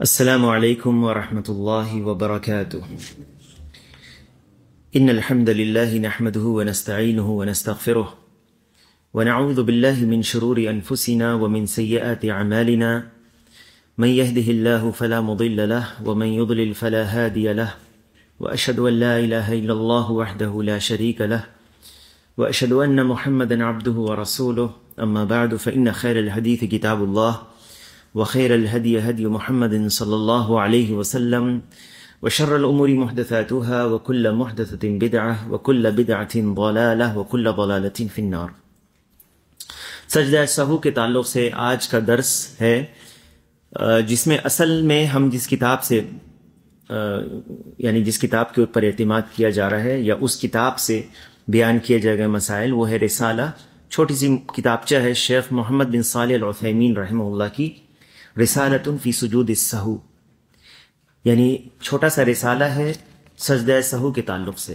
السلام عليكم ورحمة الله وبركاته. إن الحمد لله نحمده ونستعينه ونستغفره ونعوذ بالله من شرور أنفسنا ومن سيئات أعمالنا من يهده الله فلا مضل له ومن يضلل فلا هادي له وأشهد أن لا إله إلا الله وحده لا شريك له وأشهد أن محمدا عبده ورسوله. أما بعد فإن خير الحديث كتاب الله وخير الهدي هدي محمد صلى الله عليه وسلم وشر الأمور محدثاتها وكل محدثة بدعة وكل بدعة ضلالة وكل ضلالة في النار. سجدہ سہو کے تعلق سے آج کا درس ہے جس میں اصل میں ہم جس کتاب سے جس کتاب کے اوپر اعتماد کیا جا رہا ہے یا اس کتاب سے بیان کیے جائے گئے مسائل وہ ہے رسالہ. چھوٹی سی کتابچہ ہے شیخ محمد بن صالح العثیمین رحمہ اللہ کی، رسالۃ فی سجود السہو، یعنی چھوٹا سا رسالہ ہے سجدہ سہو کے تعلق سے.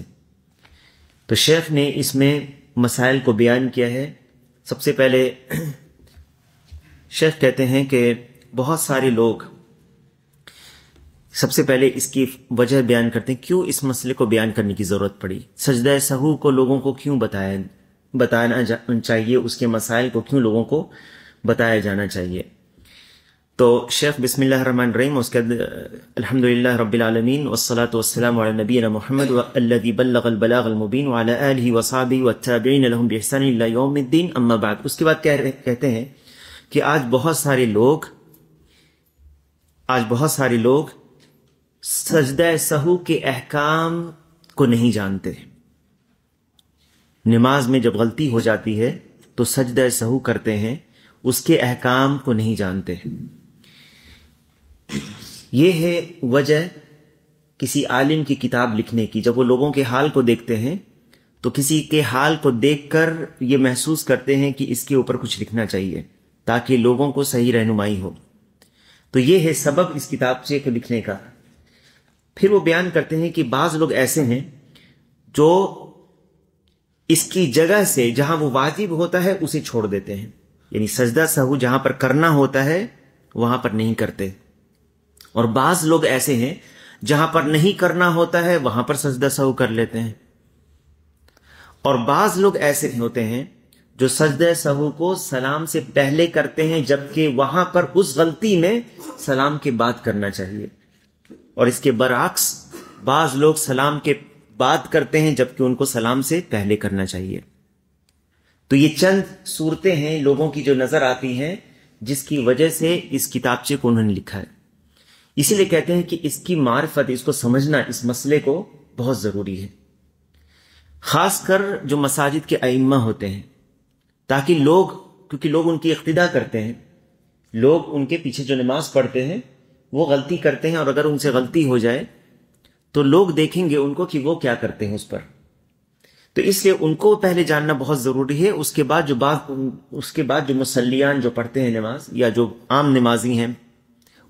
تو شیخ نے اس میں مسائل کو بیان کیا ہے. سب سے پہلے شیخ کہتے ہیں کہ بہت سارے لوگ سب سے پہلے اس کی وجہ بیان کرتے ہیں کیوں اس مسئلے کو بیان کرنے کی ضرورت پڑی، سجدہ سہو کو لوگوں کو کیوں بتانا چاہیے، اس کے مسائل کو کیوں لوگوں کو بتایا جانا چاہیے. تو شیخ بسم اللہ الرحمن الرحیم، اس کے الحمدللہ رب العالمین والصلاة والسلام علی نبینا محمد الذی بلغ البلاغ المبین وعلی آلہ وصحبہ والتابعین لهم بإحسان الی یوم الدین. اما بعد، اس کے بعد کہتے ہیں کہ آج بہت سارے لوگ سجدہ سہو کے احکام کو نہیں جانتے. نماز میں جب غلطی ہو جاتی ہے تو سجدہ سہو کرتے ہیں، اس کے احکام کو نہیں جانتے. یہ ہے وجہ کسی عالم کی کتاب لکھنے کی. جب وہ لوگوں کے حال کو دیکھتے ہیں تو کسی کے حال کو دیکھ کر یہ محسوس کرتے ہیں کہ اس کے اوپر کچھ لکھنا چاہیے تاکہ لوگوں کو صحیح رہنمائی ہو. تو یہ ہے سبب اس کتاب کو لکھنے کا. پھر وہ بیان کرتے ہیں کہ بعض لوگ ایسے ہیں جو اس کی جگہ سے جہاں وہ واجب ہوتا ہے اسے چھوڑ دیتے ہیں، یعنی سجدہ سہو جہاں پر کرنا ہوتا ہے وہاں پر نہیں کرتے. اور بعض لوگ ایسے ہیں جہاں پر نہیں کرنا ہوتا ہے وہاں پر سجدہ سہو کر لیتے ہیں. اور بعض لوگ ایسے ہوتے ہیں جو سجدہ سہو کو سلام سے پہلے کرتے ہیں جبکہ وہاں پر اس غلطی میں سلام کے بعد کرنا چاہیے. اور اس کے برعکس بعض لوگ سلام کے بعد کرتے ہیں جبکہ ان کو سلام سے پہلے کرنا چاہیے. تو یہ چند صورتیں ہیں لوگوں کی جو نظر آتی ہیں جس کی وجہ سے اس کتابچے کو انہوں نے لکھا ہے. اسی لیے کہتے ہیں کہ اس کی معرفت، اس کو سمجھنا اس مسئلے کو بہت ضروری ہے، خاص کر جو مساجد کے ائمہ ہوتے ہیں، تاکہ کیونکہ لوگ ان کی اقتداء کرتے ہیں، لوگ ان کے پیچھے جو نماز پڑھتے ہیں وہ غلطی کرتے ہیں، اور اگر ان سے غلطی ہو جائے تو لوگ دیکھیں گے ان کو کہ وہ کیا کرتے ہیں اس پر. تو اس لیے ان کو پہلے جاننا بہت ضروری ہے. اس کے بعد جو مصلیان جو پڑھتے ہیں نماز یا جو عام نمازی ہیں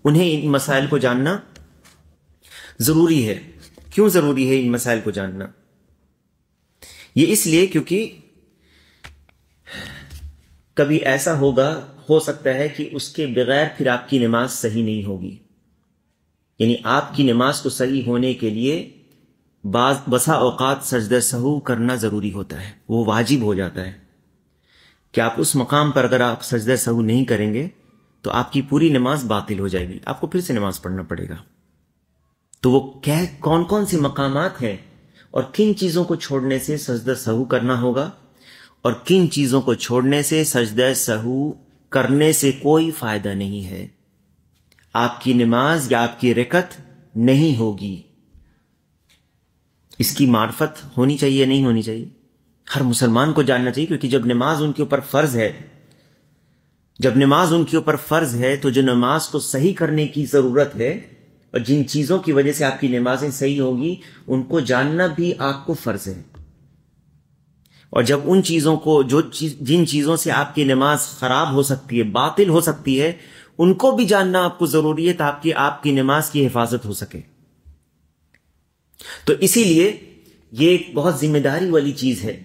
انہیں ان مسائل کو جاننا ضروری ہے. کیوں ضروری ہے ان مسائل کو جاننا؟ یہ اس لیے کیونکہ کبھی ایسا ہو سکتا ہے کہ اس کے بغیر پھر آپ کی نماز صحیح نہیں ہوگی. یعنی آپ کی نماز کو صحیح ہونے کے لیے بسا اوقات سجدہ سہو کرنا ضروری ہوتا ہے، وہ واجب ہو جاتا ہے کہ آپ اس مقام پر اگر آپ سجدہ سہو نہیں کریں گے تو آپ کی پوری نماز باطل ہو جائے گی، آپ کو پھر سے نماز پڑھنا پڑے گا. تو وہ کون سے مقامات ہیں اور کن چیزوں کو چھوڑنے سے سجدہ سہو کرنا ہوگا اور کن چیزوں کو چھوڑنے سے سجدہ سہو کرنے سے کوئی فائدہ نہیں ہے، آپ کی نماز یا آپ کی رکعت نہیں ہوگی. اس کی معرفت ہونی چاہیے، نہیں ہونی چاہیے، ہر مسلمان کو جاننا چاہیے. کیونکہ جب نماز ان کے اوپر فرض ہے تو جو نماز کو صحیح کرنے کی ضرورت ہے اور جن چیزوں کی وجہ سے آپ کی نمازیں صحیح ہوگی ان کو جاننا بھی آپ کو فرض ہے. اور جب ان چیزوں کو جن چیزوں سے آپ کی نماز خراب ہو سکتی ہے، باطل ہو سکتی ہے، ان کو بھی جاننا آپ کو ضروری ہے تاکہ آپ کی نماز کی حفاظت ہو سکے. تو اسی لیے یہ ایک بہت ذمہ داری والی چیز ہے.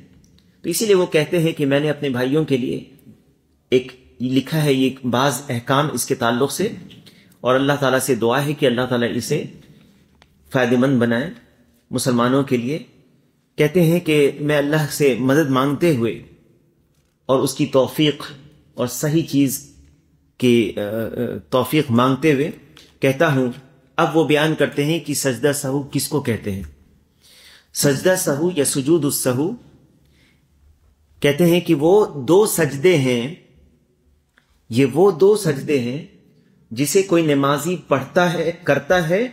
تو اسی لیے وہ کہتے ہیں کہ میں نے اپنے بھائیوں کے لیے ایک لکھا ہے یہ بعض احکام اس کے تعلق سے، اور اللہ تعالیٰ سے دعا ہے کہ اللہ تعالیٰ اسے فائدہ مند بنائے مسلمانوں کے لیے. کہتے ہیں کہ میں اللہ سے مدد مانگتے ہوئے اور اس کی توفیق اور صحیح چیز کی توفیق مانگتے ہوئے کہتا ہوں. اب وہ بیان کرتے ہیں کہ سجدہ سہو کس کو کہتے ہیں. سجدہ سہو یا سجود السہو کہتے ہیں کہ وہ دو سجدے ہیں، یہ وہ دو سجدے ہیں جسے کوئی نمازی پڑھتا ہے، کرتا ہے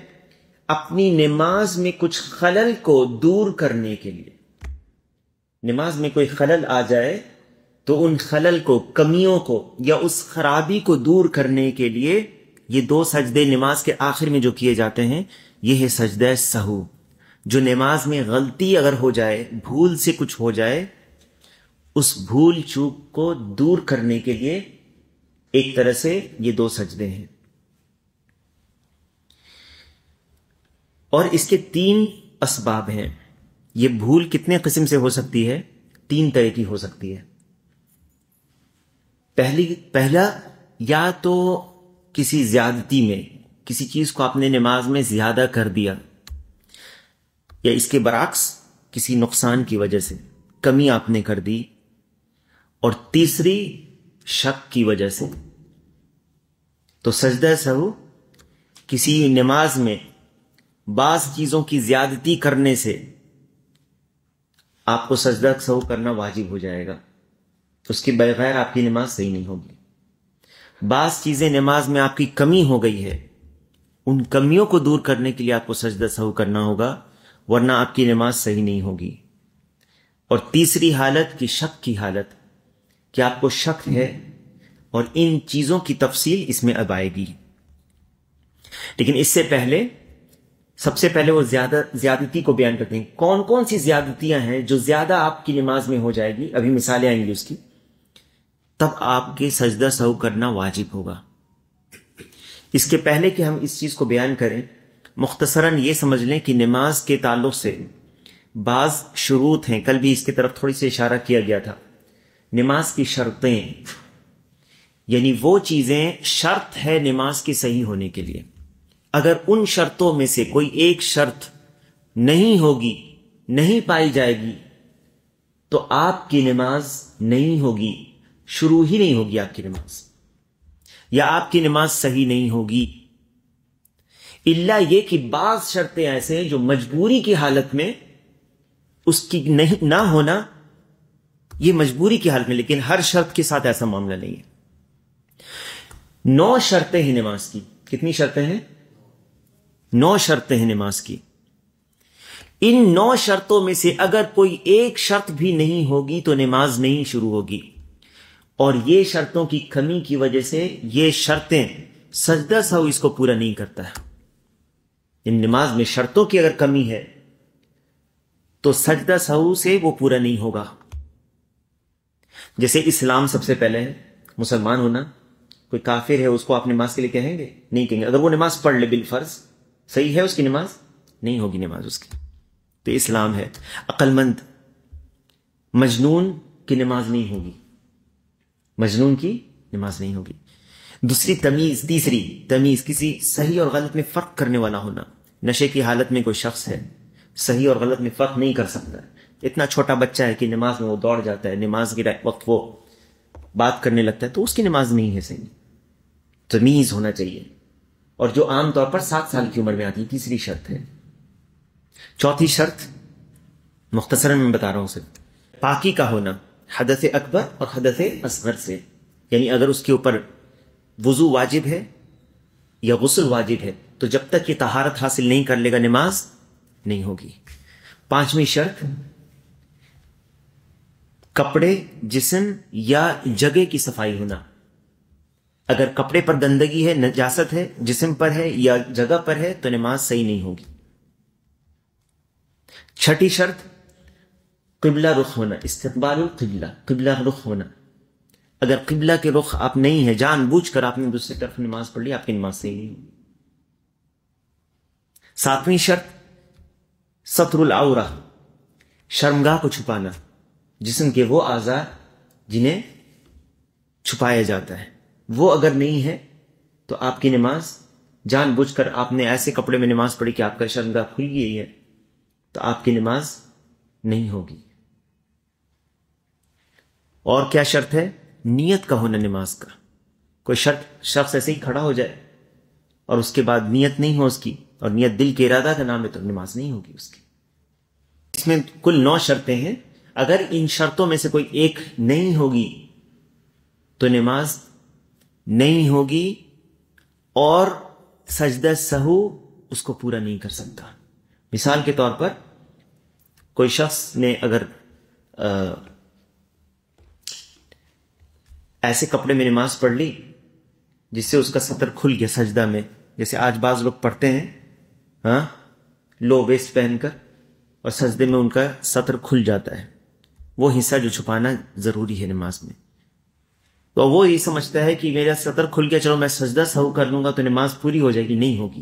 اپنی نماز میں کچھ خلل کو دور کرنے کے لیے. نماز میں کوئی خلل آ جائے تو ان خلل کو، کمیوں کو یا اس خرابی کو دور کرنے کے لیے یہ دو سجدے نماز کے آخر میں جو کیے جاتے ہیں یہ ہے سجدہ سہو. جو نماز میں غلطی اگر ہو جائے، بھول سے کچھ ہو جائے، اس بھول چوک کو دور کرنے کے لیے ایک طرح سے یہ دو سجدے ہیں. اور اس کے 3 اسباب ہیں. یہ بھول کتنے قسم سے ہو سکتی ہے؟ 3 طرح کی ہو سکتی ہے. پہلا، یا تو کسی زیادتی میں، کسی چیز کو آپ نے نماز میں زیادہ کر دیا، یا اس کے برعکس کسی نقصان کی وجہ سے کمی آپ نے کر دی. اور تیسری، شک کی وجہ سے. تو سجدہ سہو کسی نماز میں بعض چیزوں کی زیادتی کرنے سے آپ کو سجدہ سہو کرنا واجب ہو جائے گا، اس کے بغیر آپ کی نماز صحیح نہیں ہوگی. بعض چیزیں نماز میں آپ کی کمی ہو گئی ہے، ان کمیوں کو دور کرنے کے لیے آپ کو سجدہ سہو کرنا ہوگا، ورنہ آپ کی نماز صحیح نہیں ہوگی. اور تیسری حالت کی شک کی حالت، کہ آپ کو شک ہے، اور ان چیزوں کی تفصیل اس میں اب آئے گی. لیکن اس سے پہلے، سب سے پہلے وہ زیادتی کو بیان کرتے ہیں. کون کون سی زیادتیاں ہیں جو زیادہ آپ کی نماز میں ہو جائے گی، ابھی مثالیں آئیں گی اس کی، تب آپ کے سجدہ سہو کرنا واجب ہوگا. اس کے پہلے کہ ہم اس چیز کو بیان کریں، مختصراً یہ سمجھ لیں کہ نماز کے تعلق سے بعض شروط ہیں. کل بھی اس کی طرف تھوڑی سی اشارہ کیا گیا تھا. نماز کی شرطیں، یعنی وہ چیزیں شرط ہے نماز کی صحیح ہونے کے لیے. اگر ان شرطوں میں سے کوئی ایک شرط نہیں ہوگی، نہیں پائی جائے گی، تو آپ کی نماز نہیں ہوگی، شروع ہی نہیں ہوگی آپ کی نماز، یا آپ کی نماز صحیح نہیں ہوگی. الا یہ کہ بعض شرطیں ایسے ہیں جو مجبوری کی حالت میں اس کی نہ ہونا، یہ مجبوری کی حالت میں، لیکن ہر شرط کے ساتھ ایسا معاملہ نہیں ہے. 9 شرطیں ہیں نماز کی. کتنی شرطیں ہیں؟ 9 شرطیں ہیں نماز کی. ان 9 شرطوں میں سے اگر کوئی ایک شرط بھی نہیں ہوگی تو نماز نہیں شروع ہوگی. اور یہ شرطوں کی کمی کی وجہ سے یہ شرطیں، سجدہ سہو اس کو پورا نہیں کرتا ہے. ان نماز میں شرطوں کی اگر کمی ہے تو سجدہ سہو سے وہ پورا نہیں ہوگا. جیسے اسلام سب سے پہلے ہے، مسلمان ہونا. کوئی کافر ہے، اس کو آپ نماز کے لیے کہیں گے؟ نہیں کہیں گے. اگر وہ نماز پڑھ لے بالفرض، صحیح ہے اس کی نماز؟ نہیں ہوگی نماز اس کی. تو اسلام ہے. عقل مند، مجنون کی نماز نہیں ہوگی، مجنون کی نماز نہیں ہوگی. دوسری تمیز، تیسری تمیز، کسی صحیح اور غلط میں فرق کرنے والا ہونا. نشے کی حالت میں کوئی شخص ہے، صحیح اور غلط میں فرق نہیں کر سکتا. اتنا چھوٹا بچہ ہے کہ نماز میں وہ دوڑ جاتا ہے، نماز کے وقت وہ بات کرنے لگتا ہے، تو اس کی نماز نہیں ہے صحیح. تمیز ہونا چاہیے. اور جو عام طور پر 7 سال کی عمر میں آتی ہے، تیسری شرط ہے. چوتھی شرط مختصراً میں بتا رہا ہوں صرف، پاکی کا ہونا حدث اکبر اور حدث اصغر سے. یعنی اگر اس کے اوپر وضو واجب ہے یا غسل واجب ہے تو جب تک یہ طہارت حاصل نہیں کر لے گا نماز نہیں ہوگی. 5ویں شرط، کپڑے، جسم یا جگہ کی صفائی ہونا. اگر کپڑے پر گندگی ہے، نجاست ہے، جسم پر ہے یا جگہ پر ہے تو نماز صحیح نہیں ہوگی. 6ٹھی شرط، قبلہ رخ ہونا، استقبال القبلہ، قبلہ رخ ہونا. اگر قبلہ کے رخ آپ نہیں ہے، جان بوجھ کر آپ نے دوسری طرف نماز پڑھ لی، آپ کی نماز صحیح نہیں ہوگی. 7ویں شرط، ستر العورہ، شرمگاہ کو چھپانا، جسم کے وہ اعضاء جنہیں چھپایا جاتا ہے، وہ اگر نہیں ہے تو آپ کی نماز جان بوجھ کر آپ نے ایسے کپڑے میں نماز پڑھی کہ آپ کا شرمگاہ کھل گئی ہے، تو آپ کی نماز نہیں ہوگی۔ اور کیا شرط ہے؟ نیت کا ہونا نماز کا۔ کوئی شخص ایسے ہی کھڑا ہو جائے اور اس کے بعد نیت نہیں ہو اس کی، اور نیت دل کے ارادہ کا نام ہے، تو نماز نہیں ہوگی اس کی۔ اس میں کل 9 شرطیں ہیں، اگر ان شرطوں میں سے کوئی ایک نہیں ہوگی تو نماز نہیں ہوگی، اور سجدہ سہو اس کو پورا نہیں کر سکتا۔ مثال کے طور پر کوئی شخص نے اگر ایسے کپڑے میں نماز پڑھ لی جس سے اس کا سطر کھل گیا سجدہ میں، جیسے آج بعض لوگ پڑھتے ہیں لو ویسٹ پہن کر، اور سجدے میں ان کا سطر کھل جاتا ہے، وہ حصہ جو چھپانا ضروری ہے نماز میں، تو وہ یہ سمجھتا ہے کہ میرا سطر کھل گیا، چلو میں سجدہ سہو کر لوں گا تو نماز پوری ہو جائے گی۔ نہیں ہوگی،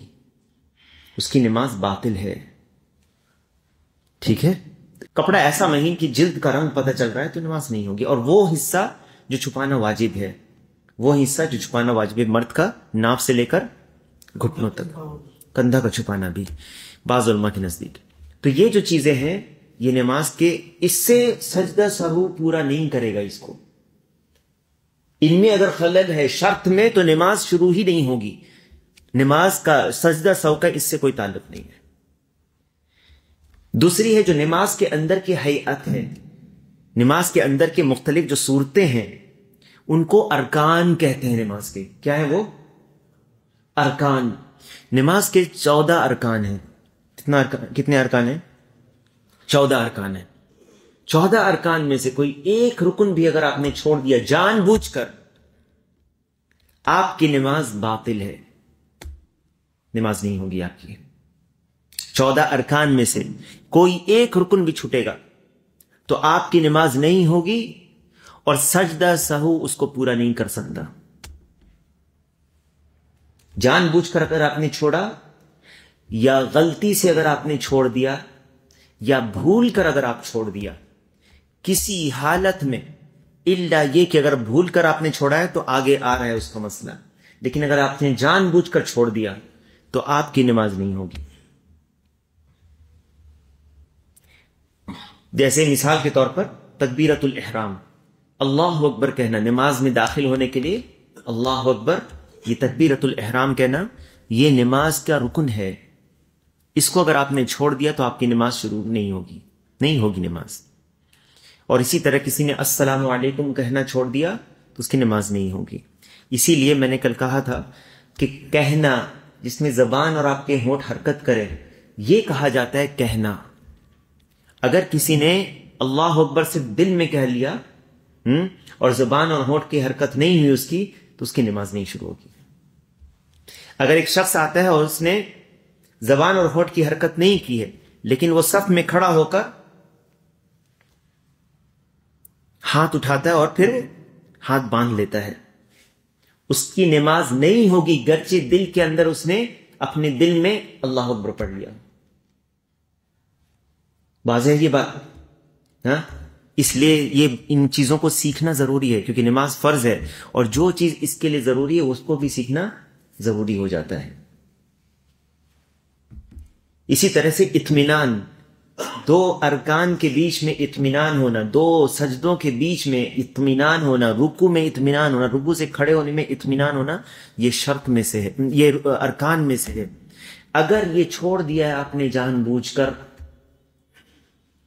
اس کی نماز باطل ہے۔ ٹھیک ہے، کپڑا ایسا مہین کہ جلد کا رنگ پتہ چل رہا ہے تو نماز نہیں ہوگی۔ اور وہ حصہ جو چھپانا واجب ہے، وہ حصہ جو چھپانا واجب ہے، مرد کا ناف سے لے کر گھٹنوں تک، کندھا کا چھپانا بھی بعض علماء کے نزدیک۔ تو یہ جو چیزیں ہیں یہ نماز کے، اس سے سجدہ سہو پورا نہیں کرے گا اس کو۔ ان میں اگر خلل ہے شرط میں تو نماز شروع ہی نہیں ہوگی۔ نماز کا سجدہ سہو کا اس سے کوئی تعلق نہیں ہے۔ دوسری ہے جو نماز کے اندر کی ہیئت ہے، نماز کے اندر کے مختلف جو صورتیں ہیں ان کو ارکان کہتے ہیں نماز کے۔ کیا ہے وہ؟ ارکان۔ نماز کے 14 ارکان ہیں۔ کتنے ارکان ہیں؟ 14 ارکان ہیں۔ 14 ارکان میں سے کوئی ایک رکن بھی اگر آپ نے چھوڑ دیا جان بوجھ کر، آپ کی نماز باطل ہے، نماز نہیں ہوگی آپ کی۔ 14 ارکان میں سے کوئی ایک رکن بھی چھوٹے گا تو آپ کی نماز نہیں ہوگی، اور سجدہ سہو اس کو پورا نہیں کر سکتا۔ جان بوجھ کر اگر آپ نے چھوڑا، یا غلطی سے اگر آپ نے چھوڑ دیا، یا بھول کر اگر آپ چھوڑ دیا، کسی حالت میں، الا یہ کہ اگر بھول کر آپ نے چھوڑا ہے تو آگے آ رہا ہے اس کا مسئلہ، لیکن اگر آپ نے جان بوجھ کر چھوڑ دیا تو آپ کی نماز نہیں ہوگی۔ جیسے مثال کے طور پر تکبیرۃ الاحرام، اللہ اکبر کہنا نماز میں داخل ہونے کے لیے، اللہ اکبر، یہ تکبیرۃ الاحرام کہنا یہ نماز کا رکن ہے۔ اس کو اگر آپ نے چھوڑ دیا تو آپ کی نماز شروع نہیں ہوگی نماز۔ اور اسی طرح کسی نے السلام علیکم کہنا چھوڑ دیا تو اس کی نماز نہیں ہوگی۔ اسی لیے میں نے کل کہا تھا کہ کہنا جس میں زبان اور آپ کے ہونٹ حرکت کرے، یہ کہا جاتا ہے کہنا۔ اگر کسی نے اللہ اکبر صرف دل میں کہہ لیا اور زبان اور ہونٹ کی حرکت نہیں ہوئی اس کی، تو اس کی نماز نہیں شروع ہوگی۔ اگر ایک شخص آتا ہے اور اس نے زبان اور ہونٹ کی حرکت نہیں کی ہے، لیکن وہ صف میں کھڑا ہو کر ہاتھ اٹھاتا ہے اور پھر ہاتھ باندھ لیتا ہے، اس کی نماز نہیں ہوگی، گرچہ دل کے اندر اس نے اپنے دل میں اللہ اکبر پڑھ لیا۔ واضح ہے یہ بات؟ اس لیے یہ ان چیزوں کو سیکھنا ضروری ہے، کیونکہ نماز فرض ہے، اور جو چیز اس کے لیے ضروری ہے اس کو بھی سیکھنا ضروری ہو جاتا ہے۔ اسی طرح سے اطمینان، 2 ارکان کے بیچ میں اطمینان ہونا، 2 سجدوں کے بیچ میں اطمینان ہونا، رکوع میں اطمینان ہونا، رکوع سے کھڑے ہونے میں اطمینان ہونا، یہ شرط میں سے ہے، یہ ارکان میں سے ہے۔ اگر یہ چھوڑ دیا ہے آپ نے جان بوجھ کر،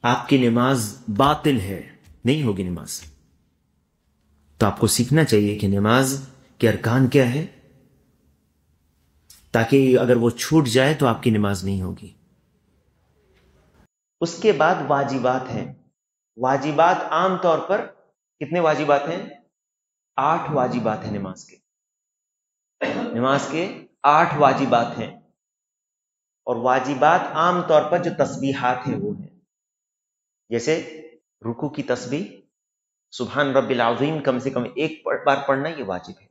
آپ کی نماز باطل ہے، نہیں ہوگی نماز۔ تو آپ کو سیکھنا چاہیے کہ نماز کے ارکان کیا ہے، تاکہ اگر وہ چھوٹ جائے تو آپ کی نماز نہیں ہوگی۔ اس کے بعد واجبات ہیں۔ واجبات عام طور پر کتنے واجبات ہیں؟ 8 واجبات ہیں نماز کے۔ نماز کے 8 واجبات ہیں، اور واجبات عام طور پر جو تسبیحات ہیں وہ ہیں، جیسے رکوع کی تسبیح سبحان رب العظیم کم سے کم 1 بار پڑھنا، یہ واجب ہے۔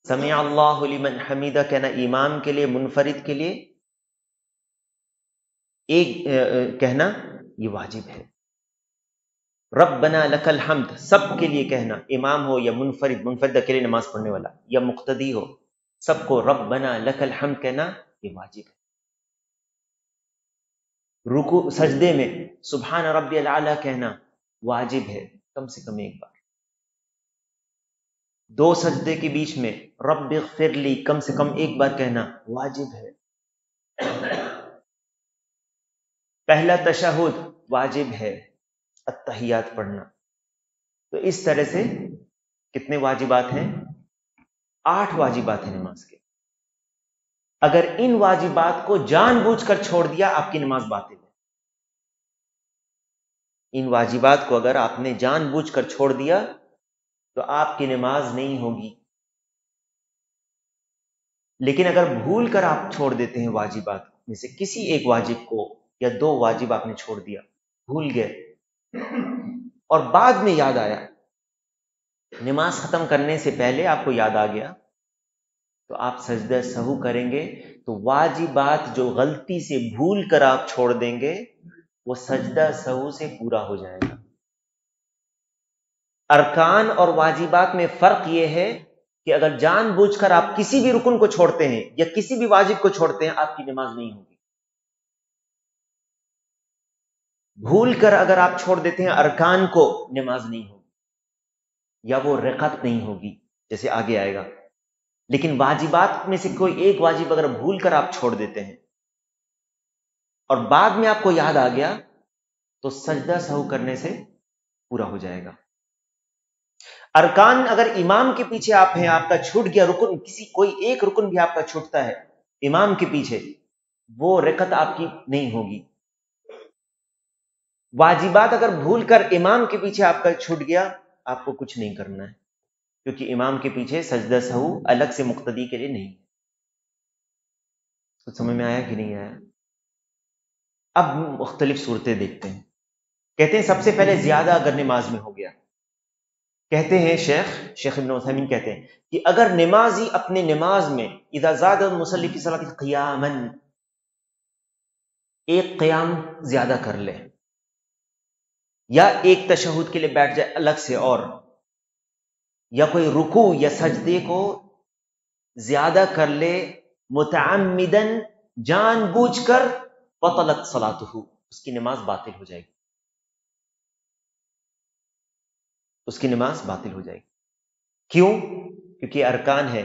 سمع اللہ لمن حمیدہ کہنا امام کے لیے، منفرد کے لیے ایک کہنا یہ واجب ہے۔ ربنا لک الحمد سب کے لیے کہنا، امام ہو یا منفرد، منفرد اکیلے نماز پڑھنے والا یا مقتدی ہو، سب کو ربنا لک الحمد کہنا یہ واجب ہے. رکوع سجدے میں سبحان ربی الاعلی کہنا واجب ہے کم سے کم ایک بار. دو سجدے کے بیچ میں رب اغفر لی کم سے کم ایک بار کہنا واجب ہے. پہلا تشہد واجب ہے التحیات پڑھنا. تو اس طرح سے کتنے واجبات ہیں؟ 8 واجبات ہیں نماز کے. اگر ان واجبات کو جان بوجھ کر چھوڑ دیا آپ کی نماز باطل ہے. ان واجبات کو اگر آپ نے جان بوجھ کر چھوڑ دیا تو آپ کی نماز نہیں ہوگی. لیکن اگر بھول کر آپ چھوڑ دیتے ہیں واجبات میں سے کسی ایک واجب کو یا 2 واجب آپ نے چھوڑ دیا، بھول گئے اور بعد میں یاد آیا، نماز ختم کرنے سے پہلے آپ کو یاد آ گیا، تو آپ سجدہ سہو کریں گے. تو واجبات جو غلطی سے بھول کر آپ چھوڑ دیں گے وہ سجدہ سہو سے پورا ہو جائے گا. ارکان اور واجبات میں فرق یہ ہے کہ اگر جان بوجھ کر آپ کسی بھی رکن کو چھوڑتے ہیں یا کسی بھی واجب کو چھوڑتے ہیں آپ کی نماز نہیں ہوگی. بھول کر اگر آپ چھوڑ دیتے ہیں ارکان کو نماز نہیں ہوگی یا وہ رکعت نہیں ہوگی جیسے آگے آئے گا. لیکن واجبات میں سے کوئی ایک واجب اگر بھول کر آپ چھوڑ دیتے ہیں اور بعد میں آپ کو یاد آ گیا تو سجدہ سہو کرنے سے پورا ہو جائے گا. ارکان اگر امام کے پیچھے آپ ہیں، آپ کا چھوٹ گیا رکن، کوئی ایک رکن بھی آپ کا چھوٹتا ہے امام کے پیچھے، وہ رکعت آپ کی نہیں ہوگی. واجبات اگر بھول کر امام کے پیچھے آپ کا چھوٹ گیا آپ کو کچھ نہیں کرنا ہے، کیونکہ امام کے پیچھے سجدہ سہو الگ سے مقتدی کے لیے نہیں. کچھ سمجھ میں آیا کہ نہیں آیا؟ اب مختلف صورتیں دیکھتے ہیں. کہتے ہیں سب سے پہلے زیادہ اگر نماز میں ہو گیا، کہتے ہیں شیخ ابن عثیمین کہتے ہیں کہ اگر نمازی اپنے نماز میں اذا زاد المصلی فی صلاۃ قیاما، ایک قیام زیادہ کر لے یا ایک تشہد کے لیے بیٹھ جائے الگ سے، اور یا کوئی رکوع یا سجدے کو زیادہ کر لے متعمدن، جان بوجھ کر، بطلت صلاتہ، اس کی نماز باطل ہو جائے گی. اس کی نماز باطل ہو جائے گی. کیوں؟ کیونکہ ارکان ہے.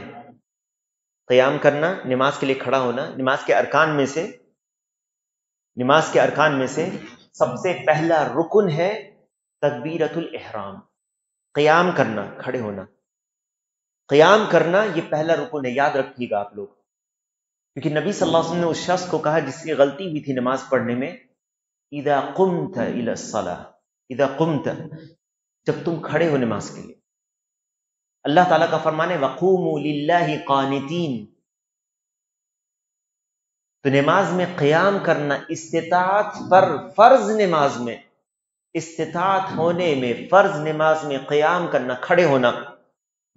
قیام کرنا، نماز کے لیے کھڑا ہونا، نماز کے ارکان میں سے سب سے پہلا رکن ہے تکبیرۃ الاحرام. قیام کرنا، کھڑے ہونا، قیام کرنا یہ پہلا رکن ہے. یاد رکھیے گا آپ لوگ، کیونکہ نبی صلی اللہ علیہ وسلم نے اس شخص کو کہا جس سے غلطی ہوئی تھی نماز پڑھنے میں، اذا قمت الى الصلاۃ، اذا قمت، جب تم کھڑے ہو نماز کے لیے. اللہ تعالیٰ کا فرمان ہے وقوموا للہ قانتین. تو نماز میں قیام کرنا استطاعت پر فرض، نماز میں استطاعت ہونے میں فرض نماز میں قیام کرنا، کھڑے ہونا،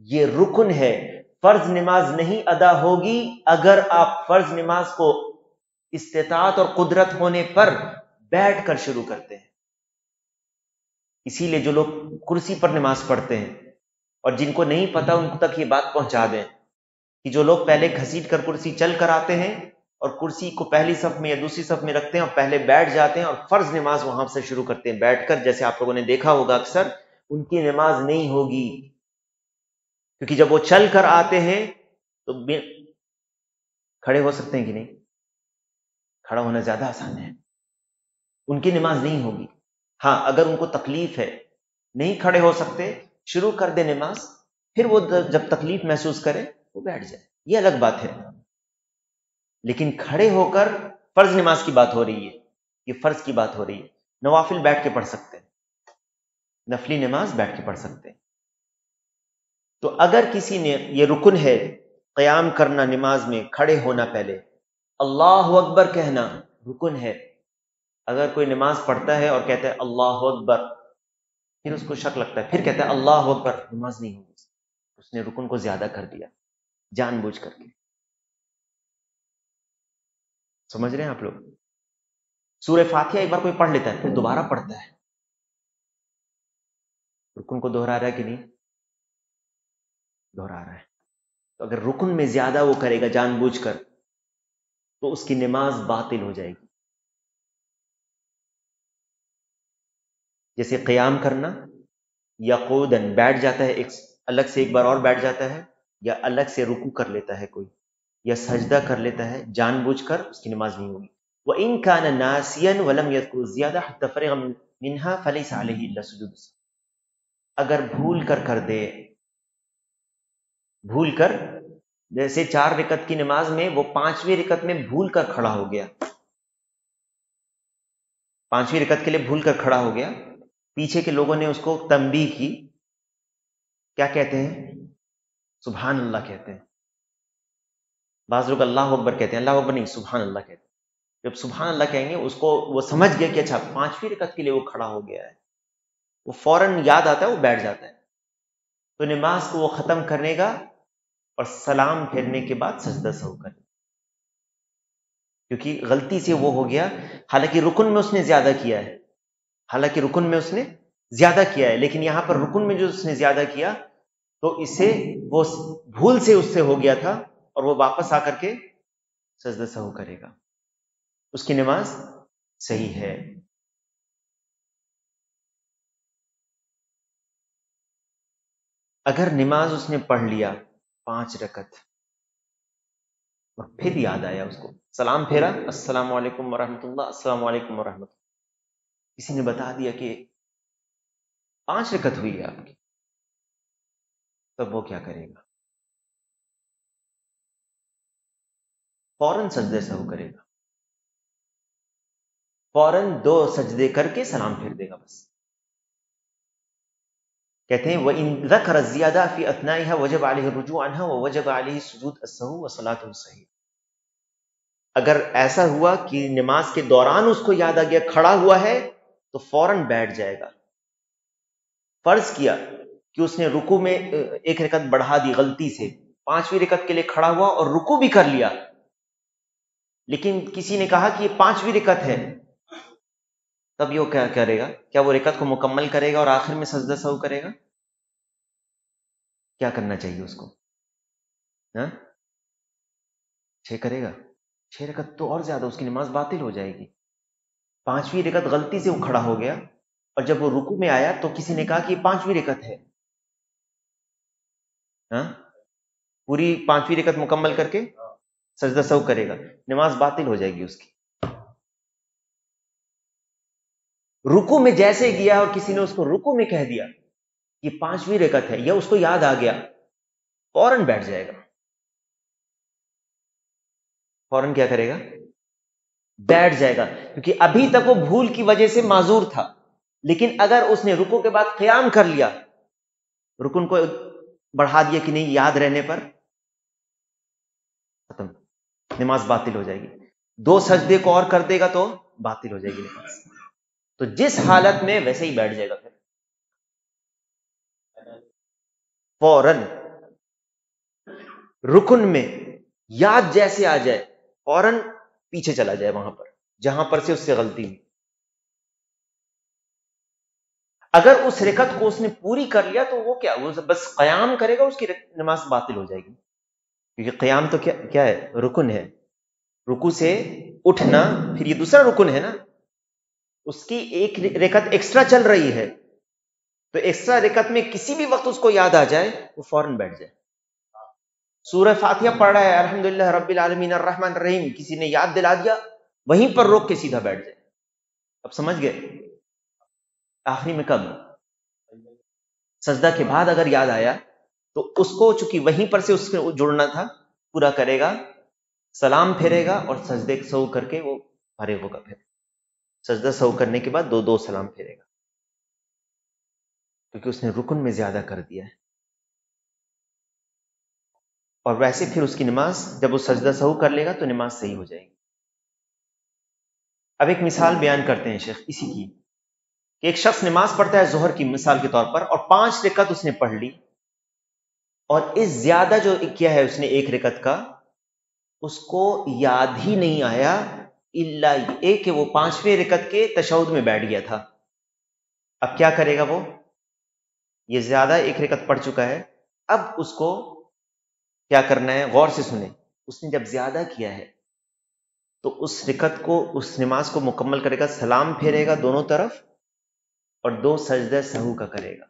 یہ رکن ہے. فرض نماز نہیں ادا ہوگی اگر آپ فرض نماز کو استطاعت اور قدرت ہونے پر بیٹھ کر شروع کرتے ہیں. اسی لیے جو لوگ کرسی پر نماز پڑھتے ہیں اور جن کو نہیں پتا ان تک یہ بات پہنچا دیں کہ جو لوگ پہلے گھسیٹ کر کرسی چل کر آتے ہیں اور کرسی کو پہلی صف میں یا دوسری صف میں رکھتے ہیں اور پہلے بیٹھ جاتے ہیں اور فرض نماز وہاں سے شروع کرتے ہیں بیٹھ کر، جیسے آپ لوگوں نے دیکھا ہوگا اکثر، ان کی نماز نہیں ہوگی. کیونکہ جب وہ چل کر آتے ہیں تو کھڑے ہو سکتے ہیں کہ نہیں؟ کھڑا ہونا زیادہ آسان ہے. ان کی نماز نہیں ہوگی. ہاں اگر ان کو تکلیف ہے، نہیں کھڑے ہو سکتے، شروع کر دے نماز، پھر وہ جب تکلیف محسوس کرے وہ بیٹھ جائے، یہ الگ بات ہے. لیکن کھڑے ہو کر فرض نماز کی بات ہو رہی ہے، یہ فرض کی بات ہو رہی ہے. نوافل بیٹھ کے پڑھ سکتے ہیں، نفلی نماز بیٹھ کے پڑھ سکتے ہیں. تو اگر کسی نے، یہ رکن ہے قیام کرنا نماز میں، کھڑے ہونا، پہلے اللہ اکبر کہنا رکن ہے. اگر کوئی نماز پڑھتا ہے اور کہتا ہے اللہ اکبر، پھر اس کو شک لگتا ہے، پھر کہتا ہے اللہ اکبر، نماز نہیں ہوگی، اس نے رکن کو زیادہ کر دیا جان بوجھ کر کے. سمجھ رہے ہیں آپ لوگ؟ سورہ فاتحہ ایک بار کوئی پڑھ لیتا ہے پھر دوبارہ پڑھتا ہے، رکن کو دہرا رہا ہے کہ نہیں؟ دہرا رہا ہے. تو اگر رکن میں زیادہ وہ کرے گا جان بوجھ کر تو اس کی نماز باطل ہو جائے گی. جیسے قیام کرنا یا قعودن بیٹھ جاتا ہے الگ سے ایک بار اور بیٹھ جاتا ہے، یا الگ سے رکوع کر لیتا ہے کوئی، یا سجدہ کر لیتا ہے جان بوجھ کر، اس کی نماز نہیں ہوگی. وَإِن كَانَ نَاسِيًا وَلَمْ يَذْكُرْ الزِّيَادَةَ حَتَّى فَرِغَ مِنْهَا فَلَيْسَ عَلَيْهِ إِلَّا سُجُودُ السَّهْوِ. اگر بھول کر جیسے 4 رکعت کی نماز میں وہ 5ویں رکعت میں بھول کر کھڑا ہو گیا، 5ویں رکعت کے لیے بھول کر کھڑا ہو گیا، پیچھے کے لوگوں نے اس کو تنبیہ کی، کیا کہتے ہیں؟ سبحان اللہ کہتے ہیں. بعض لوگ اللہ اکبر کہتے ہیں، اللہ اکبر نہیں، سبحان اللہ کہتے ہیں. جب سبحان اللہ کہیں گے اس کو وہ سمجھ گیا کہ اچھا 5ویں رکعت کے لیے وہ کھڑا ہو گیا ہے، وہ فوراً یاد آتا ہے، وہ بیٹھ جاتا ہے. تو نماز کو وہ ختم کرنے گا اور سلام پھیرنے کے بعد سجدہ سہو کرے گا، کیونکہ غلطی سے وہ ہو گیا. حالانکہ رکن میں اس نے زیادہ کیا ہے، لیکن یہاں پر رکن میں جو اس نے زیادہ کیا تو اسے وہ بھول سے اس سے ہو گیا تھا، اور وہ واپس آ کر کے سجدہ سہو کرے گا، اس کی نماز صحیح ہے. اگر نماز اس نے پڑھ لیا 5 رکعت اور پھر یاد آیا، اس کو سلام پھیرا، السلام علیکم ورحمۃ اللہ، السلام علیکم ورحمۃ اللہ، کسی نے بتا دیا کہ 5 رکعت ہوئی ہے آپ کی، تب وہ کیا کرے گا؟ فوراً سجدے سہو کرے گا، فوراً 2 سجدے کر کے سلام پھیر دے گا بس. کہتے ہیں وَإِن ذَكَرَ الزِّيَادَةَ فِي أَثْنَائِهَا وَجَبَ عَلَيْهِ الرُّجُوعُ عَنْهَا وَوَجَبَ عَلَيْهِ سُجُودُ السَّهْوِ وَصَلَاتُهُ صَحِيحَةٌ. اگر ایسا ہوا کہ نماز کے دوران اس کو یاد آ گیا کھڑا ہوا ہے تو فوراً بیٹھ جائے گا. فرض کیا کہ اس نے رکوع میں 1 رکعت بڑھا دی غلطی سے، 5ویں رکعت کے لیے کھڑا ہوا اور رکوع بھی کر لیا، لیکن کسی نے کہا کہ یہ 5ویں رکعت ہے، تب یہ کیا کرے گا؟ کیا وہ رکعت کو مکمل کرے گا اور آخر میں سجدہ سہو کرے گا؟ کیا کرنا چاہیے اس کو؟ 6 کرے گا. 6 رکعت تو اور زیادہ، اس کی نماز باطل ہو جائے گی. 5ویں رکعت غلطی سے وہ کھڑا ہو گیا اور جب وہ رکوع میں آیا تو کسی نے کہا کہ یہ 5ویں رکعت ہے، پوری 5ویں رکعت مکمل کر کے سجدہ سہو کرے گا، نماز باطل ہو جائے گی اس کی. رکوع میں جیسے گیا اور کسی نے اس کو رکوع میں کہہ دیا یہ 5ویں رکعت ہے، یا اس کو یاد آ گیا، فوراً بیٹھ جائے گا. فوراً کیا کرے گا؟ بیٹھ جائے گا، کیونکہ ابھی تک وہ بھول کی وجہ سے معذور تھا. لیکن اگر اس نے رکوع کے بعد قیام کر لیا، رکن کو بڑھا دیا کہ نہیں یاد رہنے پر، ختم، نماز باطل ہو جائے گی. 2 سجدے کو اور کر دے گا تو باطل ہو جائے گی نماز. تو جس حالت میں ویسے ہی بیٹھ جائے گا، پھر فوراً رکن میں یاد جیسے آ جائے فوراً پیچھے چلا جائے وہاں پر جہاں پر سے اس سے غلطی ہوئی. اگر اس رکعت کو اس نے پوری کر لیا تو وہ کیا، وہ بس قیام کرے گا، اس کی نماز باطل ہو جائے گی، کیونکہ قیام تو کیا ہے؟ رکن ہے. رکوع سے اٹھنا پھر یہ دوسرا رکن ہے نا، اس کی 1 رکعت ایکسٹرا چل رہی ہے، تو ایکسٹرا رکعت میں کسی بھی وقت اس کو یاد آ جائے وہ فوراً بیٹھ جائے. سورہ فاتحہ پڑھ رہا ہے، الحمدللہ رب العالمین الرحمن الرحیم، کسی نے یاد دلا دیا، وہیں پر روک کے سیدھا بیٹھ جائے. اب سمجھ گئے؟ آخری میں کب؟ سجدہ کے بعد اگر یاد آیا تو اس کو چونکہ وہیں پر سے اس کو جڑنا تھا، پورا کرے گا، سلام پھیرے گا اور سجدے سہو کر کے وہ فارغ ہوگا. پھر سجدہ سہو کرنے کے بعد 2 سلام پھیرے گا، کیونکہ اس نے رکن میں زیادہ کر دیا ہے. اور ویسے پھر اس کی نماز جب وہ سجدہ سہو کر لے گا تو نماز صحیح ہو جائے گی. اب ایک مثال بیان کرتے ہیں شیخ اسی کی، کہ ایک شخص نماز پڑھتا ہے ظہر کی مثال کے طور پر، اور 5 رکعت اس نے پڑھ لی، اور اس زیادہ جو کیا ہے اس نے 1 رکعت کا، اس کو یاد ہی نہیں آیا الا یہ کہ وہ 5ویں رکعت کے تشہد میں بیٹھ گیا تھا. اب کیا کرے گا؟ وہ یہ زیادہ 1 رکعت پڑھ چکا ہے، اب اس کو کیا کرنا ہے؟ غور سے سنیں. اس نے جب زیادہ کیا ہے تو اس رکعت کو، اس نماز کو مکمل کرے گا، سلام پھیرے گا دونوں طرف اور 2 سجدہ سہو کا کرے گا.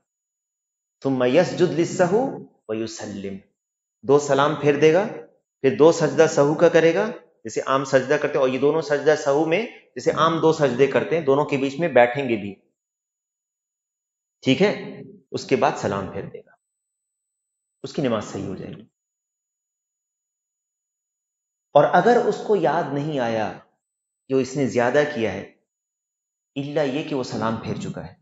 ثم یسجد للسہو ویسلم، 2 سلام پھیر دے گا، پھر 2 سجدہ سہو کا کرے گا جیسے عام سجدہ کرتے ہیں، اور یہ دونوں سجدہ سہو میں جیسے عام 2 سجدے کرتے ہیں دونوں کے بیچ میں بیٹھیں گے بھی. ٹھیک ہے؟ اس کے بعد سلام پھیر دے گا، اس کی نماز صحیح ہو جائے گی. اور اگر اس کو یاد نہیں آیا جو اس نے زیادہ کیا ہے، الا یہ کہ وہ سلام پھیر چکا ہے،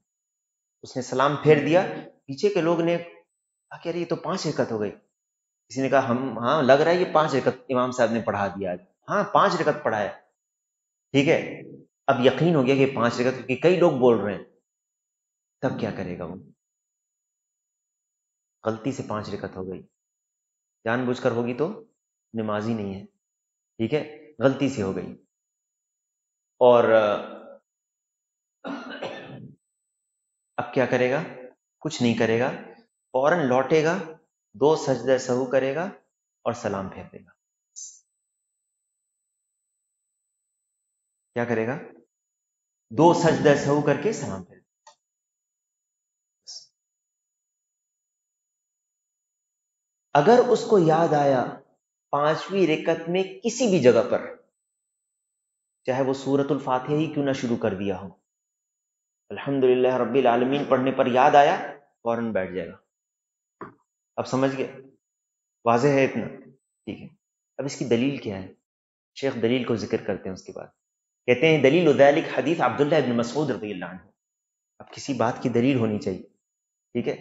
اس نے سلام پھیر دیا، پیچھے کے لوگ نے کہا کہ ارے یہ تو 5 رکعت ہو گئی. کسی نے کہا ہاں لگ رہا ہے یہ 5 رکعت امام صاحب نے پڑھا دیا آج. ہاں 5 رکعت پڑھا ہے. ٹھیک ہے، اب یقین ہو گیا کہ 5 رکعت، کیونکہ کئی لوگ بول رہے ہیں. تب کیا کرے گا وہ؟ غلطی سے 5 رکعت ہو گئی، جان بوجھ کر ہوگی تو نماز ہی نہیں ہے. ٹھیک ہے، غلطی سے ہو گئی. اور اب کیا کرے گا؟ کچھ نہیں کرے گا، فوراً لوٹے گا، 2 سجدہ سہو کرے گا اور سلام پھیر دے گا. کیا کرے گا؟ 2 سجدہ سہو کر کے سلام پھیر دے گا. اگر اس کو یاد آیا 5ویں رکعت میں کسی بھی جگہ پر، چاہے وہ سورۃ الفاتحہ ہی کیوں نہ شروع کر دیا ہو، الحمدللہ رب العالمین پڑھنے پر یاد آیا، فوراً بیٹھ جائے گا. اب سمجھ گئے؟ واضح ہے اتنا؟ ٹھیک ہے. اب اس کی دلیل کیا ہے؟ شیخ دلیل کو ذکر کرتے ہیں. اس کے بعد کہتے ہیں دلیل ذلک حدیث عبداللہ ابن مسعود رضی اللہ عنہ. اب کسی بات کی دلیل ہونی چاہیے. ٹھیک ہے،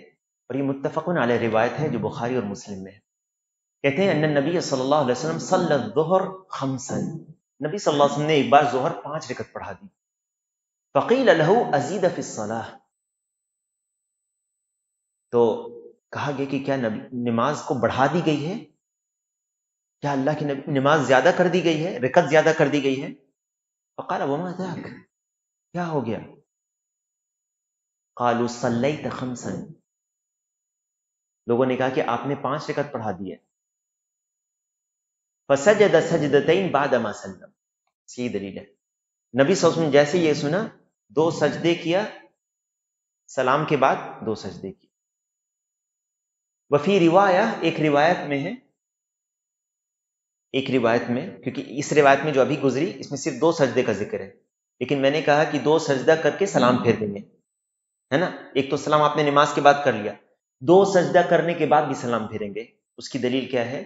اور یہ متفقن علیہ روایت ہے جو بخاری اور مسلم میں ہے. کہتے ہیں ان النبی صلی اللہ علیہ وسلم صلی الظہر خمسا، نبی صلی اللہ علیہ وسلم نے ایک بار ظہر 5 رکعت پڑھا دی. فقیل له ازید فی الصلاۃ، تو کہا گیا کہ کیا نماز کو بڑھا دی گئی ہے؟ کیا اللہ کی نماز زیادہ کر دی گئی ہے، رکعت زیادہ کر دی گئی ہے؟ فقال وما ذاک، کیا ہو گیا؟ قالوا صلیت خمسا، لوگوں نے کہا کہ آپ نے 5 رکعت پڑھا دی ہے. فسجد سجدتین بعد ما سلم، یہی دلیل ہے. نبی صلی اللہ علیہ وسلم جیسے یہ سنا 2 سجدے کیا، سلام کے بعد 2 سجدے کیے. وفی روایہ، ایک روایت میں ہے، ایک روایت میں، کیونکہ اس روایت میں جو ابھی گزری اس میں صرف 2 سجدے کا ذکر ہے، لیکن میں نے کہا کہ 2 سجدہ کر کے سلام پھیر دیں گے، ہے نا. ایک تو سلام آپ نے نماز کے بعد کر لیا، 2 سجدہ کرنے کے بعد بھی سلام پھیریں گے. اس کی دلیل کیا ہے؟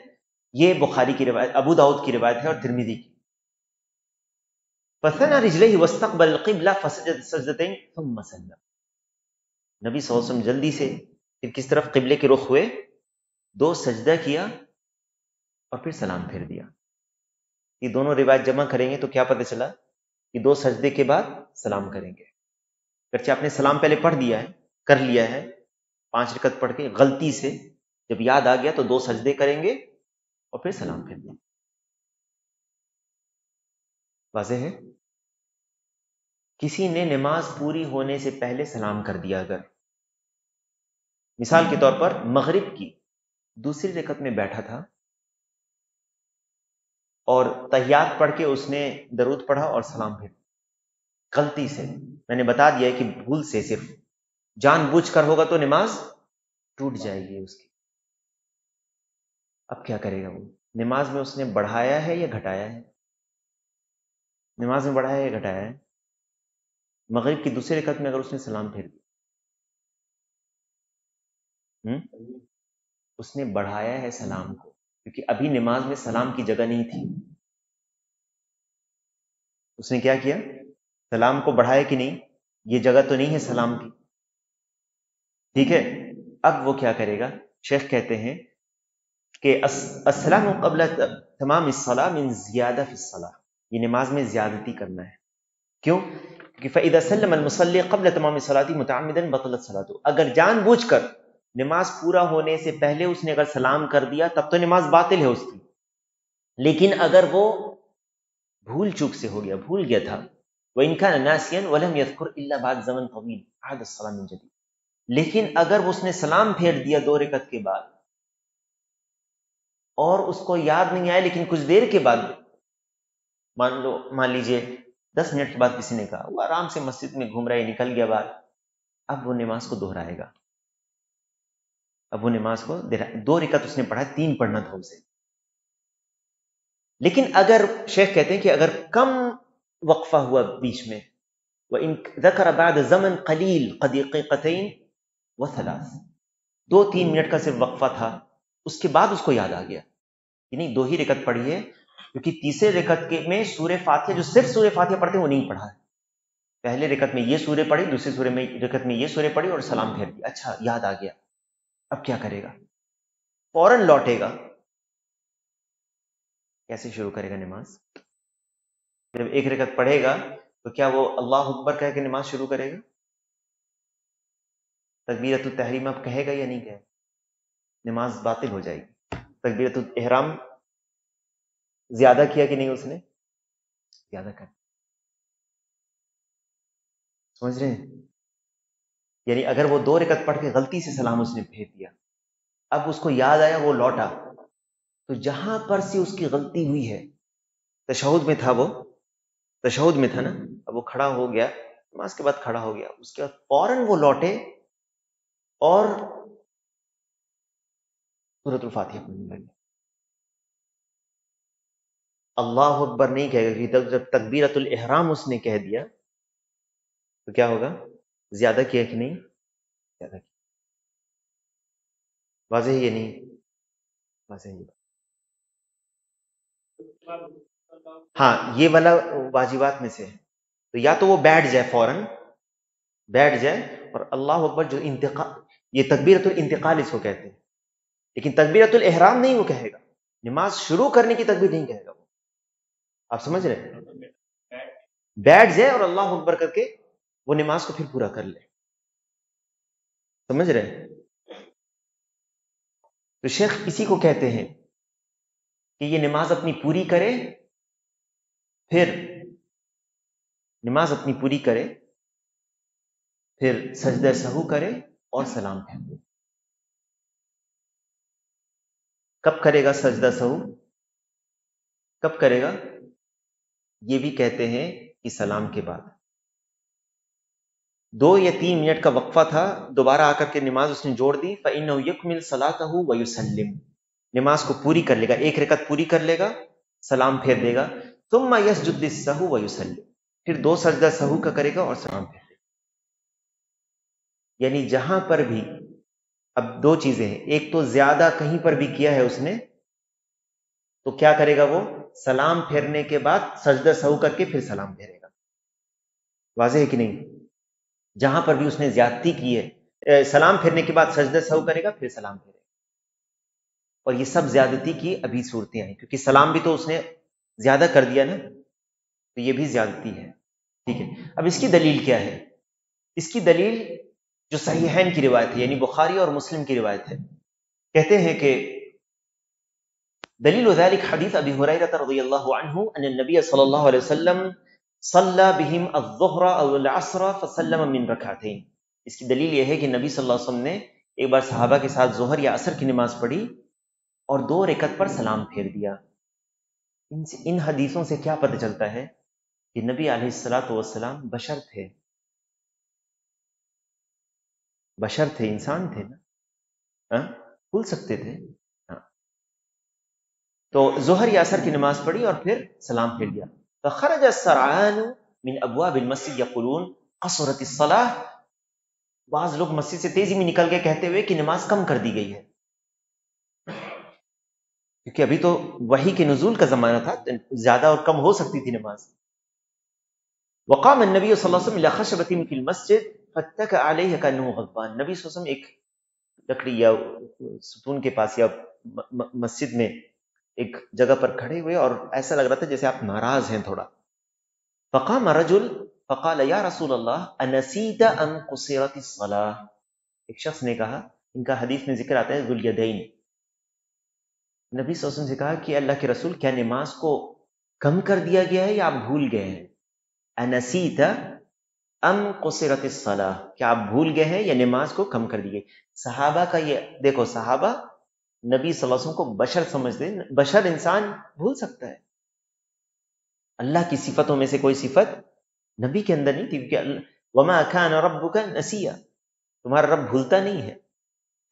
یہ بخاری کی روایت، ابو داؤد کی روایت ہے اور ترمذی کی. فثنى رجليه واستقبل القبلة فسجد سجدتين ثم سلم، نبی صلی اللہ علیہ وسلم جلدی سے پھر کس طرف؟ قبلے کے رخ ہوئے، 2 سجدہ کیا اور پھر سلام پھیر دیا. یہ دونوں روایت جمع کریں گے تو کیا پتہ چلا کہ 2 سجدے کے بعد سلام کریں گے. اگرچہ آپ نے سلام پہلے پڑھ دیا ہے، کر لیا ہے 5 رکعت پڑھ کے، غلطی سے جب یاد آ گیا تو 2 سجدے کریں گے اور پھر سلام پھیر دیں گے. واضح ہے؟ کسی نے نماز پوری ہونے سے پہلے سلام کر دیا، اگر مثال کے طور پر مغرب کی دوسری رکعت میں بیٹھا تھا اور تحیات پڑھ کے اس نے درود پڑھا اور سلام پھیر، غلطی سے، میں نے بتا دیا ہے کہ بھول سے، صرف جان بوجھ کر ہوگا تو نماز ٹوٹ جائے گی اس کی. اب کیا کرے گا وہ؟ نماز میں اس نے بڑھایا ہے یا گھٹایا ہے؟ نماز میں بڑھایا ہے یا گھٹایا ہے؟ مغرب کی دوسری رکعت میں اگر اس نے سلام پھیر دیا، اس نے بڑھایا ہے سلام کو، کیونکہ ابھی نماز میں سلام کی جگہ نہیں تھی. اس نے کیا کیا؟ سلام کو بڑھایا کہ نہیں؟ یہ جگہ تو نہیں ہے سلام کی. ٹھیک ہے، اب وہ کیا کرے گا؟ شیخ کہتے ہیں کہ السلام قبل تمام الصلاۃ من زیادہ فی الصلاۃ، یہ نماز میں زیادتی کرنا ہے. کیوں؟ کہ فَإِذَا سَلَّمَ الْمُصَلِّي قَبْلَ تَمَامِ الصَّلَاةِ مُتَعَمِّدًا بَطَلَتْ صَلَاتُهُ، اگر جان بوجھ کر نماز پورا ہونے سے پہلے اس نے اگر سلام کر دیا تب تو نماز باطل ہے اس کی. لیکن اگر وہ بھول چوک سے ہو گیا، بھول گیا تھا، وَإِنْ كَانَ نَاسِيًا وَلَمْ يَذْكُرْ إِلَّا بَعْدَ زَمَنٍ طَوِيلٍ عَادَ الصَّلَاةُ مِنْ جَدِيدٍ، لیکن اگر اس نے سلام پھیر دیا 2 رکعت کے بعد اور اس کو یاد نہیں آیا، لیکن کچھ دیر کے بعد، مان لیجئے 10 منٹ کے بعد کسی نے کہا، وہ آرام سے مسجد میں گھوم رہا ہے، نکل گیا باہر، اب وہ نماز کو دہرائے گا، اب وہ نماز کو 2 رکعت اس نے پڑھا، 3 پڑھنا تھا اسے. لیکن اگر شیخ کہتے ہیں کہ اگر کم وقفہ ہوا بیچ میں، وَإِن ذَكَرَ بَعْدَ زَمَنْ قَلِيلٍ قَدِقِقَتَيْن وَثَلَاث، 2-3 منٹ کا صرف وقفہ تھا، اس کے بعد اس کو یاد آ گیا کہ نہیں 2 ہی رکعت پڑھی ہے، کیونکہ تیسرے رکعت میں سورہ فاتحہ، جو صرف سورہ فاتحہ پڑھتے ہیں وہ نہیں پڑھا ہے. پہلے رکعت میں یہ سورہ پڑھی، دوسری رکعت میں یہ سورہ پڑھی اور سلام پھیر دیا. اچھا یاد آ گیا، اب کیا کرے گا؟ فوراً لوٹے گا. کیسے شروع کرے گا نماز؟ جب 1 رکعت پڑھے گا تو کیا وہ اللہ اکبر کہہ کے نماز شروع کرے گا؟ تکبیرۃ التحریم اب کہے گا یا نہیں کہے گا؟ نماز باطل ہو جائے گی. تکبیرۃ الاحرام زیادہ کیا کہ نہیں، اس نے زیادہ کر، سمجھ رہے ہیں؟ یعنی اگر وہ 2 رکعت پڑھ کے غلطی سے سلام اس نے پھیر دیا، اب اس کو یاد آیا، وہ لوٹا، تو جہاں پر سے اس کی غلطی ہوئی ہے، تشہد میں تھا، وہ تشہد میں تھا نا، اب وہ کھڑا ہو گیا، نماز کے بعد کھڑا ہو گیا، اس کے بعد فوراً وہ لوٹے اور سورۃ الفاتحہ پڑھنے لگے. اللہ اکبر نہیں کہے گا، کہ جب تکبیرۃ الاحرام اس نے کہہ دیا تو کیا ہوگا؟ زیادہ کیا کہ نہیں؟ زیادہ کیا. واضح ہے یہ نہیں؟ واضح ہے. ہاں یہ والا واجبات میں سے ہے، تو یا تو وہ بیٹھ جائے، فوراً بیٹھ جائے اور اللہ اکبر، جو انتقال، یہ تکبیرۃ الانتقال اس کو کہتے ہیں، لیکن تکبیرۃ الاحرام نہیں وہ کہے گا، نماز شروع کرنے کی تکبیر نہیں کہے گا وہ. آپ سمجھ رہے ہیں؟ بیٹھ جائے اور اللہ اکبر کر کے وہ نماز کو پھر پورا کر لے. سمجھ رہے ہیں؟ تو شیخ اسی کو کہتے ہیں کہ یہ نماز اپنی پوری کرے، پھر نماز اپنی پوری کرے، پھر سجدہ سہو کرے اور سلام پھیر دے. کب کرے گا سجدہ سہو؟ کب کرے گا؟ یہ بھی کہتے ہیں کہ سلام کے بعد. 2 یا 3 منٹ کا وقفہ تھا، دوبارہ آ کر کے نماز اس نے جوڑ دی. فَإِنَّهُ يَكْمِلْ صَلَاتَهُ وَيُسَلِّمْ، نماز کو پوری کر لے گا، 1 رکعت پوری کر لے گا، سلام پھیر دے گا. ثُمَّ يَسْجُدُ لِلسَّهْوِ وَيُسَلِّمْ، پھر 2 سجدہ سہو کا کرے گا اور سلام پھیر دے گا. یعنی جہاں پر بھی، اب 2 چیزیں ہیں، ایک تو زیادہ کہیں پر بھی کیا ہے اس نے تو کیا کرے گا، وہ سلام پھیرنے کے بعد سجدہ سہو کر کے پھر سلام پھیرے گا. واضح ہے کہ نہیں؟ جہاں پر بھی اس نے زیادتی کی ہے، سلام پھیرنے کے بعد سجدہ سہو کرے گا، پھر سلام پھیرے گا. اور یہ سب زیادتی کی ابھی صورتیں ہیں، کیونکہ سلام بھی تو اس نے زیادہ کر دیا نا، تو یہ بھی زیادتی ہے. ٹھیک ہے، اب اس کی دلیل کیا ہے؟ اس کی دلیل جو صحیحین کی روایت ہے، یعنی بخاری اور مسلم کی روایت ہے، کہتے ہیں کہ دلیل ذلك حدیث ابی ہریرہ رضی اللہ عنہ ان النبی صلی اللہ علیہ وسلم صلی بہم الظہر او العصر فسلم من رکعتین. اس کی دلیل یہ ہے کہ نبی صلی اللہ علیہ وسلم نے ایک بار صحابہ کے ساتھ ظہر یا عصر کی نماز پڑھی اور 2 رکعت پر سلام پھیر دیا. ان حدیثوں سے کیا پتہ چلتا ہے کہ نبی علیہ الصلوۃ والسلام بشر تھے، بشر تھے، انسان تھے نا، بھول سکتے تھے. تو ظہر یا عصر کی نماز پڑھی اور پھر سلام پھیر دیا. فخرج السرعان من ابواب المسجد یقولون قصرت الصلاة، بعض لوگ مسجد سے تیزی میں نکل کے کہتے ہوئے کہ نماز کم کر دی گئی ہے، کیونکہ ابھی تو وحی کے نزول کا زمانہ تھا، زیادہ اور کم ہو سکتی تھی نماز. وقام النبی صلی اللہ علیہ وسلم الى خشبۃ فی المسجد فاتکأ علیہ کأنہ غضبان. نبی صلی اللہ علیہ وسلم ایک لکڑی یا ستون کے پاس یا مسجد میں ایک جگہ پر کھڑے ہوئے اور ایسا لگ رہا تھا جیسے آپ ناراض ہیں تھوڑا. فقام رجل فقال یا رسول اللہ انسیت ام قصرت الصلاة، ایک شخص نے کہا، ان کا حدیث میں ذکر آتا ہے ذو الیدین، نبی صلی اللہ علیہ وسلم سے کہا کہ اللہ کے رسول کیا نماز کو کم کر دیا گیا ہے یا آپ بھول گئے ہیں؟ انسیت ام قصرت الصلاة، کیا آپ بھول گئے ہیں یا نماز کو کم کر دی گئی؟ صحابہ کا یہ دیکھو، صحابہ نبی صلی اللہ علیہ وسلم کو بشر سمجھتے، بشر انسان بھول سکتا ہے، اللہ کی صفتوں میں سے کوئی صفت نبی کے اندر نہیں تھی، کیونکہ وما كان ربك نسيا، تمہارا رب بھولتا نہیں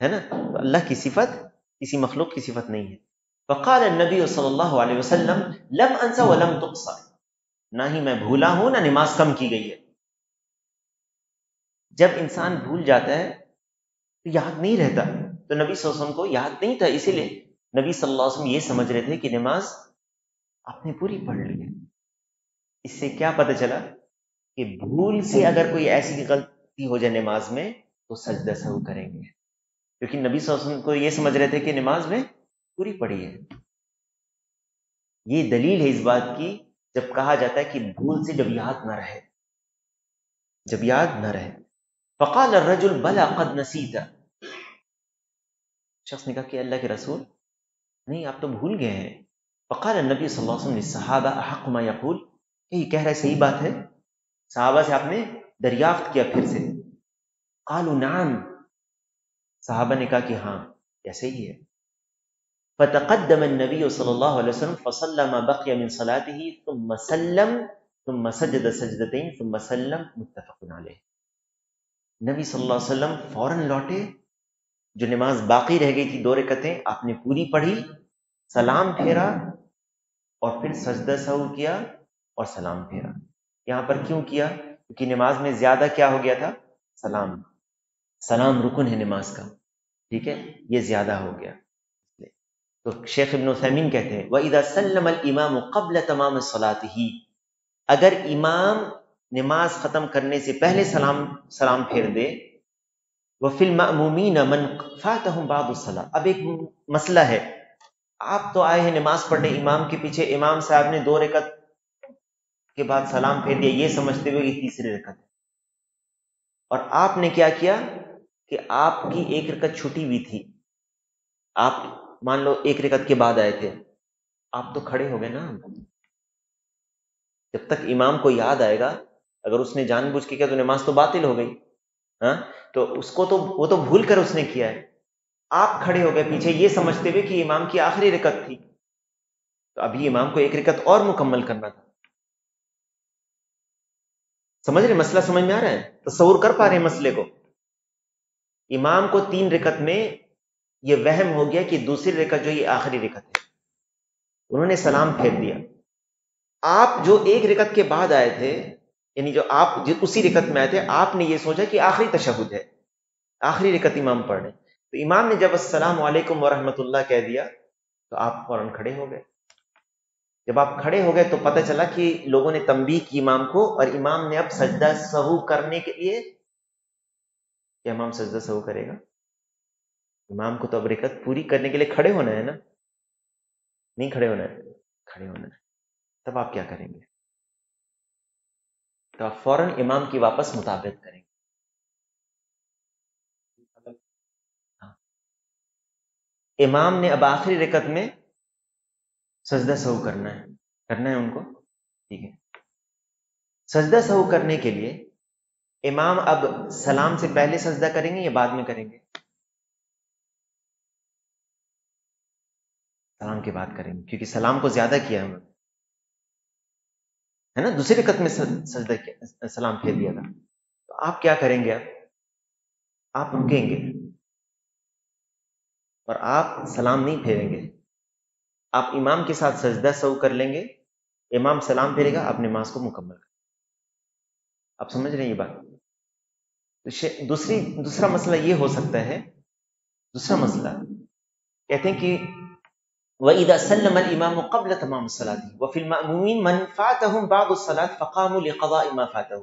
ہے نا، تو اللہ کی صفت کسی مخلوق کی صفت نہیں ہے۔ فقال النبی صلی اللہ علیہ وسلم لم انسى ولم تقصر، نہ ہی میں بھولا ہوں نہ نماز کم کی گئی ہے۔ جب انسان بھول جاتا ہے تو یاد نہیں رہتا، تو نبی صلی اللہ علیہ وسلم کو یاد نہیں تھا، اسی لیے نبی صلی اللہ علیہ وسلم یہ سمجھ رہے تھے کہ نماز آپ نے پوری پڑھ لی ہے۔ اس سے کیا پتہ چلا کہ بھول سے اگر کوئی ایسی غلطی ہو جائے نماز میں تو سجدہ سہو کریں گے، کیونکہ نبی صلی اللہ علیہ وسلم کو یہ سمجھ رہے تھے کہ نماز میں پوری پڑھی ہے۔ یہ دلیل ہے اس بات کی جب کہا جاتا ہے کہ بھول سے جب یاد نہ رہے، جب یاد نہ رہے۔ فقال الرجل بلا قد نسیت، شخص نے کہا کہ اللہ کے رسول نہیں آپ تو بھول گئے ہیں۔ فقال النبی صلی اللہ علیہ وسلم للصحابہ احق ما یقول، کہ یہ کہہ رہا ہے صحیح بات ہے، صحابہ سے آپ نے دریافت کیا پھر سے؟ قالوا نعم، صحابہ نے کہا کہ ہاں ایسے ہی ہے۔ فتقدم النبی صلی اللہ علیہ وسلم فصلى ما بقي من صلاته ثم سلم ثم سجد سجدتين ثم سلم، متفق علیہ۔ نبی صلی اللہ علیہ وسلم فوراً لوٹے، جو نماز باقی رہ گئی تھی 2 رکعتیں آپ نے پوری پڑھی، سلام پھیرا اور پھر سجدہ سہو کیا اور سلام پھیرا۔ یہاں پر کیوں کیا؟ کیونکہ نماز میں زیادہ کیا ہو گیا تھا؟ سلام، سلام رکن ہے نماز کا، ٹھیک ہے، یہ زیادہ ہو گیا۔ تو شیخ ابن عثیمین کہتے ہیں وَإِذَا سَلَّمَ الْإِمَامُ قَبْلَ تَمَامِ صَلَاتِهِ، اگر امام نماز ختم کرنے سے پہلے سلام پھیر دے، وَفِي الْمَأْمُومِينَ مَنْ فَاتَهُمْ بَعْضُ الصَّلَاةِ، اب ایک مسئلہ ہے، آپ تو آئے ہیں نماز پڑھنے امام کے پیچھے، امام صاحب نے 2 رکعت کے بعد سلام پھیر دیا یہ سمجھتے ہوئے کہ تیسری رکعت ہے، اور آپ نے کیا کیا کہ آپ کی 1 رکعت چھٹی ہوئی تھی، آپ مان لو 1 رکعت کے بعد آئے تھے، آپ تو کھڑے ہو گئے نا، جب تک امام کو یاد آئے گا، اگر اس نے جان بوجھ کے کیا تو نماز تو باطل ہو گئی، ہاں تو اس کو تو وہ تو بھول کر اس نے کیا ہے، آپ کھڑے ہو گئے پیچھے یہ سمجھتے ہوئے کہ امام کی آخری رکعت تھی، تو ابھی امام کو 1 رکعت اور مکمل کرنا تھا۔ سمجھ رہے مسئلہ؟ سمجھ میں آ رہا ہے؟ تصور کر پا رہے ہیں مسئلے کو؟ امام کو 3 رکعت میں یہ وہم ہو گیا کہ دوسری رکعت جو یہ آخری رکعت ہے، انہوں نے سلام پھیر دیا، آپ جو 1 رکعت کے بعد آئے تھے، یعنی جو آپ اسی رکعت میں آئے تھے، آپ نے یہ سوچا کہ آخری تشہد ہے، آخری رکعت امام پڑھ رہے ہیں، تو امام نے جب السلام علیکم ورحمۃ اللہ کہہ دیا تو آپ فوراً کھڑے ہو گئے۔ جب آپ کھڑے ہو گئے تو پتہ چلا کہ لوگوں نے تنبیہ کی امام کو، اور امام نے اب سجدہ سہو کرنے کے لیے، کہ امام سجدہ سہو کرے گا، امام کو تو اب رکعت پوری کرنے کے لیے کھڑے ہونا ہے نا، نہیں کھڑے ہونا ہے؟ کھڑے ہونا ہے۔ تب آپ کیا کریں گے؟ تو آپ فوراً امام کی واپس مطابقت کریں گے۔ ہاں، امام نے اب آخری رکعت میں سجدہ سہو کرنا ہے ان کو، ٹھیک ہے۔ سجدہ سہو کرنے کے لیے امام اب سلام سے پہلے سجدہ کریں گے یا بعد میں کریں گے؟ سلام کے بعد کریں گے، کیونکہ سلام کو زیادہ کیا انہوں نے، ہے نا، دوسری رکعت میں سجدہ کیا، سلام پھیر دیا تھا، تو آپ کیا کریں گے؟ آپ رکیں گے اور آپ سلام نہیں پھیریں گے، آپ امام کے ساتھ سجدہ سہو کر لیں گے، امام سلام پھیرے گا، آپ نماز کو مکمل کریں۔ آپ سمجھ رہے ہیں یہ بات؟ دوسرا مسئلہ یہ ہو سکتا ہے، دوسرا مسئلہ کہتے ہیں کہ وَإِذَا سَلَّمَ الْإِمَامُ قَبْلَ تَمَامِ الصَّلَاةِ وَفِي الْمَأْمُومِينَ مَنْ فَاتَهُمْ بَعْضُ الصَّلَاةِ فَقَامُوا لِقَضَاءِ مَا فَاتَهُ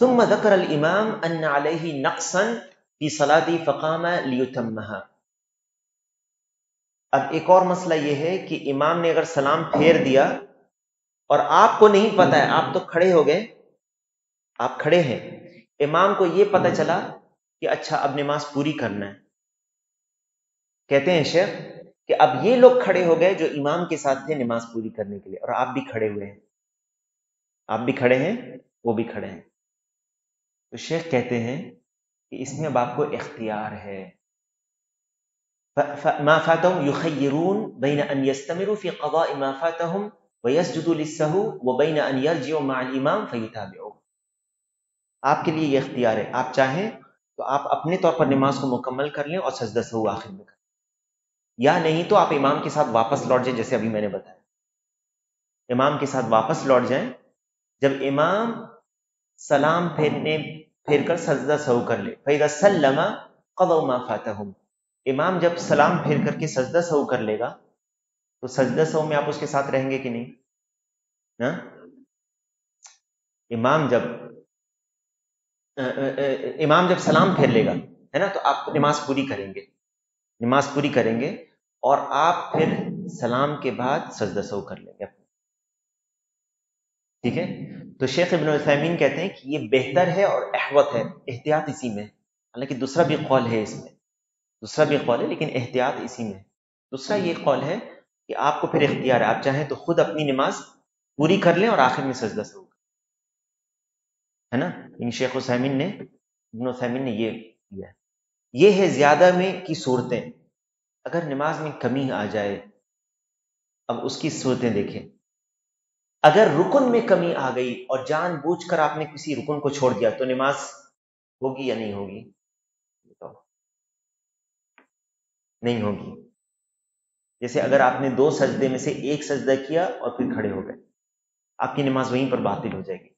ثُمَّ ذَكَرَ الْإِمَامُ أَنَّ عَلَيْهِ نَقْصًا فِي صَلَاتِهِ فَقَامَ لِيُتَمَّهَا۔ اب ایک اور مسئلہ یہ ہے کہ امام نے اگر سلام پھیر دیا اور آپ کو نہیں پتا ہے، آپ تو کھڑے ہو گئے، آپ کھڑے ہیں، امام کو یہ پتہ چلا کہ اچھا اب نماز پوری کرنا ہے، کہتے ہیں شیخ کہ اب یہ لوگ کھڑے ہو گئے جو امام کے ساتھ تھے نماز پوری کرنے کے لیے، اور آپ بھی کھڑے ہوئے ہیں، آپ بھی کھڑے ہیں، وہ بھی کھڑے ہیں، تو شیخ کہتے ہیں کہ اس میں اب آپ کو اختیار ہے، ما فاتهم يخيرون بين ان يستمروا في قضاء ما فاتهم ويسجدوا للسهو وبين ان يرجعوا مع الامام فيتابعوا. آپ کے لیے یہ اختیار ہے، آپ چاہیں تو آپ اپنے طور پر نماز کو مکمل کر لیں اور سجدہ سہو آخر میں کریں، یا نہیں تو آپ امام کے ساتھ واپس لوٹ جائیں، جیسے ابھی میں نے بتایا امام کے ساتھ واپس لوٹ جائیں. جب امام سلام پھیر کر سجدہ سہو کر لے، فَإِذَا سَلَّمَ قَضَوْا مَا فَاتَهُمْ، امام جب سلام پھیر کر کے سجدہ سہو کر لے گا تو سجدہ سہو میں آپ اس کے ساتھ رہیں گے کہ نہیں؟ نا امام جب سلام پھیر لے گا ہے نا، تو آپ نماز پوری کریں گے اور آپ پھر سلام کے بعد سجدہ سہو کر لیں گے. ٹھیک ہے، تو شیخ ابن عثیمین کہتے ہیں کہ یہ بہتر ہے اور احوط ہے، احتیاط اسی میں. حالانکہ دوسرا بھی قول ہے اس میں، لیکن احتیاط اسی میں. دوسرا یہ قول ہے کہ آپ کو پھر اختیار ہے، آپ چاہیں تو خود اپنی نماز پوری کر لیں اور آخر میں سجدہ سہو ہے نا. ان شیخ ابن عثیمین نے یہ کیا. یہ ہے زیادہ میں کی صورتیں. اگر نماز میں کمی آ جائے، اب اس کی صورتیں دیکھیں. اگر رکن میں کمی آ گئی اور جان بوجھ کر آپ نے کسی رکن کو چھوڑ دیا تو نماز ہوگی یا نہیں ہوگی؟ نہیں ہوگی. جیسے اگر آپ نے 2 سجدے میں سے ایک سجدہ کیا اور پھر کھڑے ہو گئے، آپ کی نماز وہیں پر باطل ہو جائے گی.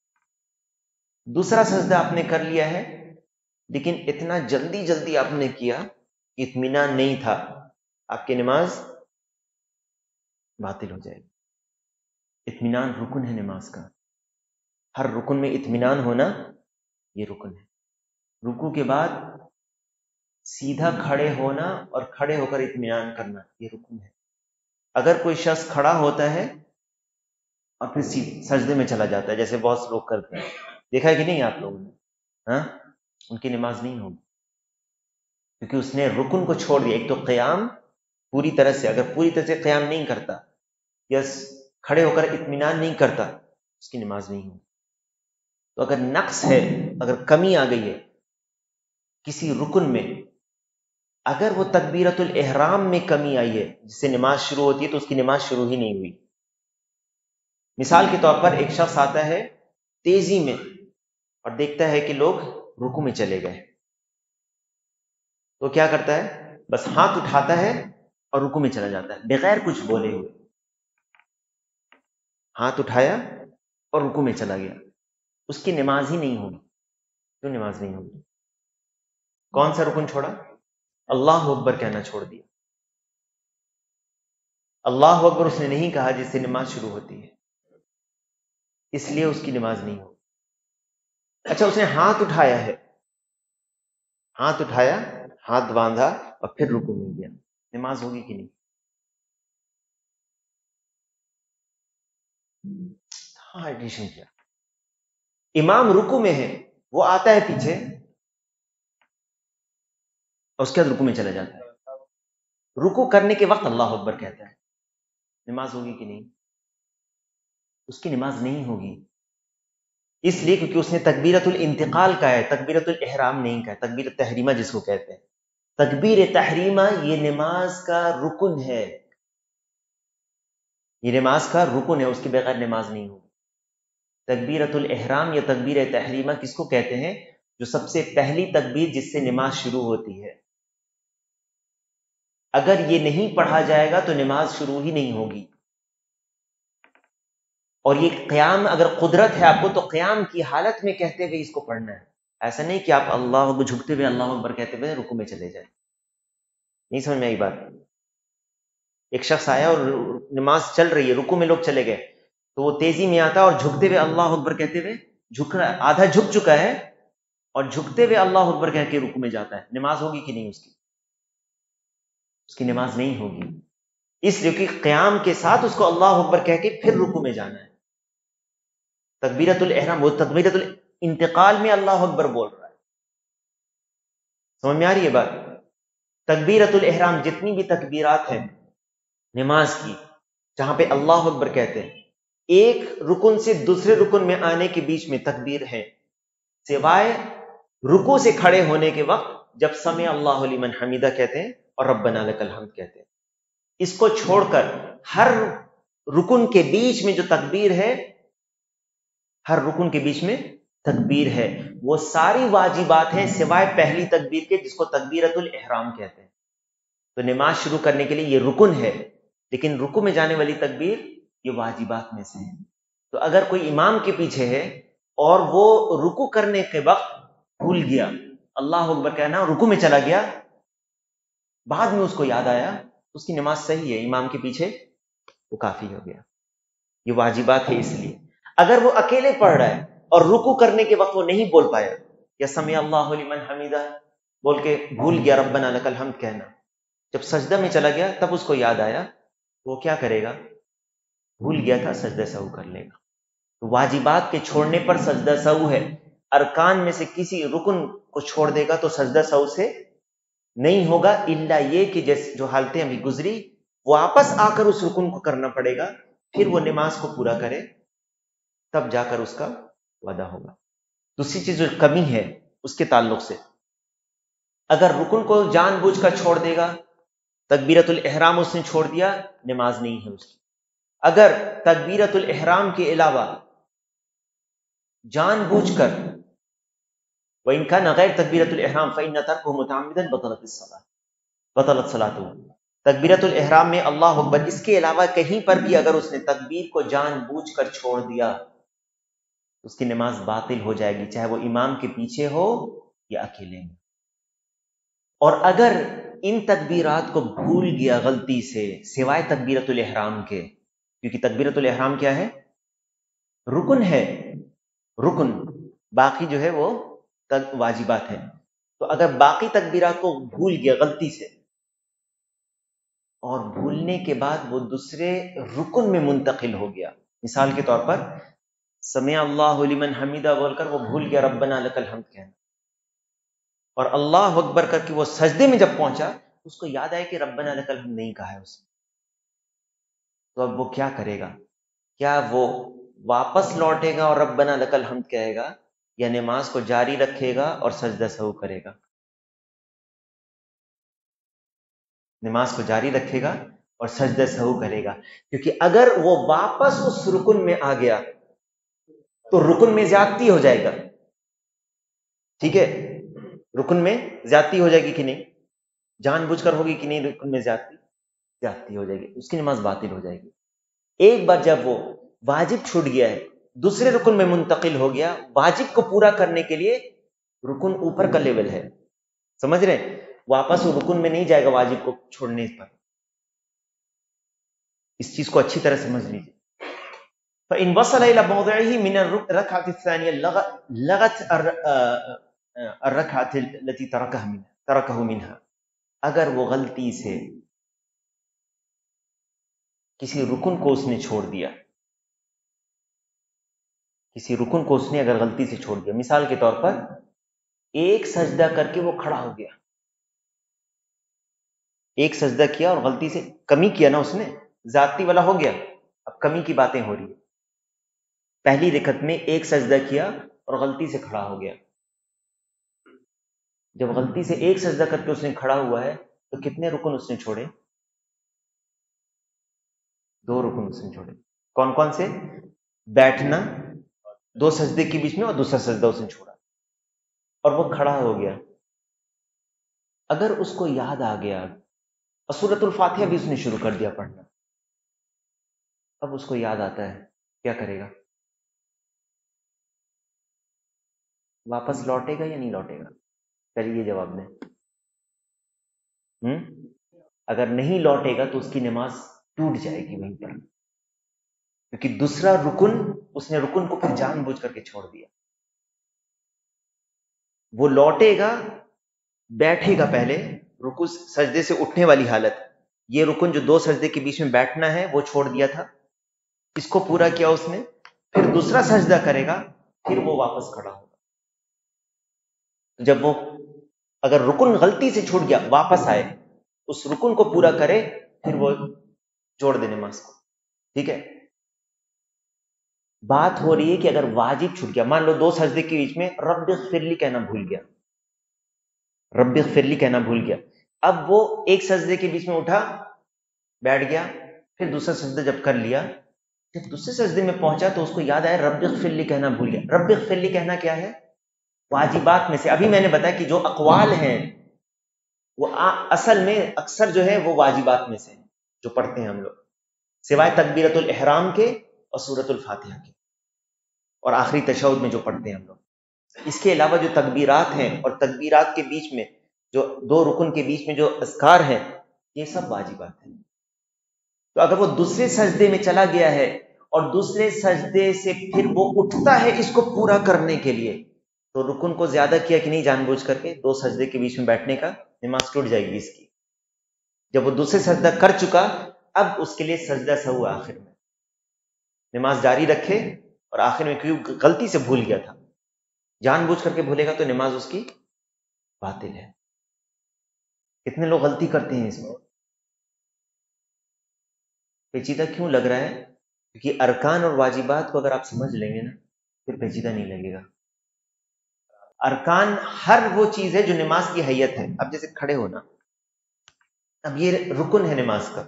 دوسرا سجدہ آپ نے کر لیا ہے لیکن اتنا جلدی آپ نے کیا، اطمینان نہیں تھا، آپ کی نماز باطل ہو جائے گی. اطمینان رکن ہے نماز کا، ہر رکن میں اطمینان ہونا یہ رکن ہے. رکوع کے بعد سیدھا کھڑے ہونا اور کھڑے ہو کر اطمینان کرنا یہ رکن ہے. اگر کوئی شخص کھڑا ہوتا ہے اور پھر سجدے میں چلا جاتا ہے، جیسے بہت سے لوگ کرتے ہیں، دیکھا ہے کہ نہیں آپ لوگوں نے؟ ہاں، ان کی نماز نہیں ہوگی، کیونکہ اس نے رکن کو چھوڑ دیا. ایک تو قیام پوری طرح سے، اگر پوری طرح سے قیام نہیں کرتا یا کھڑے ہو کر اطمینان نہیں کرتا، اس کی نماز نہیں ہوگی. تو اگر نقص ہے، اگر کمی آ گئی ہے کسی رکن میں، اگر وہ تکبیرۃ الاحرام میں کمی آئی ہے جس سے نماز شروع ہوتی ہے، تو اس کی نماز شروع ہی نہیں ہوئی. مثال کے طور پر ایک شخص آتا ہے تیزی میں اور دیکھتا ہے کہ لوگ رکوع میں چلے گئے، تو کیا کرتا ہے؟ بس ہاتھ اٹھاتا ہے اور رکوع میں چلا جاتا ہے بغیر کچھ بولے ہوئے. ہاتھ اٹھایا اور رکوع میں چلا گیا، اس کی نماز ہی نہیں ہوگی. کیوں نماز نہیں ہوگی؟ کون سا رکن چھوڑا؟ اللہ اکبر کہنا چھوڑ دیا. اللہ اکبر اس نے نہیں کہا جس سے نماز شروع ہوتی ہے، اس لیے اس کی نماز نہیں ہوگی. اچھا، اس نے ہاتھ اٹھایا ہے، ہاتھ باندھا اور پھر رکوع میں گیا، نماز ہوگی کہ نہیں؟ ہاں، ایڈیشن کیا. امام رکوع میں ہے، وہ آتا ہے پیچھے اور اس کے بعد رکوع میں چلا جاتا ہے. رکوع کرنے کے وقت اللہ اکبر کہتا ہے، نماز ہوگی کہ نہیں؟ اس کی نماز نہیں ہوگی، اس لیے کیونکہ اس نے تکبیرۃ الانتقال کا ہے، تکبیرۃ الاحرام نہیں کا ہے. تکبیر تحریمہ جس کو کہتے ہیں، تکبیر تحریمہ یہ نماز کا رکن ہے، یہ نماز کا رکن ہے، اس کے بغیر نماز نہیں ہوگی. تکبیرۃ الاحرام یا تکبیر تحریمہ کس کو کہتے ہیں؟ جو سب سے پہلی تکبیر جس سے نماز شروع ہوتی ہے. اگر یہ نہیں پڑھا جائے گا تو نماز شروع ہی نہیں ہوگی. اور یہ قیام اگر قدرت ہے آپ کو تو قیام کی حالت میں کہتے ہوئے اس کو پڑھنا ہے. ایسا نہیں کہ آپ اللہ اکبر جھکتے ہوئے اللہ اکبر کہتے ہوئے رکوع میں چلے جائیں. نہیں سمجھ میں آئی بات؟ ایک شخص آیا اور نماز چل رہی ہے، رکوع میں لوگ چلے گئے، تو وہ تیزی میں آتا اور جھکتے ہوئے اللہ اکبر کہتے ہوئے جھک رہا ہے، آدھا جھک چکا ہے اور جھکتے ہوئے اللہ اکبر کہہ کے رکوع میں جاتا ہے. نماز ہوگی کہ نہیں؟ اس کی نماز نہیں ہوگی، اس لیے کہ قیام کے ساتھ اس کو اللہ اکبر کہہ کے پھر رکوع میں جانا ہے. تکبیرۃ الاحرام، وہ تکبیرۃ الانتقال میں اللہ اکبر بول رہا ہے. سمجھ میں آ رہی ہے بات؟ تکبیرۃ الاحرام جتنی بھی تکبیرات ہیں نماز کی جہاں پہ اللہ اکبر کہتے ہیں، ایک رکن سے دوسرے رکن میں آنے کے بیچ میں تکبیر ہے، سوائے رکوع سے کھڑے ہونے کے وقت جب سمع اللہ لمن حمیدہ کہتے ہیں اور ربنا لک الحمد کہتے ہیں. اس کو چھوڑ کر ہر رکن کے بیچ میں جو تکبیر ہے، ہر رکن کے بیچ میں تکبیر ہے، وہ ساری واجبات ہیں سوائے پہلی تکبیر کے، جس کو تکبیرۃ الاحرام کہتے ہیں. تو نماز شروع کرنے کے لیے یہ رکن ہے، لیکن رکوع میں جانے والی تکبیر یہ واجبات میں سے ہے. تو اگر کوئی امام کے پیچھے ہے اور وہ رکوع کرنے کے وقت بھول گیا، اللہ اکبر کہنا، رکوع میں چلا گیا، بعد میں اس کو یاد آیا، اس کی نماز صحیح ہے، امام کے پیچھے وہ کافی ہو گیا. یہ واجبات ہے. اس لیے اگر وہ اکیلے پڑھ رہا ہے اور رکوع کرنے کے وقت وہ نہیں بول پایا، یا سمع اللہ لمن حمیدہ بول کے بھول گیا ربنا لک الحمد کہنا، جب سجدہ میں چلا گیا تب اس کو یاد آیا، وہ کیا کرے گا؟ بھول گیا تھا، سجدہ سہو کر لے گا. تو واجبات کے چھوڑنے پر سجدہ سہو ہے. ارکان میں سے کسی رکن کو چھوڑ دے گا تو سجدہ سہو سے نہیں ہوگا، الا یہ کہ جیسے جو حالتیں ابھی گزری، واپس آ کر اس رکن کو کرنا پڑے گا، پھر وہ نماز کو پورا کرے، تب جا کر اس کا وعدہ ہوگا. دوسری چیز جو کمی ہے اس کے تعلق سے، اگر رکن کو جان بوجھ کر چھوڑ دے گا، تکبیرۃ الاحرام اس نے چھوڑ دیا، نماز نہیں ہے اس کی. اگر تکبیرۃ الاحرام کے علاوہ جان بوجھ کر، وَإِنْ كَانَ غَيْرَ تَكْبِيرَةُ الْإِحْرَامِ فَإِنَّ تَرْكَهُ مُتَعَمِّدًا بَطَلَتِ الصَّلَاةُ بطلت صلاته. تکبیرۃ الاحرام میں اللہ اکبر، اس کے علاوہ کہیں پر بھی اگر اس نے تکبیر کو جان بوجھ کر چھوڑ دیا، اس کی نماز باطل ہو جائے گی، چاہے وہ امام کے پیچھے ہو یا اکیلے میں. اور اگر ان تکبیرات کو بھول گیا غلطی سے، سوائے تکبیرۃ الاحرام کے، کیونکہ تکبیرۃ الاحرام کیا ہے؟ رکن ہے، رکن، باقی جو ہے وہ واجبات ہیں. تو اگر باقی تکبیرات کو بھول گیا غلطی سے، اور بھولنے کے بعد وہ دوسرے رکن میں منتقل ہو گیا، مثال کے طور پر سمع اللہ لمن حمیدہ بول کر وہ بھول گیا ربنا لک الحمد کہنا، اور اللہ اکبر کر کے وہ سجدے میں جب پہنچا اس کو یاد آیا کہ ربنا لک الحمد نہیں کہا ہے اس نے، تو اب وہ کیا کرے گا؟ کیا وہ واپس لوٹے گا اور ربنا لک الحمد کہے گا، یا نماز کو جاری رکھے گا اور سجدہ سہو کرے گا؟ نماز کو جاری رکھے گا اور سجدہ سہو کرے گا، کیونکہ اگر وہ واپس اس رکن میں آ گیا تو رکن میں زیادتی ہو جائے گا. ٹھیک ہے، رکن میں زیادتی ہو جائے گی کہ نہیں؟ جان بوجھ کر ہوگی کہ نہیں؟ رکن میں زیادتی ہو جائے گی، اس کی نماز باطل ہو جائے گی. ایک بار جب وہ واجب چھوٹ گیا ہے، دوسرے رکن میں منتقل ہو گیا، واجب کو پورا کرنے کے لیے رکن اوپر کا لیول ہے، سمجھ رہے ہیں؟ واپس وہ رکن میں نہیں جائے گا واجب کو چھوڑنے پر. اس چیز کو اچھی طرح سمجھ لیجیے. فَإِنْ وَصَلَ إِلَى مَوْضِعِهِ مِنَ الرَّكْعَةِ الثَّانِيَةِ لَغَتْ الرَّكْعَةِ الَّتِي تَرَكَهُ مِنْهَا. اگر وہ غلطی سے کسی رکن کو اس نے چھوڑ دیا، کسی رکن کو اس نے اگر غلطی سے چھوڑ دیا، مثال کے طور پر ایک سجدہ کر کے وہ کھڑا ہو گیا، ایک سجدہ کیا اور غلطی سے کمی کیا نا، اس نے ذاتی والا ہو گیا، اب کمی کی باتیں ہو رہی ہیں. پہلی رکعت میں ایک سجدہ کیا اور غلطی سے کھڑا ہو گیا. جب غلطی سے ایک سجدہ کر کے اس نے کھڑا ہوا ہے تو کتنے رکن اس نے چھوڑے؟ 2 رکن اس نے چھوڑے. کون کون سے؟ بیٹھنا 2 سجدے کے بیچ میں، اور دوسرا سجدہ اس نے چھوڑا، اور وہ کھڑا ہو گیا. اگر اس کو یاد آ گیا اور سورۃ الفاتحہ بھی اس نے شروع کر دیا پڑھنا، اب اس کو یاد آتا ہے، کیا کرے گا؟ واپس لوٹے گا یا نہیں لوٹے گا؟ چلیے جواب دیں. اگر نہیں لوٹے گا تو اس کی نماز ٹوٹ جائے گی وہیں پر، کیونکہ دوسرا رکن، اس نے رکن کو پھر جان بوجھ کر کے چھوڑ دیا. وہ لوٹے گا، بیٹھے گا پہلے، رکوع سجدے سے اٹھنے والی حالت، یہ رکن جو 2 سجدے کے بیچ میں بیٹھنا ہے وہ چھوڑ دیا تھا، اس کو پورا کیا اس نے، پھر دوسرا سجدہ کرے گا، پھر وہ واپس کھڑا ہوگا. جب وہ اگر رکن غلطی سے چھوٹ گیا، واپس آئے، اس رکن کو پورا کرے، پھر وہ جوڑ دے نماز کو. ٹھیک ہے، بات ہو رہی ہے کہ اگر واجب چھوٹ گیا، مان لو 2 سجدے کے بیچ میں رب اغفر لی کہنا بھول گیا، رب اغفر لی کہنا بھول گیا، اب وہ ایک سجدے کے بیچ میں اٹھا، بیٹھ گیا، پھر دوسرا سجدہ جب کر لیا، جب دوسرے سجدے میں پہنچا تو اس کو یاد آیا رب اغفر لی کہنا بھول گیا۔ رب اغفر لی کہنا کیا ہے؟ واجبات میں سے، ابھی میں نے بتایا کہ جو اقوال ہیں وہ اصل میں اکثر جو ہے وہ واجبات میں سے ہیں جو پڑھتے ہیں ہم لوگ، سوائے تکبیرۃ الاحرام کے اور سورۃ الفاتحہ کے اور آخری تشہد میں جو پڑھتے ہیں ہم لوگ۔ اس کے علاوہ جو تکبیرات ہیں اور تکبیرات کے بیچ میں جو دو رکن کے بیچ میں جو اذکار ہیں، یہ سب واجبات ہیں۔ تو اگر وہ دوسرے سجدے میں چلا گیا ہے اور دوسرے سجدے سے پھر وہ اٹھتا ہے اس کو پورا کرنے کے لیے، تو رکن کو زیادہ کیا کہ نہیں جان بوجھ کر کے، دو سجدے کے بیچ میں بیٹھنے کا، نماز ٹوٹ جائے گی اس کی۔ جب وہ دوسرے سجدہ کر چکا، اب اس کے لیے سجدہ سہو آخر میں، نماز جاری رکھے، اور آخر میں کیوں غلطی سے بھول گیا تھا، جان بوجھ کر کے بھولے گا تو نماز اس کی باطل ہے۔ کتنے لوگ غلطی کرتے ہیں اس میں؟ پیچیدہ کیوں لگ رہا ہے؟ کیونکہ ارکان اور واجبات کو اگر آپ سمجھ لیں گے نا پھر پیچیدہ نہیں لگے گا۔ ارکان ہر وہ چیز ہے جو نماز کی حیت ہے۔ اب جیسے کھڑے ہونا، اب یہ رکن ہے نماز کا،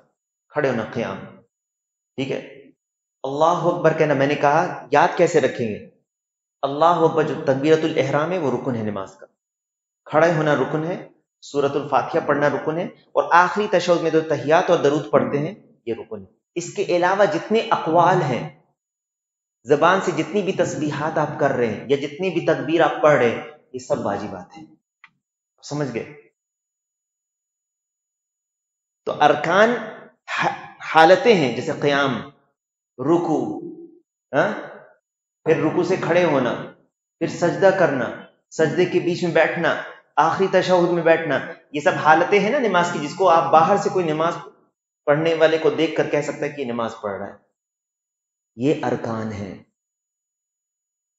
کھڑے ہونا، قیام، ٹھیک ہے؟ اللہ اکبر کہنا میں نے کہا، یاد کیسے رکھیں گے؟ اللہ اکبر جو تکبیرۃ الاحرام ہے وہ رکن ہے نماز کا، کھڑے ہونا رکن ہے، سورۃ الفاتحہ پڑھنا رکن ہے، اور آخری تشہد میں جو تحیات اور درود پڑھتے ہیں یہ رکن ہے۔ اس کے علاوہ جتنے اقوال ہیں، زبان سے جتنی بھی تسبیحات آپ کر رہے ہیں یا جتنی بھی تکبیر آپ پڑھ رہے ہیں، یہ سب واجبات ہیں۔ سمجھ گئے؟ تو ارکان حالتیں ہیں، جیسے قیام، رکوع، پھر رکوع سے کھڑے ہونا، پھر سجدہ کرنا، سجدے کے بیچ میں بیٹھنا، آخری تشہد میں بیٹھنا، یہ سب حالتیں ہیں نا نماز کی، جس کو آپ باہر سے کوئی نماز پڑھنے والے کو دیکھ کر کہہ سکتا ہے کہ یہ نماز پڑھ رہا ہے۔ یہ ارکان ہیں،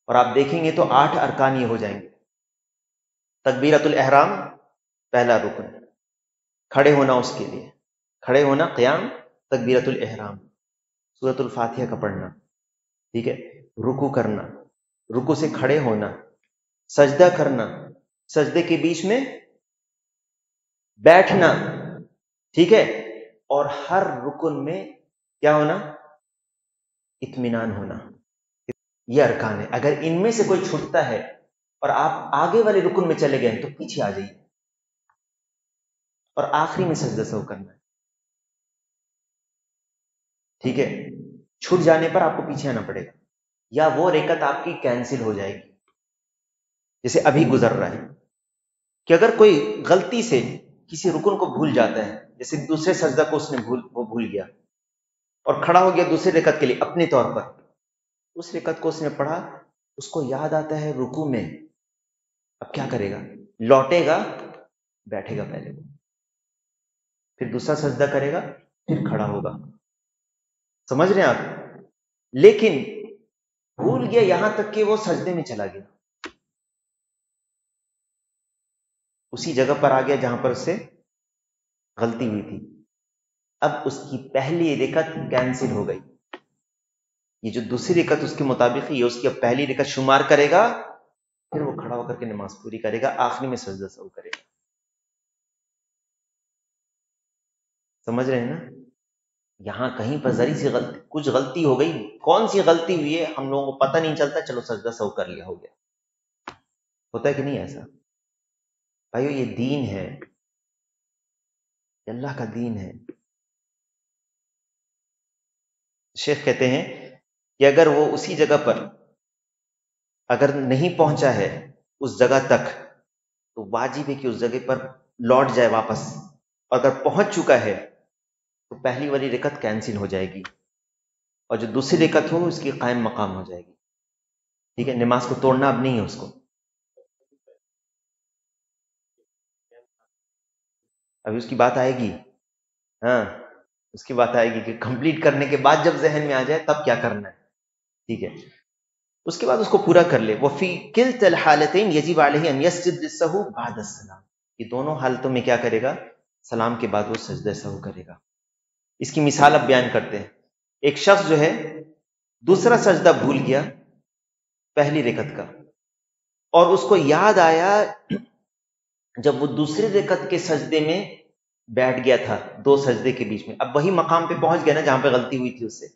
اور آپ دیکھیں گے تو 8 ارکان یہ ہو جائیں گے۔ تکبیرۃ الاحرام پہلا رکن، کھڑے ہونا اس کے لیے، کھڑے ہونا، قیام، تکبیرۃ الاحرام، سورۃ الفاتحہ کا پڑھنا، ٹھیک ہے، رکوع کرنا، رکوع سے کھڑے ہونا، سجدہ کرنا، سجدے کے بیچ میں بیٹھنا، ٹھیک ہے، اور ہر رکن میں کیا ہونا؟ اطمینان ہونا۔ یہ ارکان ہے۔ اگر ان میں سے کوئی چھوٹتا ہے اور آپ آگے والے رکن میں چلے گئے تو پیچھے آ جائیے، اور آخری میں سجدہ سہو کرنا ہے، ٹھیک ہے؟ چھوٹ جانے پر آپ کو پیچھے آنا پڑے گا، یا وہ رکعت آپ کی کینسل ہو جائے گی، جیسے ابھی گزر رہا ہے کہ اگر کوئی غلطی سے کسی رکن کو بھول جاتا ہے، جیسے دوسرے سجدہ کو اس نے وہ بھول گیا اور کھڑا ہو گیا دوسرے رکعت کے لیے اپنے طور پر، اس رکعت کو اس نے پڑھا، اس کو یاد آتا ہے رکوع میں، اب کیا کرے گا؟ لوٹے گا، بیٹھے گا پہلے، پھر دوسرا سجدہ کرے گا، پھر کھڑا ہوگا۔ سمجھ رہے ہیں آپ؟ لیکن بھول گیا یہاں تک کہ وہ سجدے میں چلا گیا، اسی جگہ پر آ گیا جہاں پر اس سے غلطی ہوئی تھی، اب اس کی پہلی رکعت کینسل ہو گئی، یہ جو دوسری رکعت اس کے مطابق یہ اس کی اب پہلی رکعت شمار کرے گا، پھر وہ کھڑا ہو کر کے نماز پوری کرے گا، آخری میں سجدہ سہو کرے گا۔ سمجھ رہے ہیں نا؟ یہاں کہیں پر ذری سی غلطی، کچھ غلطی ہو گئی، کون سی غلطی ہوئی ہے ہم لوگوں کو پتہ نہیں چلتا، چلو سجدہ سہو کر لیا، ہو گیا۔ ہوتا ہے کہ نہیں ایسا؟ بھائیو یہ دین ہے، یہ اللہ کا دین ہے۔ شیخ کہتے ہیں کہ اگر وہ اسی جگہ پر اگر نہیں پہنچا ہے اس جگہ تک تو واجب ہے کہ اس جگہ پر لوٹ جائے واپس، اور اگر پہنچ چکا ہے تو پہلی والی رکعت کینسل ہو جائے گی، اور جو دوسری رکعت ہو اس کی قائم مقام ہو جائے گی، ٹھیک ہے؟ نماز کو توڑنا اب نہیں ہے اس کو، ابھی اس کی بات آئے گی، ہاں اس کی بات آئے گی کہ کمپلیٹ کرنے کے بعد جب ذہن میں آ جائے تب کیا کرنا ہے، ٹھیک ہے؟ اس کے بعد اس کو پورا کر لے۔ وفی کلتا الحالتین یجب علیہ ان یسجد للسہو بعد السلام، یہ دونوں حالتوں میں کیا کرے گا؟ سلام کے بعد وہ سجدہ سہو کرے گا۔ اس کی مثال اب بیان کرتے ہیں۔ ایک شخص جو ہے دوسرا سجدہ بھول گیا پہلی رکعت کا، اور اس کو یاد آیا جب وہ دوسری رکعت کے سجدے میں بیٹھ گیا تھا دو سجدے کے بیچ میں، اب وہی مقام پہ پہنچ گیا نا جہاں پہ غلطی ہوئی تھی اس سے،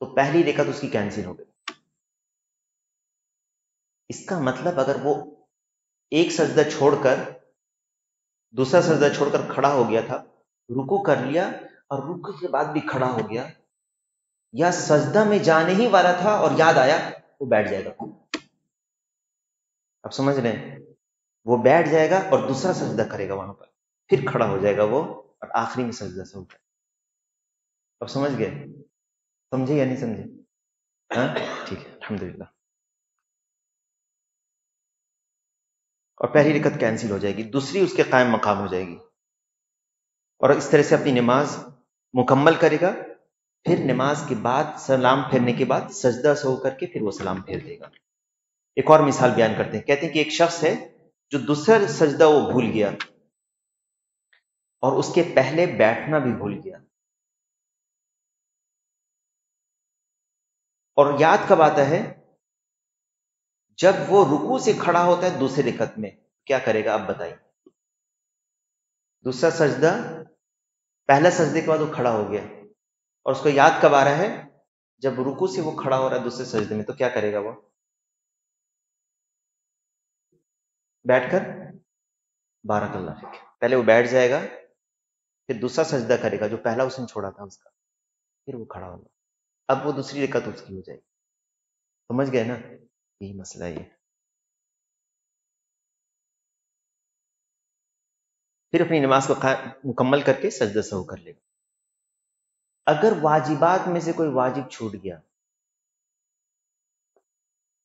تو پہلی رکعت اس کی کینسل ہو گئی۔ اس کا مطلب اگر وہ ایک سجدہ چھوڑ کر دوسرا سجدہ چھوڑ کر کھڑا ہو گیا تھا، رکوع کر لیا اور رکوع کے بعد بھی کھڑا ہو گیا، یا سجدہ میں جانے ہی والا تھا اور یاد آیا، وہ بیٹھ جائے گا۔ اب سمجھ رہے ہیں؟ وہ بیٹھ جائے گا اور دوسرا سجدہ کرے گا وہاں پر، پھر کھڑا ہو جائے گا وہ، اور آخری میں سجدہ سہو کرے گا۔ اب سمجھ گئے؟ سمجھے یا نہیں سمجھے؟ ہاں ٹھیک ہے، الحمدللہ۔ اور پہلی رکعت کینسل ہو جائے گی، دوسری اس کے قائم مقام ہو جائے گی، اور اس طرح سے اپنی نماز مکمل کرے گا۔ پھر نماز کے بعد سلام پھیرنے کے بعد سجدہ سہو کر کے پھر وہ سلام پھیر دے گا۔ ایک اور مثال بیان کرتے ہیں، کہتے ہیں کہ ایک شخص ہے جو دوسرا سجدہ وہ بھول گیا اور اس کے پہلے بیٹھنا بھی بھول گیا، اور یاد کب آتا ہے؟ جب وہ رکوع سے کھڑا ہوتا ہے دوسری رکعت میں، کیا کرے گا اب بتائیے؟ دوسرا سجدہ، پہلا سجدے کے بعد وہ کھڑا ہو گیا اور اس کو یاد کب آ رہا ہے؟ جب رکوع سے وہ کھڑا ہو رہا ہے دوسرے سجدے میں، تو کیا کرے گا وہ؟ بیٹھ کر بارک اللہ فیک، پہلے وہ بیٹھ جائے گا، پھر دوسرا سجدہ کرے گا جو پہلا اس نے چھوڑا تھا اس کا، پھر وہ کھڑا ہوگا، اب وہ دوسری رکعت اس کی ہو جائے گی۔ سمجھ گئے نا؟ یہی مسئلہ ہے یہ۔ پھر اپنی نماز کو مکمل کر کے سجدہ سہو کر لے گا۔ اگر واجبات میں سے کوئی واجب چھوٹ گیا،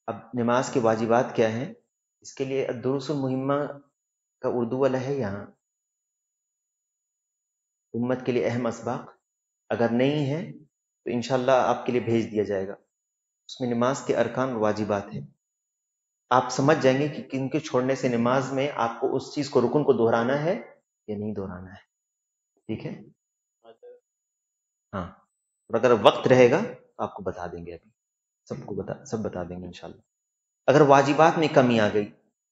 اب نماز کے واجبات کیا ہیں؟ اس کے لیے الدروس المہمہ کا اردو والا ہے یہاں، امت کے لیے اہم اسباق، اگر نہیں ہے تو انشاءاللہ آپ کے لیے بھیج دیا جائے گا، اس میں نماز کے ارکان اور واجبات ہیں، آپ سمجھ جائیں گے کہ کن کے چھوڑنے سے نماز میں آپ کو اس چیز کو، رکن کو دہرانا ہے یا نہیں دہرانا ہے۔ ٹھیک ہے؟ ہاں، اور اگر وقت رہے گا تو آپ کو بتا دیں گے، ابھی سب بتا دیں گے انشاءاللہ۔ اگر واجبات میں کمی آ گئی،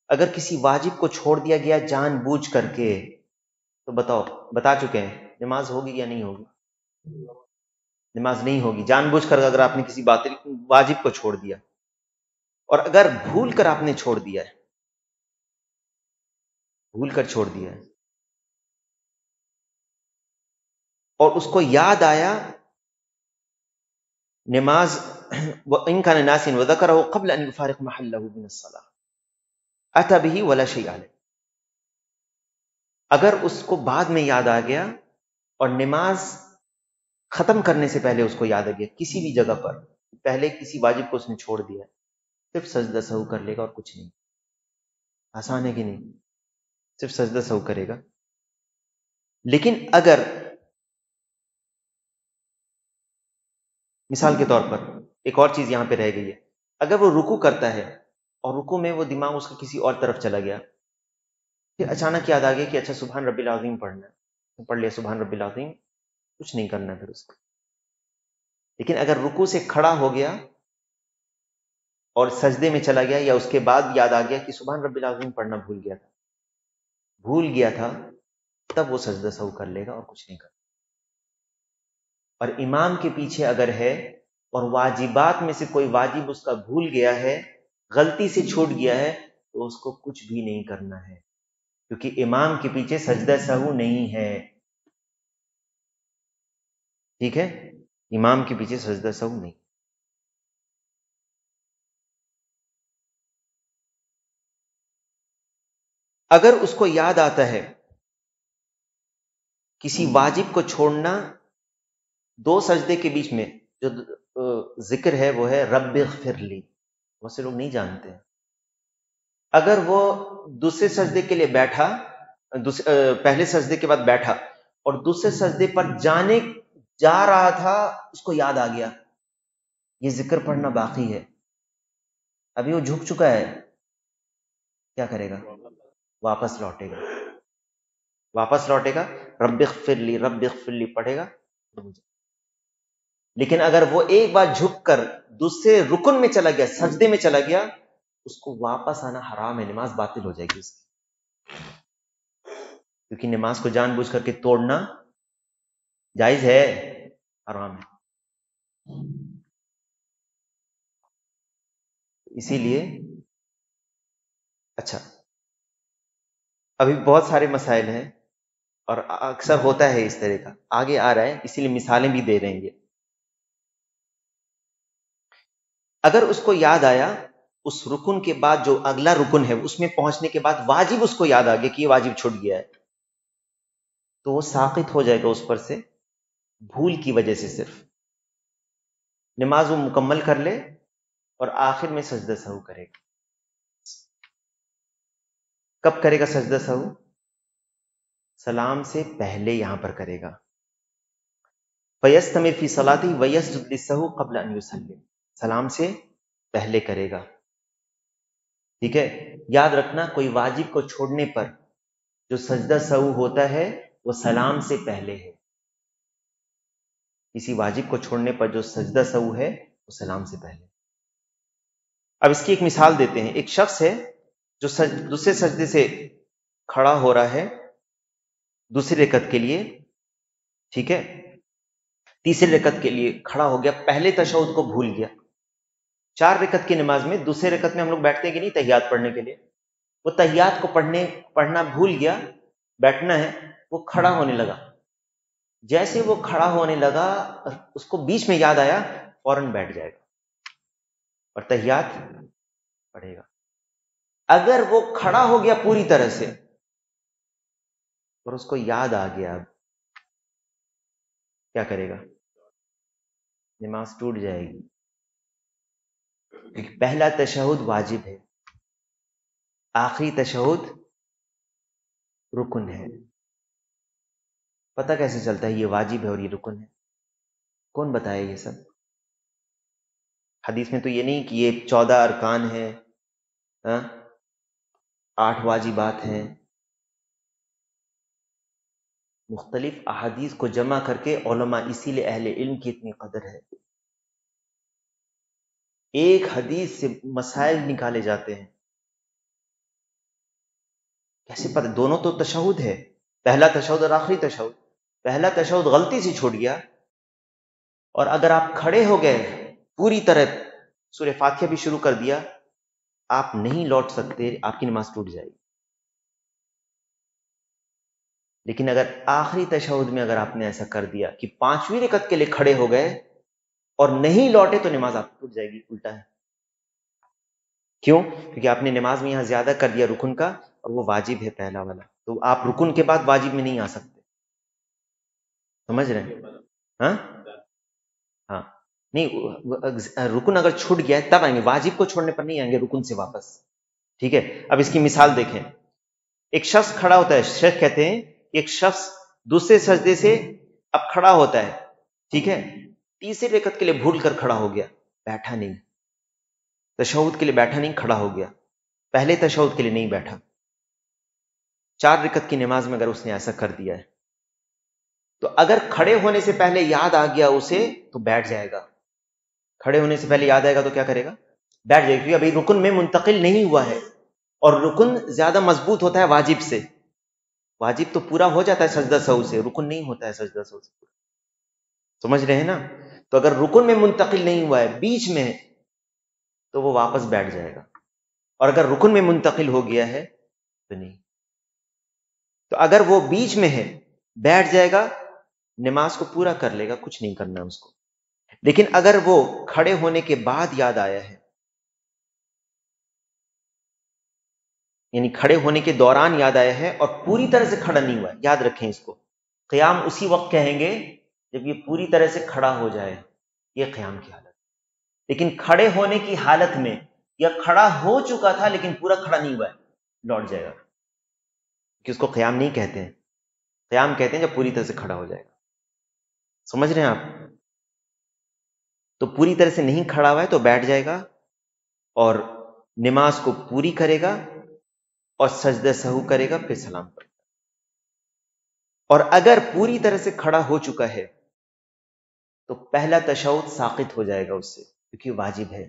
اگر کسی واجب کو چھوڑ دیا گیا جان بوجھ کر کے، تو بتا چکے ہیں نماز ہوگی یا نہیں ہوگی؟ نماز نہیں ہوگی، جان بوجھ کر اگر آپ نے کسی واجب کو چھوڑ دیا، اور اگر بھول کر آپ نے چھوڑ دیا ہے، بھول کر چھوڑ دیا ہے اور اس کو یاد آیا، نماز وَإِن كَانَ نَاسٍ وَذَكَرَهُ قَبْلَ أَن يُفَارِقَ مَحَلَّهُ مِنَ الصَّلَاةِ أَتَى بِهِ وَلَا شَيْءَ عَلَيْهِ، اگر اس کو بعد میں یاد آ گیا اور نماز ختم کرنے سے پہلے اس کو یاد آ گیا، کسی بھی جگہ پر پہلے کسی واجب کو اس نے چھوڑ دیا، صرف سجدہ سہو کر لے گا اور کچھ نہیں۔ آسان ہے کہ نہیں؟ صرف سجدہ سہو کرے گا۔ لیکن اگر مثال کے طور پر ایک اور چیز یہاں پہ رہ گئی ہے، اگر وہ رکوع کرتا ہے اور رکوع میں وہ دماغ اس کا کسی اور طرف چلا گیا، پھر اچانک یاد آ گیا کہ اچھا سبحان ربی العظیم پڑھنا ہے، پڑھ لیا سبحان ربی العظیم، کچھ نہیں کرنا پھر اس کو۔ لیکن اگر رکوع سے کھڑا ہو گیا اور سجدے میں چلا گیا، یا اس کے بعد یاد آ گیا کہ سبحان ربی العظیم پڑھنا بھول گیا تھا، تب وہ سجدہ سہو کر لے گا اور کچھ نہیں کرنا۔ اور امام کے پیچھے اگر ہے اور واجبات میں سے کوئی واجب اس کا بھول گیا ہے، غلطی سے چھوٹ گیا ہے، تو اس کو کچھ بھی نہیں کرنا ہے، کیونکہ امام کے پیچھے سجدہ سہو نہیں ہے۔ ٹھیک ہے؟ امام کے پیچھے سجدہ سہو نہیں۔ اگر اس کو یاد آتا ہے کسی واجب کو چھوڑنا، دو سجدے کے بیچ میں جو ذکر ہے وہ ہے رب اغفر لی، بہت سے لوگ نہیں جانتے ہیں۔ اگر وہ دوسرے سجدے کے لیے بیٹھا، پہلے سجدے کے بعد بیٹھا اور دوسرے سجدے پر جا رہا تھا، اس کو یاد آ گیا یہ ذکر پڑھنا باقی ہے، ابھی وہ جھک چکا ہے، کیا کرے گا؟ واپس لوٹے گا، رب اغفر لی پڑھے گا۔ لیکن اگر وہ ایک بار جھک کر دوسرے رکن میں چلا گیا، سجدے میں چلا گیا، اس کو واپس آنا حرام ہے، نماز باطل ہو جائے گی اس کی۔ کیونکہ نماز کو جان بوجھ کر کے توڑنا جائز ہے، حرام ہے. اسی لیے اچھا، ابھی بہت سارے مسائل ہیں اور اکثر ہوتا ہے اس طرح کا، آگے آ رہا ہے، اسی لیے مثالیں بھی دے رہیں گے. اگر اس کو یاد آیا اس رکن کے بعد جو اگلا رکن ہے اس میں پہنچنے کے بعد واجب اس کو یاد آ گیا کہ یہ واجب چھوٹ گیا ہے، تو وہ ساقط ہو جائے گا اس پر سے بھول کی وجہ سے. صرف نماز وہ مکمل کر لے اور آخر میں سجدہ سہو کرے گا. کب کرے گا سجدہ سہو؟ سلام سے پہلے یہاں پر کرے گا. فَيَسْتَمِرْ فِي صَلَاتِهِ وَيَسْجُدْ لِلسَّهْوِ قَبْلَ أَنْ يُسَلِّمَ، سلام سے پہلے کرے گا. ٹھیک ہے، یاد رکھنا کوئی واجب کو چھوڑنے پر جو سجدہ سہو ہوتا ہے وہ سلام سے پہلے ہے. کسی واجب کو چھوڑنے پر جو سجدہ سہو ہے وہ سلام سے پہلے. اب اس کی ایک مثال دیتے ہیں. ایک شخص ہے جو دوسرے سجدے سے کھڑا ہو رہا ہے دوسری رکعت کے لیے، ٹھیک ہے، تیسری رکعت کے لیے کھڑا ہو گیا، پہلے تشہد کو بھول گیا. 4 رکعت کی نماز میں دوسرے رکعت میں ہم لوگ بیٹھتے ہیں کہ نہیں تحیات پڑھنے کے لیے، وہ تحیات کو پڑھنا بھول گیا، بیٹھنا ہے، وہ کھڑا ہونے لگا. جیسے وہ کھڑا ہونے لگا اس کو بیچ میں یاد آیا، فوراً بیٹھ جائے گا اور تحیات پڑھے گا. اگر وہ کھڑا ہو گیا پوری طرح سے اور اس کو یاد آ گیا، اب کیا کرے گا؟ نماز ٹوٹ جائے گی، کیونکہ پہلا تشہد واجب ہے، آخری تشہد رکن ہے. پتہ کیسے چلتا ہے یہ واجب ہے اور یہ رکن ہے؟ کون بتائے یہ سب؟ حدیث میں تو یہ نہیں کہ یہ 14 ارکان ہیں، 8 واجبات ہیں. مختلف احادیث کو جمع کر کے علماء، اسی لیے اہل علم کی اتنی قدر ہے، ایک حدیث سے مسائل نکالے جاتے ہیں. کیسے پتہ؟ دونوں تو تشہد ہے، پہلا تشہد اور آخری تشہد. پہلا تشہد غلطی سے چھوٹ گیا اور اگر آپ کھڑے ہو گئے پوری طرح سورہ فاتحہ بھی شروع کر دیا، آپ نہیں لوٹ سکتے، آپ کی نماز ٹوٹ جائے گی. لیکن اگر آخری تشہد میں اگر آپ نے ایسا کر دیا کہ 5ویں رکعت کے لیے کھڑے ہو گئے اور نہیں لوٹے تو نماز آپ ٹوٹ جائے گی. الٹا ہے. کیوں؟ کیونکہ آپ نے نماز میں یہاں زیادہ کر دیا رکن کا، اور وہ واجب ہے پہلا والا، تو آپ رکن کے بعد واجب میں نہیں آ سکتے. سمجھ رہے ہیں؟ ہاں ہاں، نہیں، رکن اگر چھوٹ گیا ہے تب آئیں گے، واجب کو چھوڑنے پر نہیں آئیں گے رکن سے واپس. ٹھیک ہے، اب اس کی مثال دیکھیں. ایک شخص کھڑا ہوتا ہے، شیخ کہتے ہیں ایک شخص دوسرے سجدے سے اب کھڑا ہوتا ہے، ٹھیک ہے، تیسری رکعت کے لیے بھول کر کھڑا ہو گیا، بیٹھا نہیں، تشہد کے لیے بیٹھا نہیں، کھڑا ہو گیا، پہلے تشہد کے لیے نہیں بیٹھا. 4 رکعت کی نماز میں اگر اس نے ایسا کر دیا ہے تو اگر کھڑے ہونے سے پہلے یاد آ گیا اسے تو بیٹھ جائے گا. کھڑے ہونے سے پہلے یاد آئے گا تو کیا کرے گا؟ بیٹھ جائے گا، کیونکہ ابھی رکن میں منتقل نہیں ہوا ہے، اور رکن زیادہ مضبوط ہوتا ہے واجب سے. واجب تو پورا ہو جاتا ہے سجدہ سہو سے، رکن نہیں ہوتا ہے سجدہ سہو سے. سمجھ رہے ہیں نا؟ تو اگر رکن میں منتقل نہیں ہوا ہے، بیچ میں ہے، تو وہ واپس بیٹھ جائے گا، اور اگر رکن میں منتقل ہو گیا ہے تو نہیں. تو اگر وہ بیچ میں ہے بیٹھ جائے گا، نماز کو پورا کر لے گا، کچھ نہیں کرنا اس کو. لیکن اگر وہ کھڑے ہونے کے بعد یاد آیا ہے، یعنی کھڑے ہونے کے دوران یاد آیا ہے اور پوری طرح سے کھڑا نہیں ہوا ہے، یاد رکھیں اس کو، قیام اسی وقت کہیں گے جب یہ پوری طرح سے کھڑا ہو جائے، یہ قیام کی حالت. لیکن کھڑے ہونے کی حالت میں یا کھڑا ہو چکا تھا لیکن پورا کھڑا نہیں ہوا ہے، لوٹ جائے گا، کہ اس کو قیام نہیں کہتے ہیں. قیام کہتے ہیں جب پوری طرح سے کھڑا ہو جائے گا. سمجھ رہے ہیں آپ؟ تو پوری طرح سے نہیں کھڑا ہوا ہے تو بیٹھ جائے گا اور نماز کو پوری کرے گا اور سجدہ سہو کرے گا، پھر سلام پڑھے گا. اور اگر پوری طرح سے کھڑا ہو چکا ہے تو پہلا تشہد ساقط ہو جائے گا اس سے، کیونکہ واجب ہے.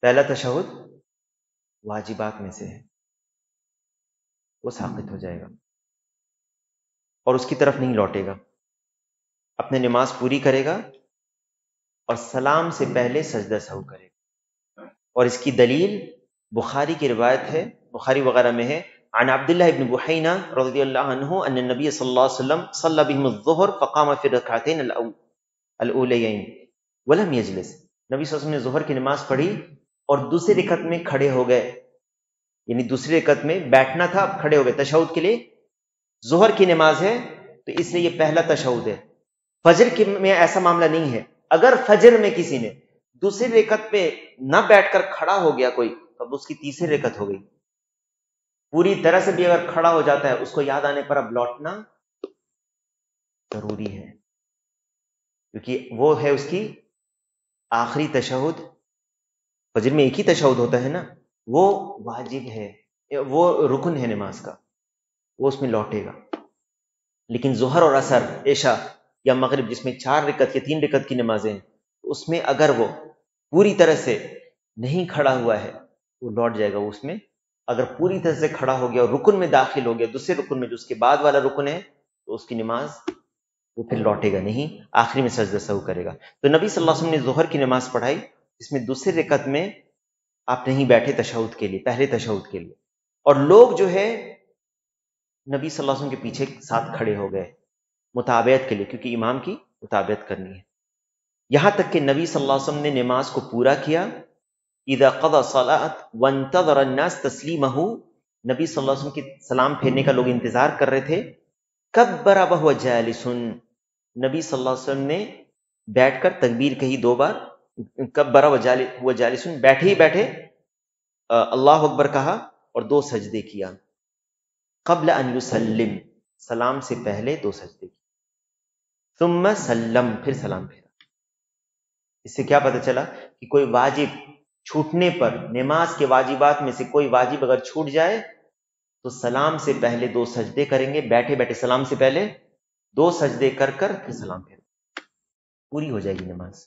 پہلا تشہد واجبات میں سے ہے، وہ ساقط ہو جائے گا. اور اس کی طرف نہیں لوٹے گا، اپنے نماز پوری کرے گا اور سلام سے پہلے سجدہ سہو کرے گا. اور اس کی دلیل بخاری کی روایت ہے، بخاری وغیرہ میں ہے، عن عبداللہ ابن بحینہ رضی اللہ عنہ ان النبی صلی اللہ علیہ وسلم صلی بهم الظہر فقام فی الرکعتین الاولیین ولم یجلس. نبی صلی اللہ علیہ وسلم نے ظہر کی نماز پڑھی اور دوسری رکعت میں کھڑے ہو گئے، یعنی دوسری رکعت میں بیٹھنا تھا، اب کھڑے ہو گئے تشہد کے لیے. ظہر کی نماز ہے تو اس لیے یہ پہلا تشہد ہے. فجر میں ایسا معاملہ نہیں ہے. اگر فجر میں کسی نے دوسری رکعت پہ نہ بیٹھ کر کھڑا ہو گیا کوئی، تب اس کی تیسری رکعت ہو گئی. پوری طرح سے بھی اگر کھڑا ہو جاتا ہے، اس کو یاد آنے پر اب لوٹنا ضروری ہے، کیونکہ وہ ہے اس کی آخری تشہد. فجر میں ایک ہی تشہد ہوتا ہے نا، وہ واجب ہے، وہ رکن ہے نماز کا، وہ اس میں لوٹے گا. لیکن ظہر اور عصر، عشاء یا مغرب جس میں 4 رکعت یا 3 رکعت کی نمازیں ہیں، اس میں اگر وہ پوری طرح سے نہیں کھڑا ہوا ہے وہ لوٹ جائے گا. اس میں اگر پوری طرح سے کھڑا ہو گیا اور رکن میں داخل ہو گیا، دوسرے رکن میں جو اس کے بعد والا رکن ہے، تو اس کی نماز وہ پھر لوٹے گا نہیں، آخری میں سجدہ سہو کرے گا. تو نبی صلی اللہ علیہ وسلم نے ظہر کی نماز پڑھائی، اس میں دوسری رکعت میں آپ نہیں بیٹھے تشہد کے لیے، پہلے تشہد کے لیے، اور لوگ جو ہے نبی صلی اللہ علیہ وسلم کے پیچھے ساتھ کھڑے ہو گئے متابعت کے لیے، کیونکہ امام کی متابعت کرنی ہے. یہاں تک کہ نبی صلی اللہ علیہ وسلم نے نماز کو پورا کیا. اذا قضى الصلاة وانتظر الناس تسلیمہ، نبی صلی اللہ علیہ وسلم کی سلام پھیرنے کا لوگ انتظار کر رہے تھے. کبر وهو جالس، نبی صلی اللہ علیہ وسلم نے بیٹھ کر تکبیر کہی 2 بار. کبر وهو جالس، بیٹھے ہی بیٹھے اللہ اکبر کہا اور 2 سجدے کیا. قبل ان یسلم، سلام سے پہلے 2 سجدے کیے. ثم سلم، پھر سلام پھیرا. اس سے کیا پتہ چلا کہ کوئی واجب چھوٹنے پر، نماز کے واجبات میں سے کوئی واجب اگر چھوٹ جائے تو سلام سے پہلے 2 سجدے کریں گے، بیٹھے بیٹھے سلام سے پہلے 2 سجدے کر کر پھر سلام پھیر، پوری ہو جائے گی نماز.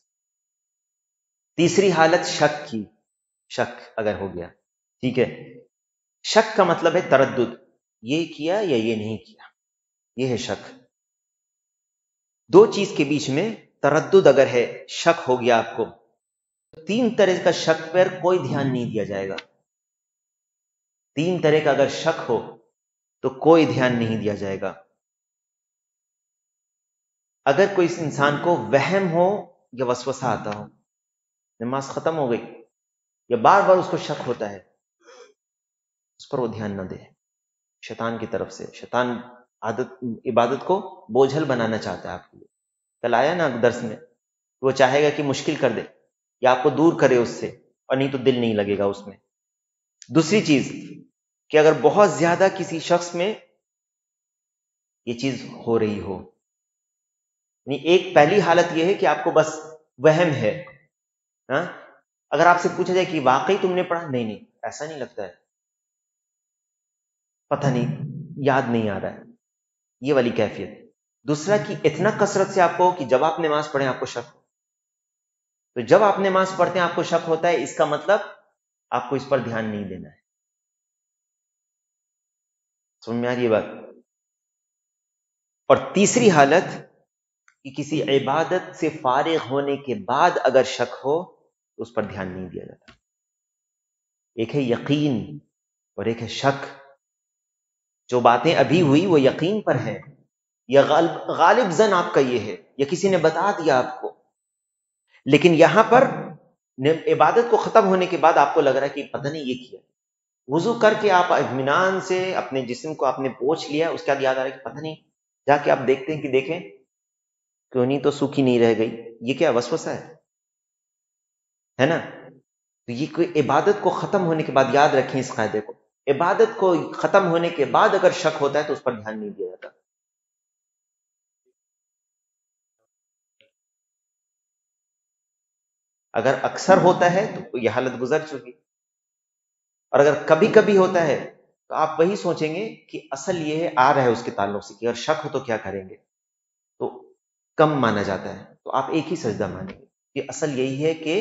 تیسری حالت شک کی، شک اگر ہو گیا، ٹھیک ہے، شک کا مطلب ہے تردد، یہ کیا یا یہ نہیں کیا، یہ ہے شک. 2 چیز کے بیچ میں تردد اگر ہے، شک ہو گیا آپ کو، 3 طرح کا شک پر کوئی دھیان نہیں دیا جائے گا. 3 طرح کا اگر شک ہو تو کوئی دھیان نہیں دیا جائے گا. اگر کوئی انسان کو وہم ہو یا وسوسہ آتا ہو، نماز ختم ہو گئی یا بار بار اس کو شک ہوتا ہے، اس پر وہ دھیان نہ دے. شیطان کی طرف سے، شیطان عبادت کو بوجھل بنانا چاہتا ہے آپ کے لیے. کل آیا نا درس میں، وہ چاہے گا کہ مشکل کر دے یا آپ کو دور کرے اس سے، اور نہیں تو دل نہیں لگے گا اس میں. دوسری چیز کہ اگر بہت زیادہ کسی شخص میں یہ چیز ہو رہی ہو، یعنی ایک پہلی حالت یہ ہے کہ آپ کو بس وہم ہے، ہاں، اگر آپ سے پوچھا جائے کہ واقعی تم نے پڑھا، نہیں ایسا نہیں لگتا ہے، پتہ نہیں، یاد نہیں آ رہا ہے، یہ والی کیفیت. دوسرا کہ اتنا کثرت سے آپ کو کہ جب آپ نماز پڑھیں آپ کو شک ہو. تو جب آپ نماز پڑھتے ہیں آپ کو شک ہوتا ہے، اس کا مطلب آپ کو اس پر دھیان نہیں دینا ہے. سمجھ میں آ رہی ہے بات؟ اور تیسری حالت کہ کسی عبادت سے فارغ ہونے کے بعد اگر شک ہو تو اس پر دھیان نہیں دیا جاتا. ایک ہے یقین اور ایک ہے شک. جو باتیں ابھی ہوئی وہ یقین پر ہے، یا غالب ظن آپ کا یہ ہے، یا کسی نے بتا دیا آپ کو. لیکن یہاں پر عبادت کو ختم ہونے کے بعد آپ کو لگ رہا ہے کہ پتہ نہیں یہ کیا. وضو کر کے آپ اطمینان سے اپنے جسم کو آپ نے پوچھ لیا، اس کے بعد یاد آ رہا ہے کہ پتہ نہیں، جا کے آپ دیکھتے ہیں کہ دیکھیں کیوں نہیں تو سوکھی نہیں رہ گئی، یہ کیا وسوسہ ہے نا. تو یہ کوئی عبادت کو ختم ہونے کے بعد یاد رکھیں اس قاعدے کو، عبادت کو ختم ہونے کے بعد اگر شک ہوتا ہے تو اس پر دھیان نہیں دیا جاتا. اگر اکثر ہوتا ہے تو یہ حالت گزر چکی، اور اگر کبھی کبھی ہوتا ہے تو آپ وہی سوچیں گے کہ اصل یہ آ رہا ہے اس کے تعلق سے کہ اگر شک ہو تو کیا کریں گے، تو کم مانا جاتا ہے تو آپ ایک ہی سجدہ مانیں گے. کہ اصل یہی ہے کہ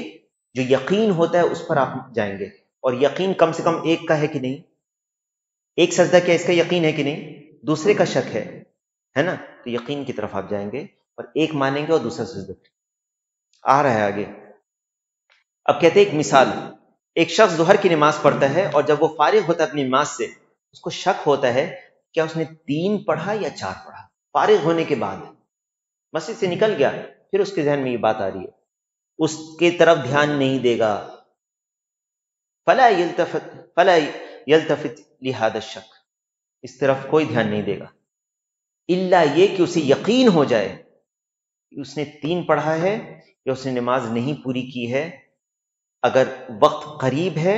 جو یقین ہوتا ہے اس پر آپ جائیں گے، اور یقین کم سے کم ایک کا ہے کہ نہیں، ایک سجدہ کیا اس کا یقین ہے کہ نہیں، دوسرے کا شک ہے. ہے نا؟ تو یقین کی طرف آپ جائیں گے اور ایک مانیں گے اور دوسرا سجدہ آ رہا ہے آگے. اب کہتے ہیں ایک مثال، ایک شخص ظہر کی نماز پڑھتا ہے اور جب وہ فارغ ہوتا ہے اپنی نماز سے، اس کو شک ہوتا ہے کیا اس نے 3 پڑھا یا 4 پڑھا. فارغ ہونے کے بعد مسجد سے نکل گیا، پھر اس کے ذہن میں یہ بات آ رہی ہے، اس کے طرف دھیان نہیں دے گا. فلا یلتفت لہذا الشک، اس طرف کوئی دھیان نہیں دے گا، الا یہ کہ اسے یقین ہو جائے کہ اس نے 3 پڑھا ہے یا اس نے نماز نہیں پوری کی ہے. اگر وقت قریب ہے،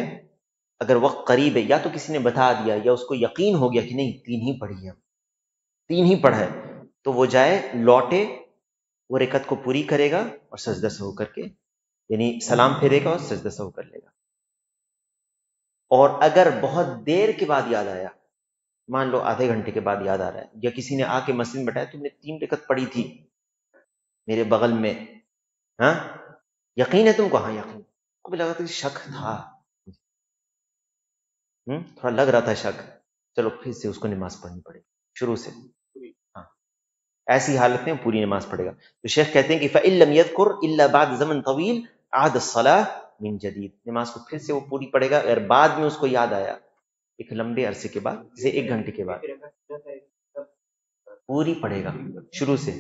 یا تو کسی نے بتا دیا یا اس کو یقین ہو گیا کہ نہیں 3 ہی پڑھی ہے، 3 ہی پڑھا ہے، تو وہ جائے لوٹے، وہ رکعت کو پوری کرے گا اور سجدہ سہو کر کے، یعنی سلام پھیرے گا اور سجدہ سہو کر لے گا. اور اگر بہت دیر کے بعد یاد آیا، مان لو آدھے گھنٹے کے بعد یاد آ رہا ہے، یا کسی نے آ کے مسجد میں بتایا تم نے 3 رکعت پڑھی تھی میرے بغل میں، ہاں یقین ہے تم کو؟ ہاں یقین. کو بھی لگا تھا کہ شک تھا، تھوڑا لگ رہا تھا شک، چلو پھر سے اس کو نماز پڑھنی پڑے شروع سے. ہاں ایسی حالت میں پوری نماز پڑھے گا. تو شیخ کہتے ہیں کہ فَإِن لَمْ يَذْكُرْ إِلَّا بَعْدَ زَمَنٍ طَوِيلٍ عَادَ الصَّلَاةَ مِنْ جدید. نماز کو پھر سے وہ پوری پڑھے گا اگر بعد میں اس کو یاد آیا ایک لمبے عرصے کے بعد، جیسے 1 گھنٹے کے بعد، پوری پڑھے گا شروع سے.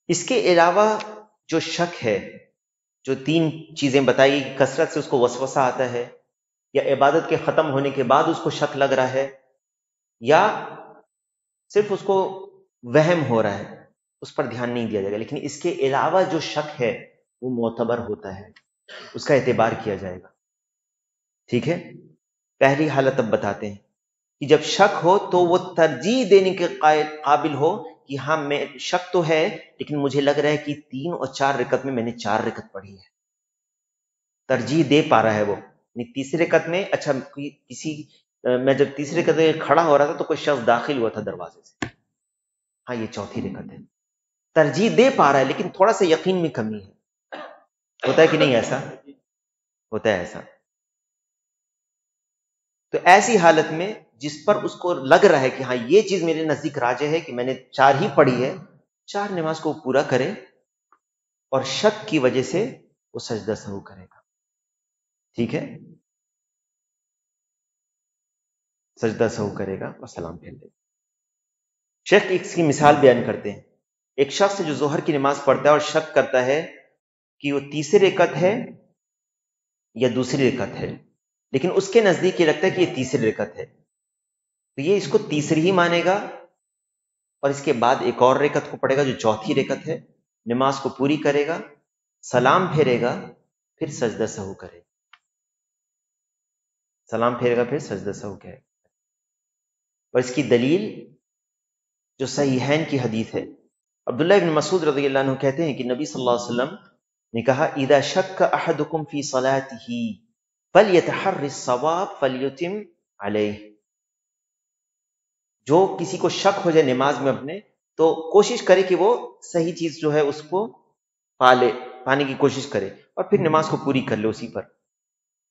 اس کے علاوہ جو شک ہے، جو 3 چیزیں بتائی، کثرت سے اس کو وسوسہ آتا ہے، یا عبادت کے ختم ہونے کے بعد اس کو شک لگ رہا ہے، یا صرف اس کو وہم ہو رہا ہے، اس پر دھیان نہیں دیا جائے گا. لیکن اس کے علاوہ جو شک ہے وہ معتبر ہوتا ہے، اس کا اعتبار کیا جائے گا. ٹھیک ہے؟ پہلی حالت اب بتاتے ہیں کہ جب شک ہو تو وہ ترجیح دینے کے قابل ہو کہ ہاں میں شک تو ہے لیکن مجھے لگ رہا ہے کہ 3 اور 4 رکعت میں نے 4 رکعت پڑھی ہے، ترجیح دے پا رہا ہے وہ. تیسری رکعت میں اچھا میں جب تیسری رکعت میں کھڑا ہو رہا تھا تو کوئی شخص داخل ہوا تھا دروازے سے، ہاں یہ 4تھی رکعت ہے. ترجیح دے پا رہا ہے لیکن تھوڑا سا یقین میں کمی ہے. ہوتا ہے کہ نہیں؟ ایسا ہوتا ہے ایسا. تو ایسی حالت میں جس پر اس کو لگ رہا ہے کہ ہاں یہ چیز میرے نزدیک راجح ہے کہ میں نے 4 ہی پڑھی ہے، 4 نماز کو پورا کرے اور شک کی وجہ سے وہ سجدہ سہو کرے گا. ٹھیک ہے؟ سجدہ سہو کرے گا اور سلام پھیر دے گا. شیخ اس کی مثال بیان کرتے ہیں. ایک شخص جو ظہر کی نماز پڑھتا ہے اور شک کرتا ہے کہ وہ تیسری رکعت ہے یا دوسری رکعت ہے، لیکن اس کے نزدیک یہ لگتا ہے کہ یہ تیسری رکعت ہے، تو یہ اس کو تیسری ہی مانے گا اور اس کے بعد ایک اور رکعت کو پڑھے گا جو 4تھی رکعت ہے، نماز کو پوری کرے گا، سلام پھیرے گا، پھر سجدہ سہو کرے گا. سلام پھیرے گا پھر سجدہ سہو کرے گا. اور اس کی دلیل جو صحیحین کی حدیث ہے، عبداللہ بن مسعود رضی اللہ عنہ کہتے ہیں کہ نبی صلی اللہ علیہ وسلم نے کہا اذا شک احدکم فی صلاته فلیتحر الصواب فلیتم علیہ. جو کسی کو شک ہو جائے نماز میں اپنے، تو کوشش کرے کہ وہ صحیح چیز جو ہے اس کو پانے کی کوشش کرے اور پھر نماز کو پوری کر لے اسی پر.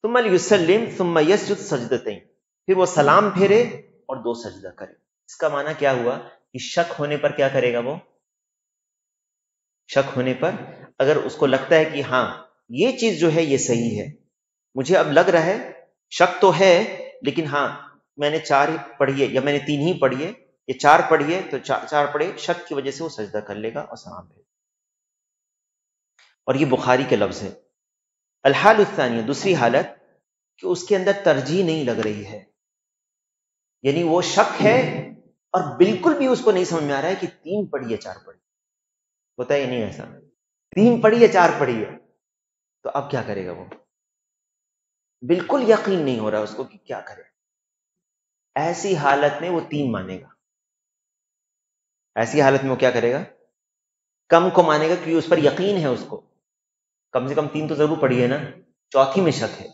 ثم لیسلم ثم یسجد سجدتین، پھر وہ سلام پھیرے اور 2 سجدہ کرے. اس کا معنی کیا ہوا کہ شک ہونے پر کیا کرے گا؟ وہ شک ہونے پر اگر اس کو لگتا ہے کہ ہاں یہ چیز جو ہے یہ صحیح ہے، مجھے اب لگ رہا ہے شک تو ہے لیکن ہاں میں نے 4 ہی پڑھی ہے یا میں نے 3 ہی پڑھی ہے یا 4 پڑھی ہے، تو 4 پڑھے، شک کی وجہ سے وہ سجدہ کر لے گا اور سلام پھیرے. اور یہ بخاری کے لفظ ہے. الحال الثانیہ، دوسری حالت کہ اس کے اندر ترجیح نہیں لگ رہی ہے، یعنی وہ شک ہے اور بالکل بھی اس کو نہیں سمجھ میں آ رہا ہے کہ 3 پڑھی یا 4 پڑھی. ہوتا ہے نہیں ایسا؟ 3 پڑھی یا 4 پڑھی ہے، تو اب کیا کرے گا؟ وہ بالکل یقین نہیں ہو رہا اس کو کہ کیا کرے. ایسی حالت میں وہ 3 مانے گا. ایسی حالت میں وہ کیا کرے گا؟ کم کو مانے گا کیونکہ اس پر یقین ہے، اس کو کم سے کم 3 تو ضرور پڑھی ہے نا، 4تھی میں شک ہے.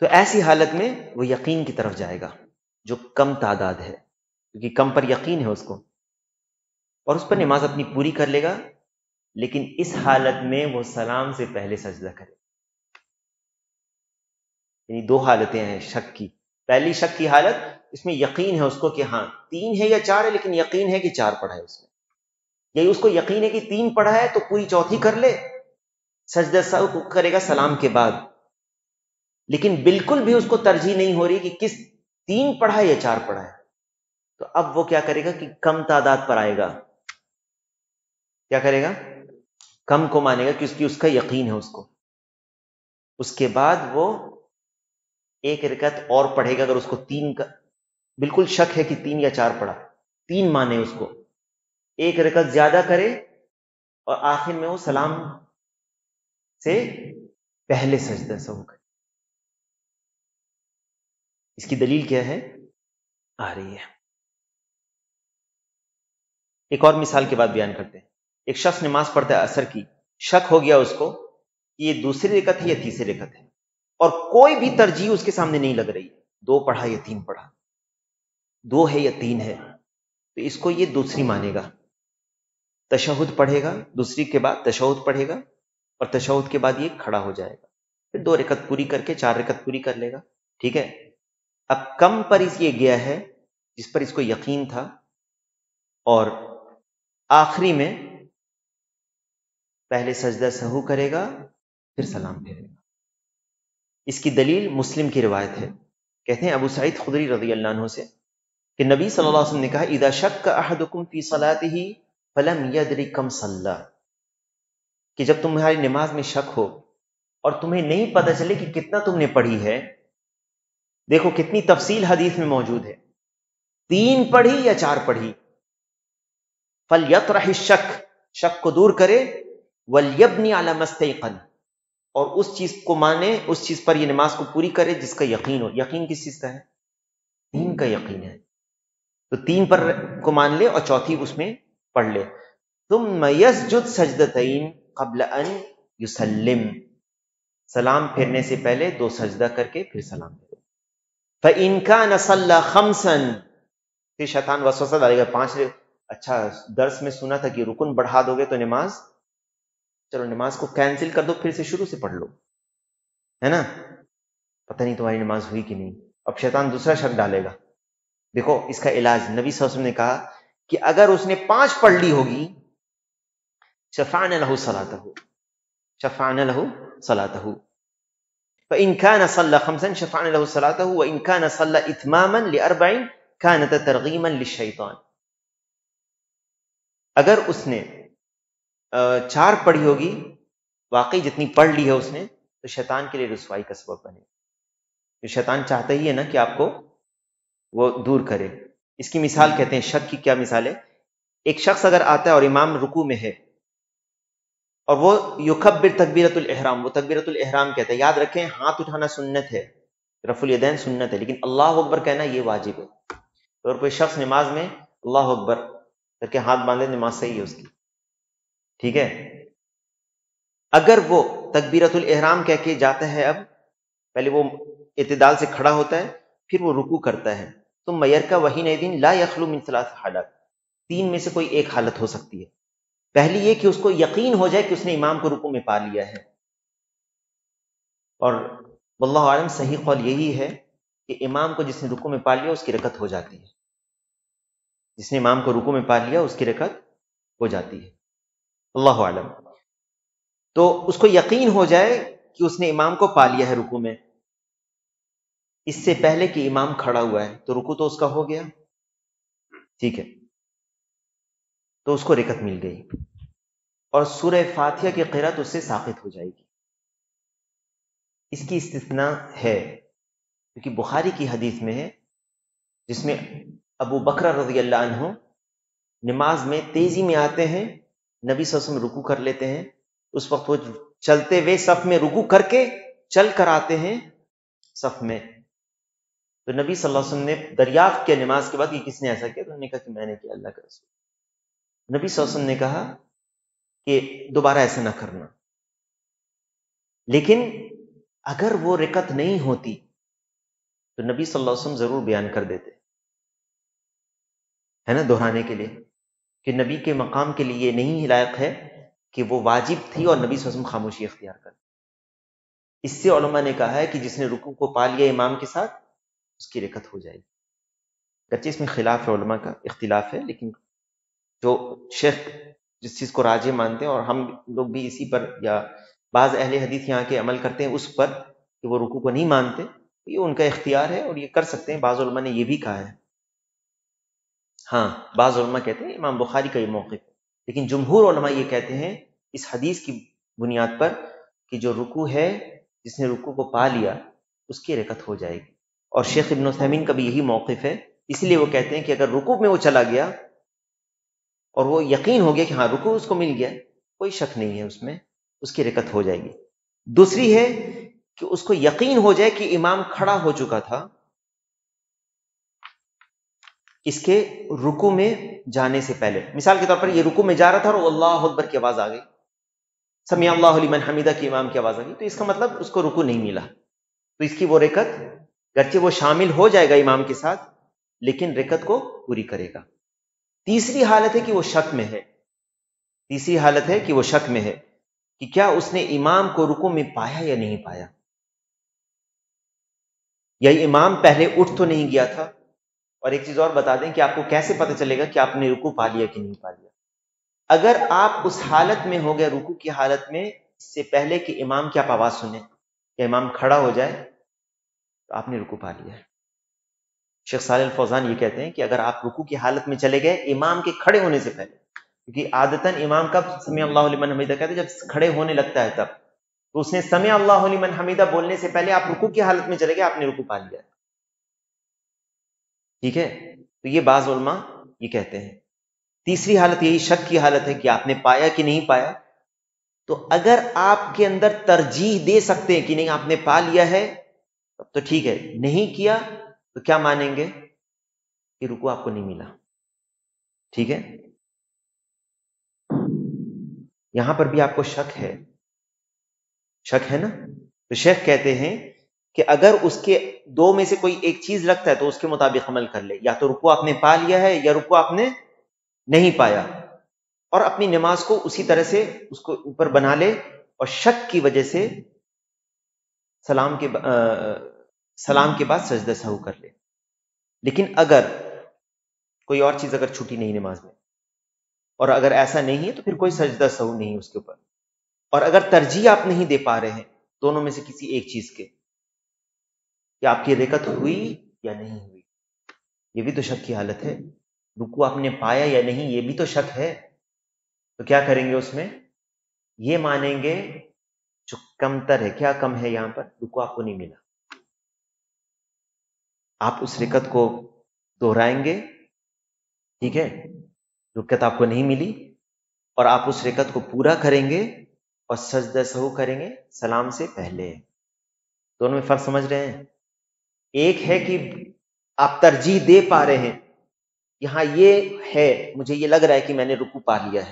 تو ایسی حالت میں وہ یقین کی طرف جائے گا جو کم تعداد ہے، کیونکہ کم پر یقین ہے اس کو، اور اس پر نماز اپنی پوری کر لے گا. لیکن اس حالت میں وہ سلام سے پہلے سجدہ کرے. یعنی 2 حالتیں ہیں شک کی. پہلی شک کی حالت اس میں یقین ہے اس کو کہ ہاں 3 ہے یا 4 ہے، لیکن یقین ہے کہ 4 پڑھا ہے اس میں، یہی اس کو یقین ہے کہ 3 پڑھا ہے تو پوری چوتھی کر لے، سجدہ سہو کرے گا سلام کے بعد، لیکن بالکل بھی اس کو ترجیح نہیں ہو رہی کہ کس 3 پڑھا ہے یا 4 پڑھا ہے، تو اب وہ کیا کرے گا کہ کم تعداد پر آئے گا، کیا کرے گا، کم کو مانے گا کہ اس کا یقین ہے اس کو، اس کے بعد وہ ایک رکعت اور پڑھے گا، اگر اس کو 3 کا بالکل شک ہے کہ 3 یا 4 پڑھا، 3 مانے اس کو، ایک رکعت زیادہ کرے اور آخر میں وہ سلام سے پہلے سجدہ سہو کرے۔ اس کی دلیل کیا ہے، آ رہی ہے، ایک اور مثال کے بعد بیان کرتے ہیں۔ ایک شخص نماز پڑھتا ہے عصر کی، شک ہو گیا اس کو کہ یہ دوسری رکعت ہے یا تیسری رکعت ہے، اور کوئی بھی ترجیح اس کے سامنے نہیں لگ رہی، 2 پڑھا یا 3 پڑھا، 2 ہے یا 3 ہے، تو اس کو یہ دوسری مانے گا، تشہد پڑھے گا، دوسری کے بعد تشہد پڑھے گا، اور تشہد کے بعد یہ کھڑا ہو جائے گا، پھر 2 رکعت پوری کر کے 4 رکعت پوری کر لے گا، ٹھیک ہے۔ اب کم پر اس یہ گیا ہے جس پر اس کو یقین تھا، اور آخری میں پہلے سجدہ سہو کرے گا پھر سلام پھیرے گا۔ اس کی دلیل مسلم کی روایت ہے، کہتے ہیں ابو سعید خدری رضی اللہ عنہ سے کہ نبی صلی اللہ علیہ وسلم نے کہا اذا شک احدکم فی صلاته فلم یدری کم صلی، کہ جب تمہاری نماز میں شک ہو اور تمہیں نہیں پتہ چلے کہ کتنا تم نے پڑھی ہے، دیکھو کتنی تفصیل حدیث میں موجود ہے، 3 پڑھی یا 4 پڑھی، فلیطرح الشک، شک کو دور کرے، ولیبنی علی ما استیقن، اور اس چیز کو مانے، اس چیز پر یہ نماز کو پوری کرے جس کا یقین ہو۔ یقین کس چیز کا ہے، 3 کا یقین ہے، تو 3 پر کو مان لے اور چوتھی اس میں پڑھ لے۔ ثم یسجد سجدتین قبل ان یسلم، سلام پھیرنے سے پہلے 2 سجدہ کر کے پھر سلام پھیرے۔ فإن كان صلى خمسا، پھر شیطان وسوسہ ڈالے گا 5، اچھا درس میں سنا تھا کہ رکن بڑھا دو گے تو نماز، چلو نماز کو کینسل کر دو، پھر سے شروع سے پڑھ لو، ہے نا، پتہ نہیں تمہاری نماز ہوئی کہ نہیں، اب شیطان دوسرا شک ڈالے گا۔ دیکھو اس کا علاج نبی صلی اللہ علیہ وسلم نے کہا کہ اگر اس نے 5 پڑھ لی ہوگی، شفعنا له صلاته، شفعنا له صلاته، فإن كان صلى 5 شفعنا له صلاته، وإن كان صلى إتماما ل4 كانت ترغيما للشيطان، اگر اس نے 4 پڑھی ہوگی، واقعی جتنی پڑھ لی ہے اس نے، تو شیطان کے لیے رسوائی کا سبب بنے، تو شیطان چاہتا ہی ہے نا کہ آپ کو وہ دور کرے۔ اس کی مثال کہتے ہیں، شک کی کیا مثال ہے، ایک شخص اگر آتا ہے اور امام رکوع میں ہے اور وہ یکبر تکبیرۃ الاحرام، وہ تکبیرۃ الاحرام کہتا ہے، یاد رکھیں ہاتھ اٹھانا سنت ہے، رفع الیدین سنت ہے، لیکن اللہ اکبر کہنا یہ واجب ہے، تو اگر کوئی شخص نماز میں اللہ اکبر کر کے ہاتھ باندھے، نماز صحیح ہے اس کی، ٹھیک ہے۔ اگر وہ تکبیرۃ الاحرام کہہ کے جاتا ہے، اب پہلے وہ اعتدال سے کھڑا ہوتا ہے، پھر وہ رکوع کرتا ہے، ثم یرکع وحینئذ لا یخلو من 3 حالات، 3 میں سے کوئی ایک حالت ہو سکتی ہے۔ پہلی یہ کہ اس کو یقین ہو جائے کہ اس نے امام کو رکوع میں پا لیا ہے، اور واللہ عالم صحیح قول یہی ہے کہ امام کو جس نے رکوع میں پا لیا اس کی رکعت ہو جاتی ہے، جس نے امام کو رکوع میں پا لیا اس کی رکعت ہو جاتی ہے، اللہ عالم۔ تو اس کو یقین ہو جائے کہ اس نے امام کو پا لیا ہے رکوع میں، اس سے پہلے کہ امام کھڑا ہوا ہے، تو رکوع تو اس کا ہو گیا، ٹھیک ہے، تو اس کو رکعت مل گئی، اور سورہ فاتحہ کی قرأت اس سے ساقط ہو جائے گی۔ اس کی استثناء ہے کیونکہ بخاری کی حدیث میں ہے، جس میں ابو بکر رضی اللہ عنہ نماز میں تیزی میں آتے ہیں، نبی صلی اللہ علیہ وسلم رکوع کر لیتے ہیں، اس وقت وہ چلتے ہوئے صف میں رکوع کر کے چل کر آتے ہیں صف میں، تو نبی صلی اللہ علیہ وسلم نے دریافت کیا نماز کے بعد کہ کس نے ایسا کیا، تو انہوں نے کہا کہ میں نے کیا، اللہ کا رسول۔ نبی صلی اللہ علیہ وسلم نے کہا کہ دوبارہ ایسا نہ کرنا، لیکن اگر وہ رکعت نہیں ہوتی تو نبی صلی اللہ علیہ وسلم ضرور بیان کر دیتے، ہے نا، دہرانے کے لیے، کہ نبی کے مقام کے لیے یہ نہیں لائق ہے کہ وہ واجب تھی اور نبی صلی اللہ علیہ وسلم خاموشی اختیار کر۔ اس سے علماء نے کہا ہے کہ جس نے رکوع کو پا لیا امام کے ساتھ، اس کی رکعت ہو جائے گی۔ گرچہ اس میں خلاف ہے، علماء کا اختلاف ہے، لیکن جو شیخ جس چیز کو راجح مانتے ہیں، اور ہم لوگ بھی اسی پر، یا بعض اہل حدیث یہاں کے عمل کرتے ہیں اس پر کہ وہ رکوع کو نہیں مانتے، یہ ان کا اختیار ہے اور یہ کر سکتے ہیں. بعض علماء نے یہ بھی کہا ہے. ہاں بعض علماء کہتے ہیں امام بخاری کا یہ موقف ہے، لیکن جمہور علماء یہ کہتے ہیں اس حدیث کی بنیاد پر کہ جو رکوع ہے، جس نے رکوع کو پا لیا اس کی رکعت ہو جائے گی. اور شیخ ابن عثیمین کا بھی یہی موقف ہے، اس لیے وہ کہتے ہیں کہ اگر رکوع میں وہ چلا گیا اور وہ یقین ہو گیا کہ ہاں رکوع اس کو مل گیا، کوئی شک نہیں ہے اس میں، اس کی رکعت ہو جائے گی. دوسری ہے کہ اس کو یقین ہو جائے کہ امام کھڑا ہو چکا تھا اس کے رکوع میں جانے سے پہلے. مثال کے طور پر یہ رکوع میں جا رہا تھا اور اللہ اکبر کی آواز آ گئی، سمیع اللہ لمن حمیدہ کی امام کی آواز آ گئی، تو اس کا مطلب اس کو رکوع نہیں ملا، تو اس کی وہ رکعت گرچہ وہ شامل ہو جائے گا امام کے ساتھ لیکن رکعت کو پوری کرے گا. تیسری حالت ہے کہ وہ شک میں ہے، تیسری حالت ہے کہ وہ شک میں ہے کہ کیا اس نے امام کو رکوع میں پایا یا نہیں پایا، یا امام پہلے اٹھ تو نہیں گیا تھا. اور ایک چیز اور بتا دیں کہ آپ کو کیسے پتہ چلے گا کہ آپ نے رکوع پا لیا کہ نہیں پا لیا. اگر آپ اس حالت میں ہو گئے، رکوع کی حالت میں، اس سے پہلے کہ امام کی آپ آواز سنیں کہ امام کھڑا ہو جائے، تو آپ نے رکوع پا لیا ہے. شیخ صالح الفوزان یہ کہتے ہیں کہ اگر آپ رکوع کی حالت میں چلے گئے امام کے کھڑے ہونے سے پہلے، کیونکہ عادتاً امام کب سمیع اللہ لمن حمیدہ کہتے ہیں؟ جب کھڑے ہونے لگتا ہے تب. تو اس نے سمیع اللہ لمن حمیدہ بولنے سے پہلے آپ رکوع کی حالت میں چلے گئے، آپ نے رکوع پا لیا ہے. ٹھیک ہے، تو یہ بعض علماء یہ کہتے ہیں. تیسری حالت یہی شک کی حالت ہے کہ آپ نے پایا کہ نہیں پایا. تو اگر آپ کے اندر ترجیح دے سکتے ہیں کہ نہیں آپ نے پا لیا ہے تب تو ٹھیک ہے، نہیں کیا تو کیا مانیں گے کہ رکوع آپ کو نہیں ملا. ٹھیک ہے، یہاں پر بھی آپ کو شک ہے، شک ہے نا. تو شیخ کہتے ہیں کہ اگر اس کے دو میں سے کوئی ایک چیز لگتا ہے تو اس کے مطابق عمل کر لے، یا تو رکوع آپ نے پا لیا ہے یا رکوع آپ نے نہیں پایا، اور اپنی نماز کو اسی طرح سے اس کو اوپر بنا لے، اور شک کی وجہ سے سلام کے بعد سجدہ سہو کر لے. لیکن اگر کوئی اور چیز اگر چھوٹی نہیں نماز میں، اور اگر ایسا نہیں ہے تو پھر کوئی سجدہ سہو نہیں اس کے اوپر. اور اگر ترجیح آپ نہیں دے پا رہے ہیں دونوں میں سے کسی ایک چیز کے، کہ آپ کی رکعت ہوئی یا نہیں ہوئی، یہ بھی تو شک کی حالت ہے. رکوع آپ نے پایا یا نہیں یہ بھی تو شک ہے. تو کیا کریں گے اس میں؟ یہ مانیں گے جو کمتر ہے. کیا کم ہے یہاں پر؟ رکوع آپ کو نہیں ملا، آپ اس رکعت کو دہرائیں گے. ٹھیک ہے، رکعت آپ کو نہیں ملی اور آپ اس رکعت کو پورا کریں گے اور سجدہ سہو کریں گے سلام سے پہلے. دونوں میں فرق سمجھ رہے ہیں؟ ایک ہے کہ آپ ترجیح دے پا رہے ہیں، یہاں یہ ہے مجھے یہ لگ رہا ہے کہ میں نے رکوع پا لیا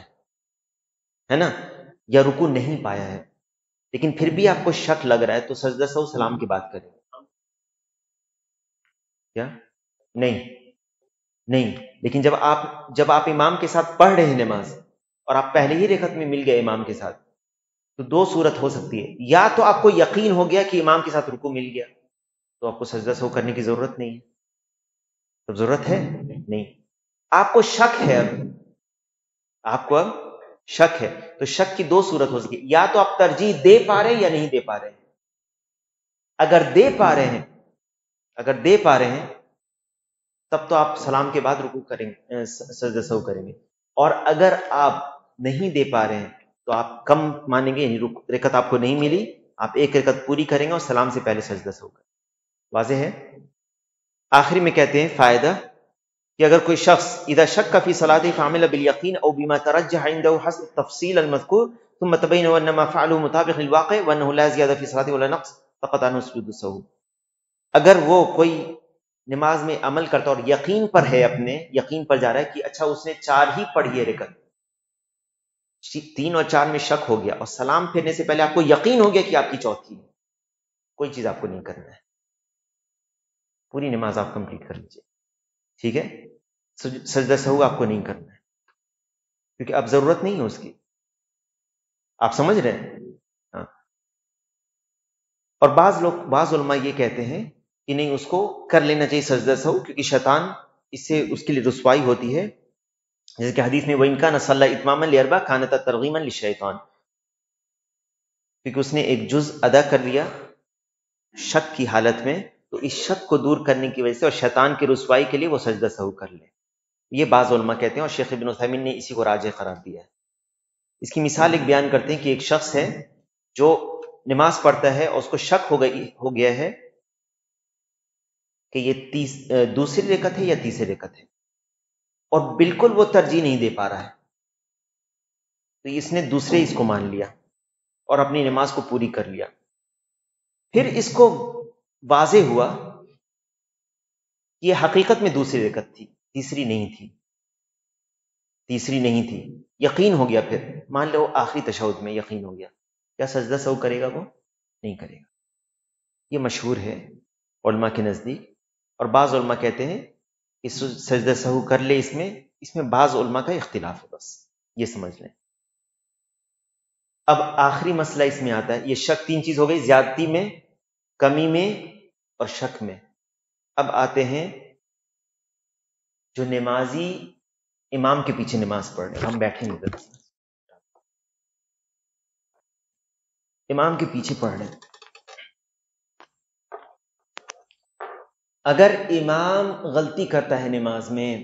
ہے نا، یا رکوع نہیں پایا ہے، لیکن پھر بھی آپ کو شک لگ رہا ہے، تو سجدہ سہو سلام کی بات کریں. کیا نہیں، لیکن جب آپ امام کے ساتھ پڑھ رہے ہیں نماز اور آپ پہلے ہی رکعت میں مل گئے امام کے ساتھ، تو دو صورت ہو سکتی ہے. یا تو آپ کو یقین ہو گیا کہ امام کے ساتھ رکوع مل گیا تو آپ کو سجدہ سہو کرنے کی ضرورت نہیں ہے. تو ضرورت ہے نہیں، آپ کو شک ہے، آپ کو اب شک ہے. تو شک کی دو صورت ہو سکتی ہے، یا تو آپ ترجیح دے پا رہے ہیں یا نہیں دے پا رہے ہیں. اگر دے پا رہے ہیں تب تو آپ سلام کے بعد رکوع کریں گے، سجدہ سہو کریں گے. اور اگر آپ نہیں دے پا رہے ہیں تو آپ کم مانیں گے، یعنی رکعت آپ کو نہیں ملی، آپ ایک رکعت پوری کریں گے اور سلام سے پہلے سجدہ سہو کریں. واضح ہے؟ آخری میں کہتے ہیں فائدہ کہ اگر کوئی شخص اذا شک فی صلاته فعمل بالیقین او بما ترجح عنده حسب التفصیل المذکور ثم تبین ان ما فعله مطابق للواقع وانه لا زیادہ فی صلاته ولا نقص فقط عنه سجود السہو. اگر وہ کوئی نماز میں عمل کرتا اور یقین پر ہے، اپنے یقین پر جا رہا ہے کہ اچھا اس نے 4 ہی پڑھی ہے رکعت، 3 اور 4 میں شک ہو گیا اور سلام پھرنے سے پہلے آپ کو یقین ہو گیا کہ آپ کی چوتھی ہے، کوئی چیز آپ کو نہیں کرنا ہے، پوری نماز آپ کمپلیٹ کر لیجیے. ٹھیک ہے، سجدہ سہو آپ کو نہیں کرنا ہے کیونکہ اب ضرورت نہیں ہے اس کی. آپ سمجھ رہے ہیں؟ ہاں. اور بعض علماء یہ کہتے ہیں کہ نہیں، اس کو کر لینا چاہیے سجدہ سہو، کیونکہ شیطان اس سے اس کے لیے رسوائی ہوتی ہے، جیسے کہ حدیث میں وَإِنْ كَانَ صَلَّى إِتْمَامًا لِأَرْبَعٍ كَانَتْ تَرْغِيمًا لِلشَّيْطَانِ، کیونکہ اس نے ایک جز ادا کر لیا شک کی حالت میں، تو اس شک کو دور کرنے کی وجہ سے اور شیطان کی رسوائی کے لیے وہ سجدہ سہو کر لے. یہ بعض علماء کہتے ہیں، اور شیخ ابن عثیمین نے اسی کو راجح قرار دیا ہے. اس کی مثال ایک بیان کرتے ہیں کہ ایک شخص ہے جو نماز پڑھتا ہے اور اس کو شک ہو گیا ہے کہ یہ دوسری رکعت ہے یا تیسری رکعت ہے، اور بالکل وہ ترجیح نہیں دے پا رہا ہے، تو اس نے دوسرے اس کو مان لیا اور اپنی نماز کو پوری کر لیا. پھر اس کو واضح ہوا کہ یہ حقیقت میں دوسری رکعت تھی، تیسری نہیں تھی. یقین ہو گیا، پھر مان لو آخری تشہد میں یقین ہو گیا، کیا سجدہ سہو کرے گا؟ وہ نہیں کرے گا. یہ مشہور ہے علماء کے نزدیک، اور بعض علماء کہتے ہیں کہ سجدہ سہو کر لے. اس میں بعض علماء کا اختلاف ہے، بس یہ سمجھ لیں. اب آخری مسئلہ اس میں آتا ہے، یہ شک 3 چیز ہو گئی، زیادتی میں، کمی میں اور شک میں. اب آتے ہیں جو نمازی امام کے پیچھے نماز پڑھ رہے، ہم بیٹھیں گے، امام کے پیچھے پڑھ رہے. اگر امام غلطی کرتا ہے نماز میں،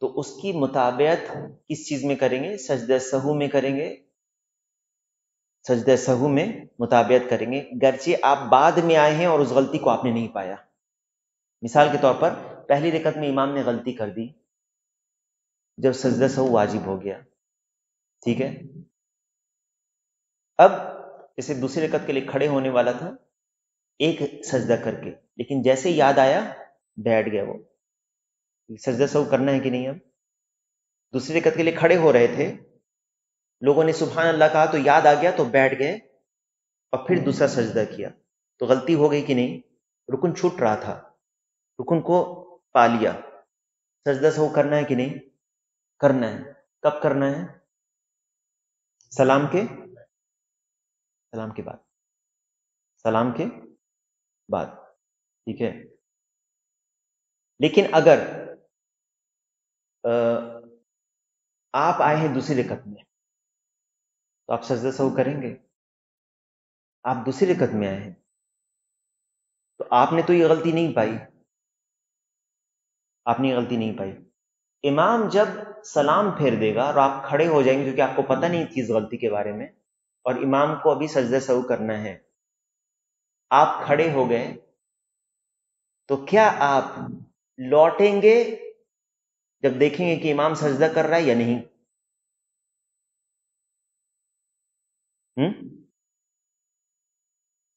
تو اس کی مطابقت کس چیز میں کریں گے؟ سجدہ سہو میں کریں گے. سجدہ سہو میں مطابقت کریں گے، گرچہ آپ بعد میں آئے ہیں اور اس غلطی کو آپ نے نہیں پایا. مثال کے طور پر پہلی رکعت میں امام نے غلطی کر دی، جب سجدہ سہو واجب ہو گیا، ٹھیک ہے. اب جیسے دوسری رکعت کے لیے کھڑے ہونے والا تھا ایک سجدہ کر کے، لیکن جیسے یاد آیا بیٹھ گیا. وہ سجدہ سہو کرنا ہے کہ نہیں؟ اب دوسری رکعت کے لیے کھڑے ہو رہے تھے، لوگوں نے سبحان اللہ کہا تو یاد آ گیا تو بیٹھ گئے اور پھر دوسرا سجدہ کیا، تو غلطی ہو گئی کہ نہیں؟ رکن چھوٹ رہا تھا، رکن کو پا لیا. سجدہ سہو کرنا ہے کہ نہیں؟ کرنا ہے. کب کرنا ہے؟ سلام کے بعد، ٹھیک ہے. لیکن اگر آپ آئے ہیں دوسری رکعت میں تو آپ سجدہ سہو کریں گے. آپ دوسری رکعت میں آئے ہیں تو آپ نے تو یہ غلطی نہیں پائی. امام جب سلام پھیر دے گا اور آپ کھڑے ہو جائیں گے، کیونکہ آپ کو پتہ نہیں تھی اس غلطی کے بارے میں، اور امام کو ابھی سجدہ سہو کرنا ہے، آپ کھڑے ہو گئے، تو کیا آپ لوٹیں گے جب دیکھیں گے کہ امام سجدہ کر رہا ہے یا نہیں؟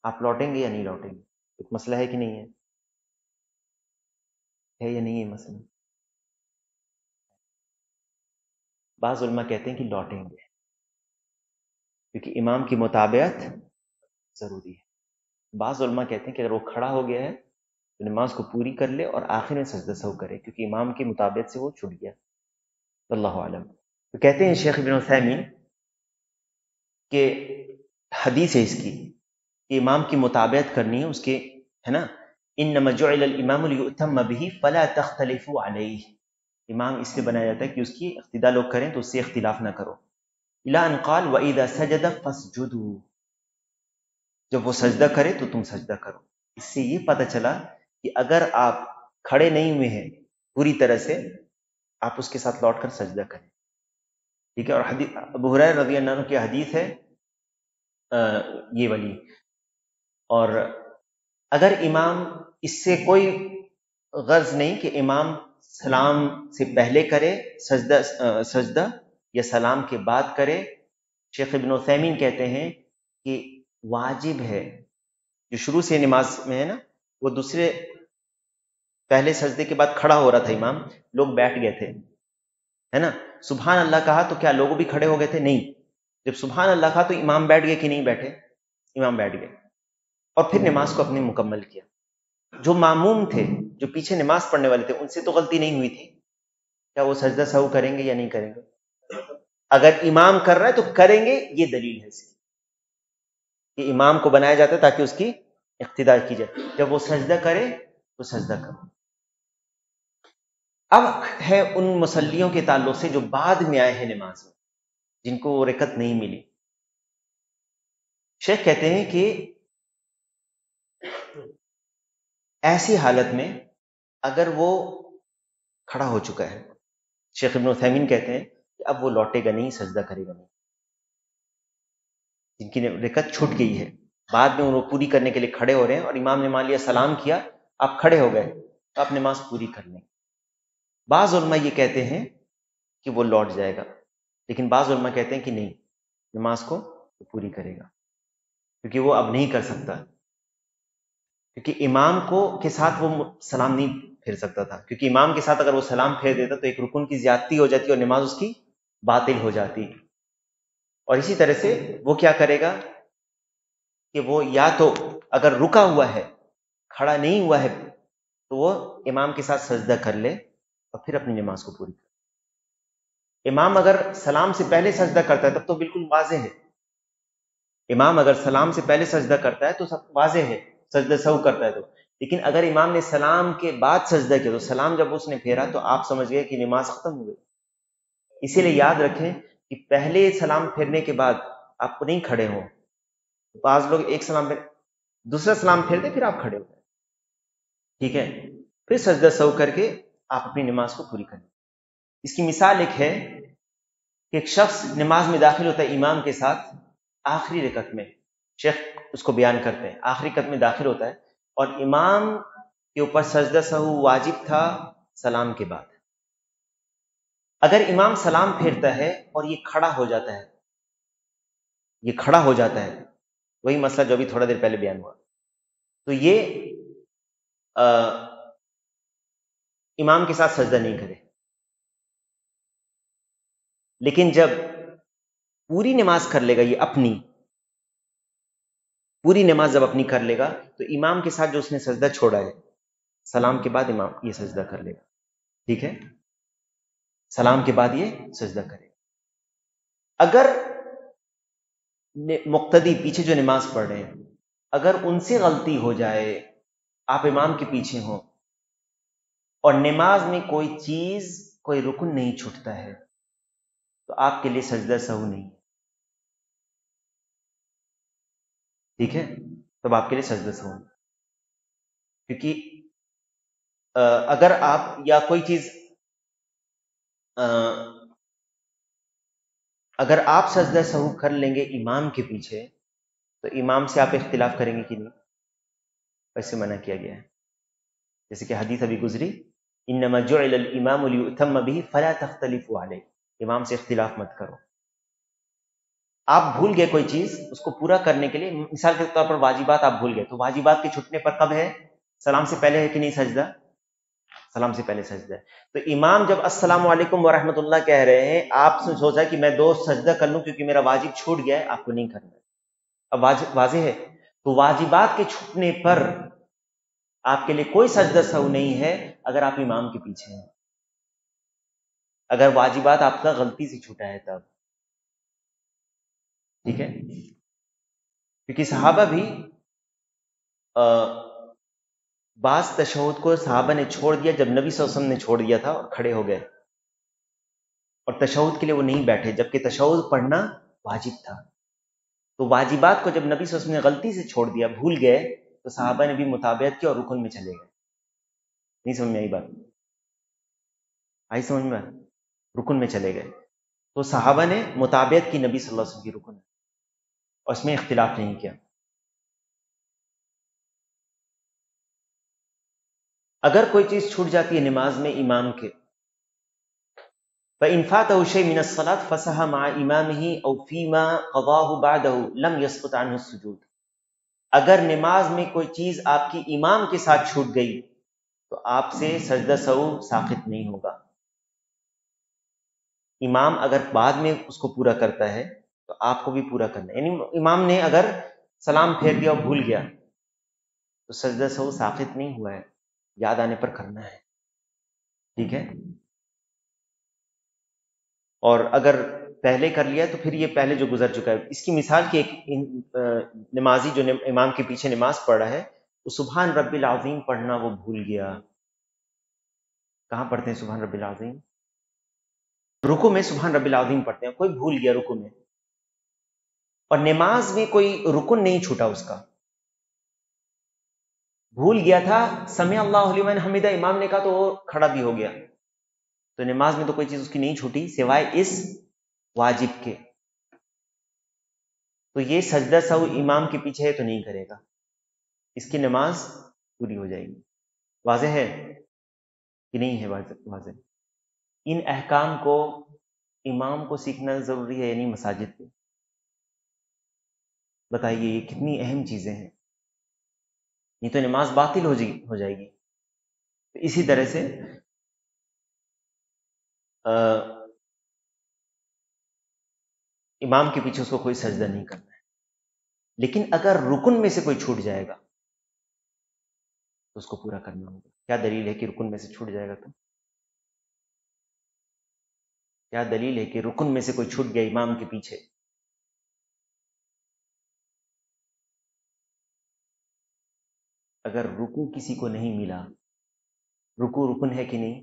آپ لوٹیں گے یا نہیں لوٹیں گے؟ ایک مسئلہ ہے کہ نہیں ہے یا نہیں ہے مسئلہ؟ بعض علماء کہتے ہیں کہ لوٹیں گے، کیونکہ امام کی مطابقت ضروری ہے. بعض علماء کہتے ہیں کہ اگر وہ کھڑا ہو گیا ہے تو نماز کو پوری کر لے اور آخر میں سجدہ سہو کرے، کیونکہ امام کی مطابقت سے وہ چھوٹ گیا. اللہ عالم. تو کہتے ہیں شیخ ابن عثیمین کہ حدیث ہے اس کی کہ امام کی مطابقت کرنی ہے، اس کے ہے نا، انما جعل الامام لیؤتم به فلا تختلفوا علیہ. امام اس لیے بنایا جاتا ہے کہ اس کی اقتداء لوگ کریں تو اس سے اختلاف نہ کرو. الی ان قال واذا سجد فاسجدوا، جب وہ سجدہ کرے تو تم سجدہ کرو. اس سے یہ پتہ چلا کہ اگر آپ کھڑے نہیں ہوئے ہیں پوری طرح سے، آپ اس کے ساتھ لوٹ کر سجدہ کریں، ٹھیک ہے. اور حدیث ابو ہریرہ رضی اللہ عنہ کی حدیث ہے یہ والی. اور اگر امام اس سے کوئی غرض نہیں کہ امام سلام سے پہلے کرے سجدہ یا سلام کے بعد کرے، شیخ ابن عثیمین کہتے ہیں کہ واجب ہے، جو شروع سے نماز میں ہے نا، وہ دوسرے پہلے سجدے کے بعد کھڑا ہو رہا تھا امام، لوگ بیٹھ گئے تھے، ہے نا. سبحان اللہ کہا تو کیا لوگ بھی کھڑے ہو گئے تھے؟ نہیں. جب سبحان اللہ کہا تو امام بیٹھ گئے کہ نہیں بیٹھے؟ امام بیٹھ گئے اور پھر نماز کو اپنے مکمل کیا. جو معموم تھے، جو پیچھے نماز پڑھنے والے تھے، ان سے تو غلطی نہیں ہوئی تھی، کیا وہ سجدہ سہو کریں گے یا نہیں کریں گے؟ اگر امام کر رہا ہے تو کریں گے، یہ دلیل ہے اس کی. کہ امام کو بنایا جاتا ہے تاکہ اس کی اقتداء کی جائے. جب وہ سجدہ کرے تو سجدہ کرو. اب ہے ان مصلیوں کے تعلق سے جو بعد میں آئے ہیں نماز میں، جن کو وہ رکعت نہیں ملی. شیخ کہتے ہیں کہ ایسی حالت میں اگر وہ کھڑا ہو چکا ہے، شیخ ابن عثیمین کہتے ہیں کہ اب وہ لوٹے گا نہیں، سجدہ کرے گا نہیں. جن کی رکعت چھوٹ گئی ہے، بعد میں انہوں پوری کرنے کے لیے کھڑے ہو رہے ہیں اور امام نے مان لیا سلام کیا، آپ کھڑے ہو گئے تو آپ نماز پوری کر لیں. بعض علماء یہ کہتے ہیں کہ وہ لوٹ جائے گا، لیکن بعض علماء کہتے ہیں کہ نہیں، نماز کو پوری کرے گا، کیونکہ وہ اب نہیں کر سکتا، کیونکہ امام کو کے ساتھ وہ سلام نہیں پھیر سکتا تھا، کیونکہ امام کے ساتھ اگر وہ سلام پھیر دیتا تو ایک رکن کی زیادتی ہو جاتی اور نماز اس کی باطل ہو جاتی. اور اسی طرح سے وہ کیا کرے گا کہ وہ یا تو اگر رکا ہوا ہے، کھڑا نہیں ہوا ہے، تو وہ امام کے ساتھ سجدہ کر لے اور پھر اپنی نماز کو پوری کرے. امام اگر سلام سے پہلے سجدہ کرتا ہے تب تو بالکل واضح ہے. امام اگر سلام سے پہلے سجدہ کرتا ہے تو سب واضح ہے، سجدہ سہو کرتا ہے تو. لیکن اگر امام نے سلام کے بعد سجدہ کیا تو سلام جب اس نے پھیرا تو آپ سمجھ گئے کہ نماز ختم ہو گئی. اسی لیے یاد رکھیں کہ پہلے سلام پھیرنے کے بعد آپ کو نہیں کھڑے ہوں. بعض لوگ ایک سلام پھر دوسرا سلام پھیر دیں پھر آپ کھڑے ہو گئے، ٹھیک ہے، پھر سجدہ سہو کر کے آپ اپنی نماز کو پوری کریں. اس کی مثال ایک ہے کہ ایک شخص نماز میں داخل ہوتا ہے امام کے ساتھ آخری رکعت میں. شیخ اس کو بیان کرتے ہیں، آخری رکعت میں داخل ہوتا ہے اور امام کے اوپر سجدہ سہو واجب تھا سلام کے بعد. اگر امام سلام پھیرتا ہے اور یہ کھڑا ہو جاتا ہے، یہ کھڑا ہو جاتا ہے، وہی مسئلہ جو ابھی تھوڑا دیر پہلے بیان ہوا، تو یہ امام کے ساتھ سجدہ نہیں کرے. لیکن جب پوری نماز کر لے گا، یہ اپنی پوری نماز جب اپنی کر لے گا تو امام کے ساتھ جو اس نے سجدہ چھوڑا ہے، سلام کے بعد امام یہ سجدہ کر لے گا. ٹھیک ہے، سلام کے بعد یہ سجدہ کرے گا. اگر مقتدی پیچھے جو نماز پڑھ رہے ہیں اگر ان سے غلطی ہو جائے، آپ امام کے پیچھے ہوں اور نماز میں کوئی چیز، کوئی رکن نہیں چھوٹتا ہے، تو آپ کے لیے سجدہ سہو نہیں. ٹھیک ہے، تب آپ کے لیے سجدہ سہو نہیں. کیونکہ اگر آپ یا کوئی چیز اگر آپ سجدہ سہو کر لیں گے امام کے پیچھے تو امام سے آپ اختلاف کریں گے کہ نہیں؟ ویسے منع کیا گیا ہے. جیسے کہ حدیث ابھی گزری، انما جعل الامام لیؤتم به فلا تختلفوا علیہ، امام سے اختلاف مت کرو. آپ بھول گئے کوئی چیز، اس کو پورا کرنے کے لیے، مثال کے طور پر واجبات آپ بھول گئے، تو واجبات کے چھٹنے پر کب ہے؟ سلام سے پہلے ہے کہ نہیں سجدہ؟ سلام سے پہلے سجدہ ہے. تو امام جب السلام علیکم ورحمۃ اللہ کہہ رہے ہیں، آپ سے سوچا کہ میں دو سجدہ کر لوں کیونکہ میرا واجب چھوٹ گیا ہے، آپ کو نہیں کرنا ہے. اب واضح ہے. تو واجبات کے چھوٹنے پر آپ کے لیے کوئی سجدہ سہو نہیں ہے اگر آپ امام کے پیچھے ہیں، اگر واجبات آپ کا غلطی سے چھوٹا ہے تب. ٹھیک ہے، کیونکہ صحابہ بھی بعض تشہد کو صحابہ نے چھوڑ دیا جب نبی صلی اللہ علیہ وسلم نے چھوڑ دیا تھا اور کھڑے ہو گئے اور تشہد کے لیے وہ نہیں بیٹھے، جبکہ تشہد پڑھنا واجب تھا. تو واجبات کو جب نبی صلی اللہ علیہ وسلم نے غلطی سے چھوڑ دیا، بھول گئے، تو صحابہ نے بھی مطابقت کی اور رکن میں چلے گئے. نہیں سمجھ میں آئی بات؟ آئی سمجھ میں؟ رکن میں چلے گئے. تو صحابہ نے مطابقت کی نبی صلی اللہ علیہ وسلم کی رکن، اور اس میں اختلاف نہیں کیا. اگر کوئی چیز چھوٹ جاتی ہے نماز میں امام کے، فَإِنْ فَاتَهُ شَيْءٌ مِنَ الصَّلَاةِ فَسَهَى مَعَ إِمَامِهِ أَوْ فِيمَا قَضَاهُ بَعْدَهُ لَمْ يَسْقُطْ عَنْهُ السُّجُودُ. اگر نماز میں کوئی چیز آپ کی امام کے ساتھ چھوٹ گئی تو آپ سے سجدہ سہو ساقط نہیں ہوگا. امام اگر بعد میں اس کو پورا کرتا ہے تو آپ کو بھی پورا کرنا ہے. یعنی امام نے اگر سلام پھیر دیا اور بھول گیا تو سجدہ سہو ساقط نہیں ہوا ہے، یاد آنے پر کرنا ہے. ٹھیک ہے، اور اگر پہلے کر لیا تو پھر یہ پہلے جو گزر چکا ہے. اس کی مثال کی ایک نمازی جو امام کے پیچھے نماز پڑھ رہا ہے، وہ سبحان رب العظیم پڑھنا وہ بھول گیا. کہاں پڑھتے ہیں سبحان رب العظیم؟ رکوع میں سبحان رب العظیم پڑھتے ہیں. کوئی بھول گیا رکوع میں، اور نماز میں کوئی رکن نہیں چھوٹا، اس کا بھول گیا تھا. سمع اللہ لمن حمدہ امام نے کہا تو وہ کھڑا بھی ہو گیا. تو نماز میں تو کوئی چیز اس کی نہیں چھوٹی سوائے اس واجب کے. تو یہ سجدہ سہو امام کے پیچھے ہے تو نہیں کرے گا، اس کی نماز پوری ہو جائے گی. واضح ہے کہ نہیں ہے؟ واضح. ان احکام کو امام کو سیکھنا ضروری ہے یا نہیں مساجد میں؟ بتائیے یہ کتنی اہم چیزیں ہیں. نہیں تو نماز باطل ہو جائے گی. اسی طرح سے امام کے پیچھے اس کو کوئی سجدہ نہیں کرنا ہے. لیکن اگر رکن میں سے کوئی چھوٹ جائے گا تو اس کو پورا کرنا ہوگا. کیا دلیل ہے کہ رکن میں سے چھوٹ جائے گا؟ تو کیا دلیل ہے کہ رکن میں سے کوئی چھوٹ گیا امام کے پیچھے؟ اگر رکوع کسی کو نہیں ملا، رکوع رکن ہے کہ نہیں؟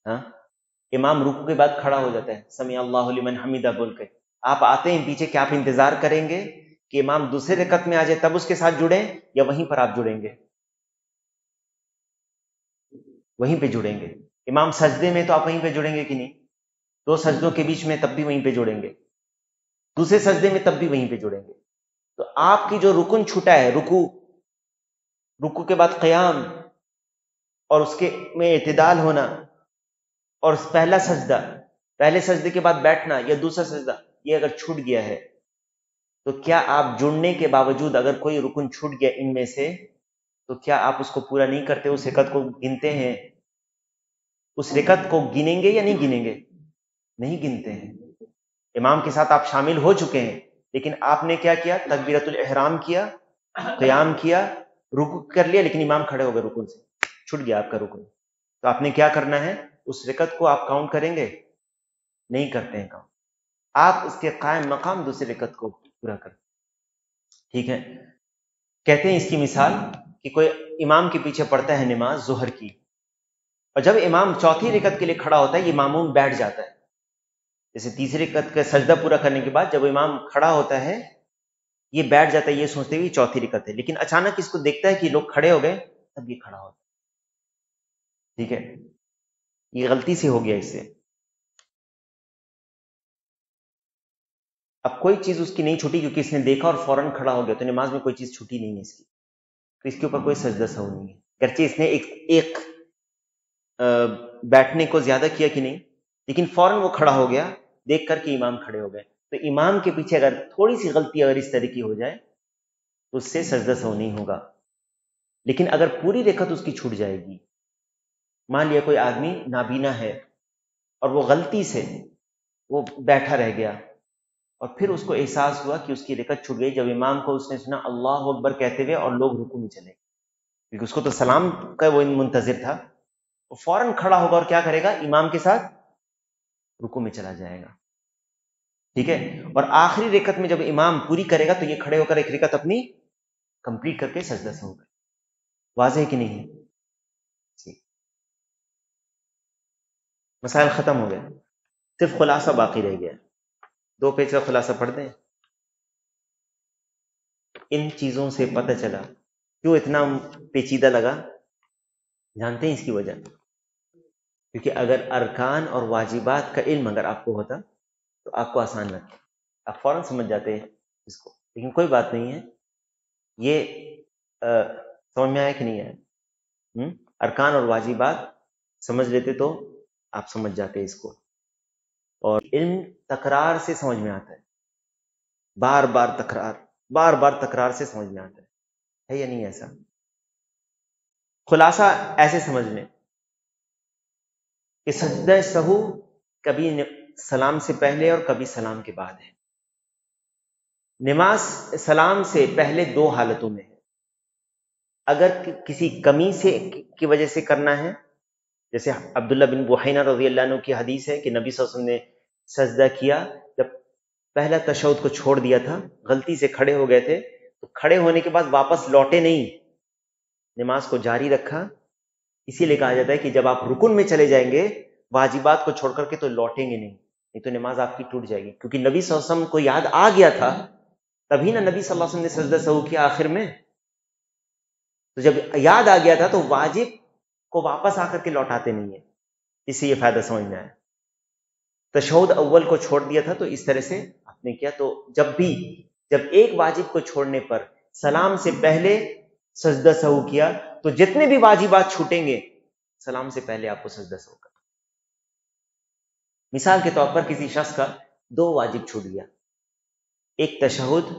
ہاں، امام رکوع کے بعد کھڑا ہو جاتا ہے سمیع اللہ لمن حمیدہ بول کے. آپ آتے ہیں پیچھے، کیا آپ انتظار کریں گے کہ امام دوسرے رکعت میں آ جائے تب اس کے ساتھ جڑیں، یا وہیں پر آپ جڑیں گے؟ وہیں پہ جڑیں گے. امام سجدے میں تو آپ وہیں پہ جڑیں گے کہ نہیں؟ دو سجدوں کے بیچ میں تب بھی وہیں پہ جڑیں گے. دوسرے سجدے میں تب بھی وہیں پہ جڑیں گے. تو آپ کی جو رکن چھوٹا ہے، رکوع کے بعد قیام اور اس کے میں اعتدال ہونا، اور پہلا سجدہ، پہلے سجدے کے بعد بیٹھنا یا دوسرا سجدہ، یہ اگر چھوٹ گیا ہے تو کیا آپ جڑنے کے باوجود اگر کوئی رکن چھوٹ گیا ان میں سے تو کیا آپ اس کو پورا نہیں کرتے؟ اس رکعت کو گنتے ہیں؟ اس رکعت کو گنیں گے یا نہیں گنیں گے؟ نہیں گنتے ہیں. امام کے ساتھ آپ شامل ہو چکے ہیں، لیکن آپ نے کیا کیا؟ تکبیرۃ الاحرام کیا، قیام کیا، رکوع کر لیا، لیکن امام کھڑے ہو گئے رکن سے، چھٹ گیا آپ کا رکن. تو آپ نے کیا کرنا ہے؟ اس رکعت کو آپ کاؤنٹ کریں گے؟ نہیں کرتے ہیں کاؤنٹ. آپ اس کے قائم مقام دوسری رکعت کو پورا کریں. ٹھیک ہے. کہتے ہیں اس کی مثال کہ کوئی امام کے پیچھے پڑھتا ہے نماز ظہر کی، اور جب امام چوتھی رکعت کے لیے کھڑا ہوتا ہے یہ ماموم بیٹھ جاتا ہے. جیسے تیسری رکعت کا سجدہ پورا کرنے کے بعد جب امام کھڑا ہوتا ہے یہ بیٹھ جاتا ہے، یہ سوچتے ہوئے چوتھی رکعت ہے، لیکن اچانک اس کو دیکھتا ہے کہ لوگ کھڑے ہو گئے تب یہ کھڑا ہوتا ہے. ٹھیک ہے، یہ غلطی سے ہو گیا اس سے. اب کوئی چیز اس کی نہیں چھوٹی کیونکہ اس نے دیکھا اور فوراً کھڑا ہو گیا، تو نماز میں کوئی چیز چھوٹی نہیں ہے اس کی، تو اس کے اوپر کوئی سجدہ سہو نہیں ہے. گرچہ اس نے ایک بیٹھنے کو زیادہ کیا کہ نہیں، لیکن فوراً وہ کھڑا ہو گیا دیکھ کر کہ امام کھڑے ہو گئے. تو امام کے پیچھے اگر تھوڑی سی غلطی اگر اس طرح کی ہو جائے تو اس سے سجدہ سہو نہیں ہوگا. لیکن اگر پوری رکعت اس کی چھوٹ جائے گی، مان لیا کوئی آدمی نابینا ہے اور وہ غلطی سے وہ بیٹھا رہ گیا اور پھر اس کو احساس ہوا کہ اس کی رکعت چھوٹ گئی، جب امام کو اس نے سنا اللہ اکبر کہتے ہوئے اور لوگ رکوع میں چلے، کیونکہ اس کو تو سلام کا وہ منتظر تھا، وہ فوراً کھڑا ہوگا اور کیا کرے گا؟ امام کے ساتھ رکوع میں چلا جائے گا. ٹھیک ہے. اور آخری رکعت میں جب امام پوری کرے گا تو یہ کھڑے ہو کر ایک رکعت اپنی کمپلیٹ کر کے سجدہ سہو گئے. واضح ہے کہ نہیں ہے؟ مسائل ختم ہو گئے، صرف خلاصہ باقی رہ گیا. 2 پیج کا خلاصہ پڑھ دیں. ان چیزوں سے پتہ چلا کیوں اتنا پیچیدہ لگا. جانتے ہیں اس کی وجہ؟ کیونکہ اگر ارکان اور واجبات کا علم اگر آپ کو ہوتا تو آپ کو آسان لگتا، آپ فوراً سمجھ جاتے ہیں اس کو. لیکن کوئی بات نہیں ہے، یہ سمجھ میں آیا کہ نہیں آیا؟ ارکان اور واجبات سمجھ لیتے تو آپ سمجھ جاتے اس کو. اور علم تکرار سے سمجھ میں آتا ہے، بار بار تکرار سے سمجھ میں آتا ہے یا نہیں ایسا؟ خلاصہ ایسے سمجھ لیں کہ سجدہ سہو کبھی سلام سے پہلے اور کبھی سلام کے بعد ہے. نماز سلام سے پہلے 2 حالتوں میں ہے. اگر کسی کمی سے کی وجہ سے کرنا ہے، جیسے عبداللہ بن بحینہ رضی اللہ عنہ کی حدیث ہے کہ نبی صلی اللہ علیہ وسلم نے سجدہ کیا، جب پہلا تشہد کو چھوڑ دیا تھا، غلطی سے کھڑے ہو گئے تھے، تو کھڑے ہونے کے بعد واپس لوٹے نہیں، نماز کو جاری رکھا. اسی لیے کہا جاتا ہے کہ جب آپ رکن میں چلے جائیں گے واجبات کو چھوڑ کر کے تو لوٹیں گے نہیں تو نماز آپ کی ٹوٹ جائے گی. کیونکہ نبی صلی اللہ علیہ وسلم کو یاد آ گیا تھا، تبھی نا نبی صلی اللہ علیہ وسلم نے سجدہ سہو کیا آخر میں. تو جب یاد آ گیا تھا تو واجب کو واپس آ کر کے لوٹاتے نہیں ہیں. اس سے یہ فائدہ سمجھ میں آیا. تشہد اول کو چھوڑ دیا تھا تو اس طرح سے آپ نے کیا. تو جب ایک واجب کو چھوڑنے پر سلام سے پہلے سجدہ سہو کیا تو جتنے بھی واجبات چھوٹیں گے سلام سے پہلے آپ کو سجدہ سہو کرنا. مثال کے طور پر کسی شخص کا 2 واجب چھوٹ گیا، ایک تشہد،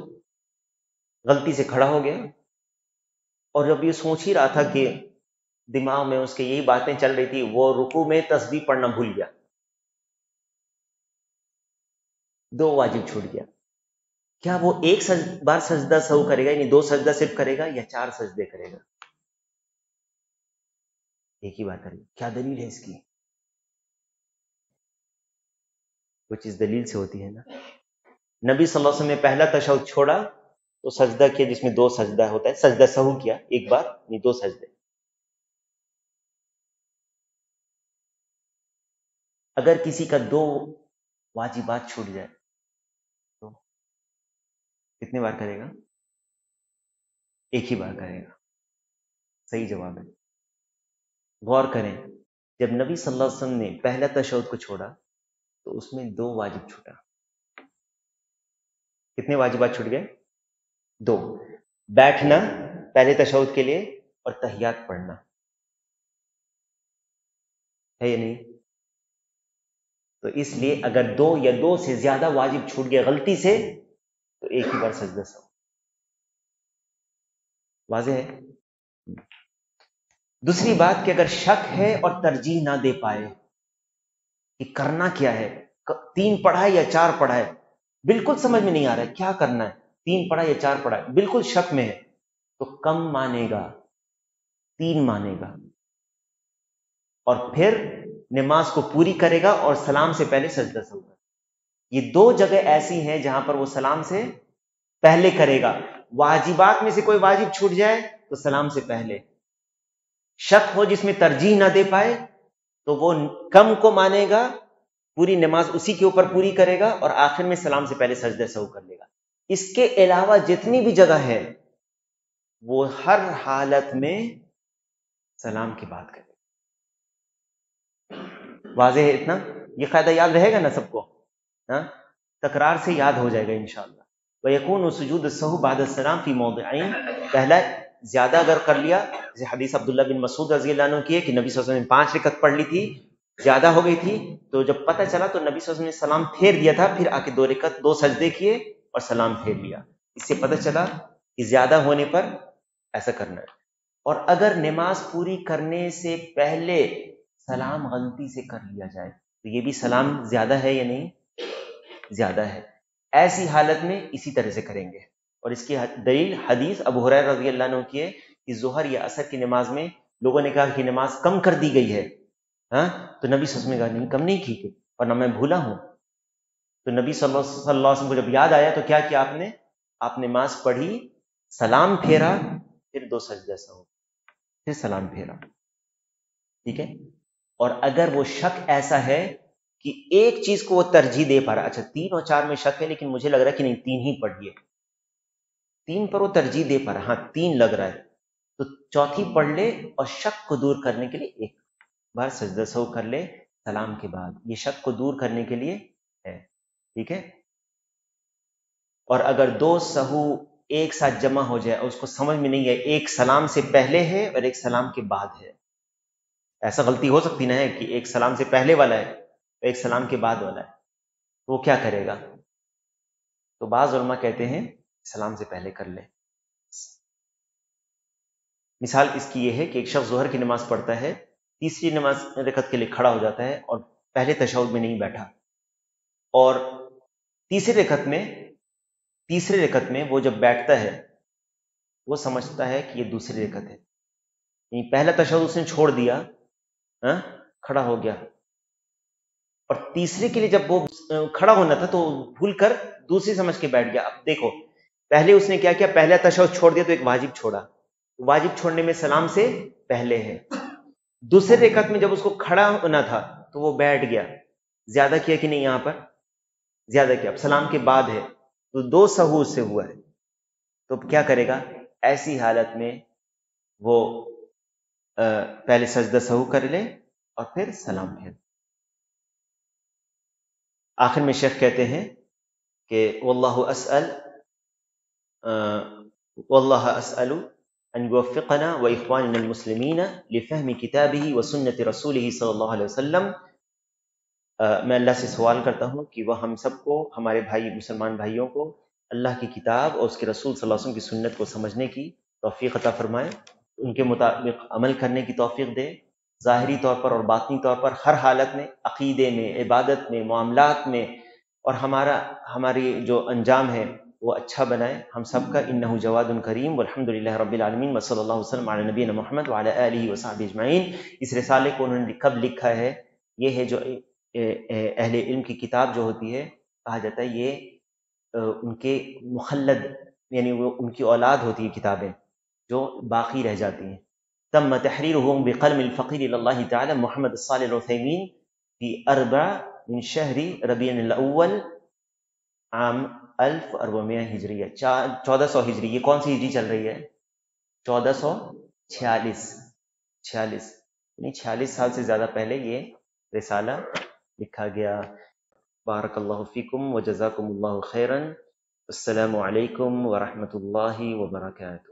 غلطی سے کھڑا ہو گیا، اور جب یہ سوچ ہی رہا تھا کہ دماغ میں اس کے یہی باتیں چل رہی تھی، وہ رکوع میں تسبیح پڑھنا بھول گیا، 2 واجب چھوٹ گیا. کیا وہ ایک بار سجدہ سہو کرے گا، یعنی 2 سجدہ صرف کرے گا، یا 4 سجدے کرے گا؟ ایک ہی بار کرے گا. کیا دلیل ہے اس کی؟ وہ چیز دلیل سے ہوتی ہے نا. نبی صلی اللہ علیہ وسلم نے پہلا تشہد چھوڑا تو سجدہ کیا جس میں 2 سجدہ ہوتا ہے، سجدہ سہو کیا ایک بار، یعنی 2 سجدے. اگر کسی کا 2 واجبات چھوٹ جائے تو کتنے بار کرے گا؟ ایک ہی بار کرے گا. صحیح جواب ہے. غور کریں، جب نبی صلی اللہ علیہ وسلم نے پہلا تشہد کو چھوڑا تو اس میں 2 واجب چھوٹا. کتنے واجبات چھوٹ گئے؟ 2. بیٹھنا پہلے تشہد کے لیے اور تحیات پڑھنا، ہے یا نہیں؟ تو اس لیے اگر 2 یا 2 سے زیادہ واجب چھوٹ گئے غلطی سے تو ایک ہی بار سجدہ سہو. واضح ہے؟ دوسری بات کہ اگر شک ہے اور ترجیح نہ دے پائے کہ کرنا کیا ہے، 3 پڑھا ہے یا 4 پڑھا ہے، بالکل سمجھ میں نہیں آ رہا ہے کیا کرنا ہے، 3 پڑھا یا 4 پڑھا ہے، بالکل شک میں ہے، تو کم مانے گا، 3 مانے گا، اور پھر نماز کو پوری کرے گا اور سلام سے پہلے سجدہ سہو گا. یہ 2 جگہ ایسی ہیں جہاں پر وہ سلام سے پہلے کرے گا. واجبات میں سے کوئی واجب چھوٹ جائے تو سلام سے پہلے. شک ہو جس میں ترجیح نہ دے پائے تو وہ کم کو مانے گا، پوری نماز اسی کے اوپر پوری کرے گا، اور آخر میں سلام سے پہلے سجدہ سہو کر لے گا. اس کے علاوہ جتنی بھی جگہ ہے وہ ہر حالت میں سلام کی بات کرے گا. واضح ہے اتنا؟ یہ قاعدہ یاد رہے گا نا سب کو؟ ہاں، تکرار سے یاد ہو جائے گا انشاءاللہ. وَيَكُونُ سُجُودُ السَّهْوِ بَعْدَ السَّلَامِ فِي مَوْضِعَيْنِ. پہلا زیادہ اگر کر لیا، جیسے حدیث عبداللہ بن مسعود رضی اللہ عنہ کی ہے کہ نبی صلی اللہ علیہ وسلم نے 5 رکعت پڑھ لی تھی، زیادہ ہو گئی تھی، تو جب پتہ چلا تو نبی صلی اللہ علیہ وسلم نے سلام پھیر دیا تھا، پھر آ کے 2 رکعت 2 سجدے کیے اور سلام پھیر لیا. اس سے پتہ چلا کہ زیادہ ہونے پر ایسا کرنا ہے. اور اگر نماز پوری کرنے سے پہلے سلام غلطی سے کر لیا جائے تو یہ بھی سلام زیادہ ہے یا نہیں؟ زیادہ ہے. ایسی حالت میں اسی طرح سے کریں گے. اور اس کی دلیل حدیث ابو ہریرہ رضی اللہ عنہ کی ہے کہ ظہر یا عصر کی نماز میں لوگوں نے کہا کہ نماز کم کر دی گئی ہے، ہاں، تو نبی صلی اللہ علیہ وسلم نے کہا نہیں، کم نہیں کی گئی، اور نہ میں بھولا ہوں. تو نبی صلی اللہ علیہ وسلم کو جب یاد آیا تو کیا کیا آپ نے نماز پڑھی، سلام پھیرا، پھر 2 سجدہ سہو، پھر سلام پھیرا. ٹھیک ہے؟ اور اگر وہ شک ایسا ہے کہ ایک چیز کو وہ ترجیح دے پا رہا، اچھا 3 اور 4 میں شک ہے لیکن مجھے لگ رہا ہے کہ نہیں 3 ہی پڑھیے، 3 پر وہ ترجیح دے پا رہا، ہاں 3 لگ رہا ہے، تو چوتھی پڑھ لے اور شک کو دور کرنے کے لیے ایک بار سجدہ سہو کر لے سلام کے بعد. یہ شک کو دور کرنے کے لیے ہے. ٹھیک ہے؟ اور اگر 2 سہو ایک ساتھ جمع ہو جائے اور اس کو سمجھ میں نہیں ہے ایک سلام سے پہلے ہے اور ایک سلام کے بعد ہے، ایسا غلطی ہو سکتی نہ ہے کہ ایک سلام سے پہلے والا ہے اور ایک سلام کے بعد والا ہے، تو وہ کیا کرے گا؟ تو بعض علماء کہتے ہیں سلام سے پہلے کر لے. مثال اس کی یہ ہے کہ ایک شخص ظہر کی نماز پڑھتا ہے، تیسری نماز رکعت کے لیے کھڑا ہو جاتا ہے اور پہلے تشہد میں نہیں بیٹھا، اور تیسری رکعت میں وہ جب بیٹھتا ہے وہ سمجھتا ہے کہ یہ دوسری رکعت ہے، یعنی پہلا تشہد اس نے چھوڑ دیا، کھڑا ہو گیا اور تیسرے کے لیے جب وہ کھڑا ہونا تھا تو بھول کر دوسری سمجھ کے بیٹھ گیا. اب دیکھو پہلے اس نے کیا کیا, پہلا تشہد چھوڑ دیا تو ایک واجب چھوڑا, واجب چھوڑنے میں سلام سے پہلے ہے. دوسرے رکعت میں جب اس کو کھڑا ہونا تھا تو وہ بیٹھ گیا, زیادہ کیا کہ نہیں, یہاں پر زیادہ کیا, اب سلام کے بعد ہے تو 2 سہو سے ہوا ہے, تو کیا کرے گا ایسی حالت میں وہ پہلے سجدہ سہو کر لے اور پھر سلام پھیر. آخر میں شیخ کہتے ہیں کہ واللہ اسأل ان يوفقنا واخواننا المسلمین لفهم کتابه وسنة رسوله صلی اللہ علیہ وسلم. میں اللہ سے سوال کرتا ہوں کہ وہ ہم سب کو, ہمارے بھائی مسلمان بھائیوں کو, اللہ کی کتاب اور اس کے رسول صلی اللہ علیہ وسلم کی سنت کو سمجھنے کی توفیق عطا فرمائے, ان کے مطابق عمل کرنے کی توفیق دے, ظاہری طور پر اور باطنی طور پر, ہر حالت میں, عقیدے میں, عبادت میں, معاملات میں, اور ہماری جو انجام ہے وہ اچھا بنائے ہم سب کا. انہ جواد کریم والحمد للہ رب العالمین وصلی اللہ وسلم علی نبینا محمد وعلی آلہ وصحبہ اجمعین. اس رسالے کو انہوں نے کب لکھا ہے, یہ ہے جو اہل علم کی کتاب جو ہوتی ہے, کہا جاتا ہے یہ ان کے مخلد, یعنی وہ ان کی اولاد ہوتی ہے کتابیں جو باقی رہ جاتی ہیں. تم تحریرہ بقلم الفقیر اللہ تعالی محمد الصالح العثیمین فی 4 من شہر ربیع الاول عام 1400 ہجریہ, 1400 ہجری. یہ کون سی ہجری چل رہی ہے؟ 1446, یعنی 46 سال سے زیادہ پہلے یہ رسالہ لکھا گیا. بارک اللہ فیکم وجزاکم اللہ خیرا. السلام علیکم ورحمۃ اللہ وبرکاتہ.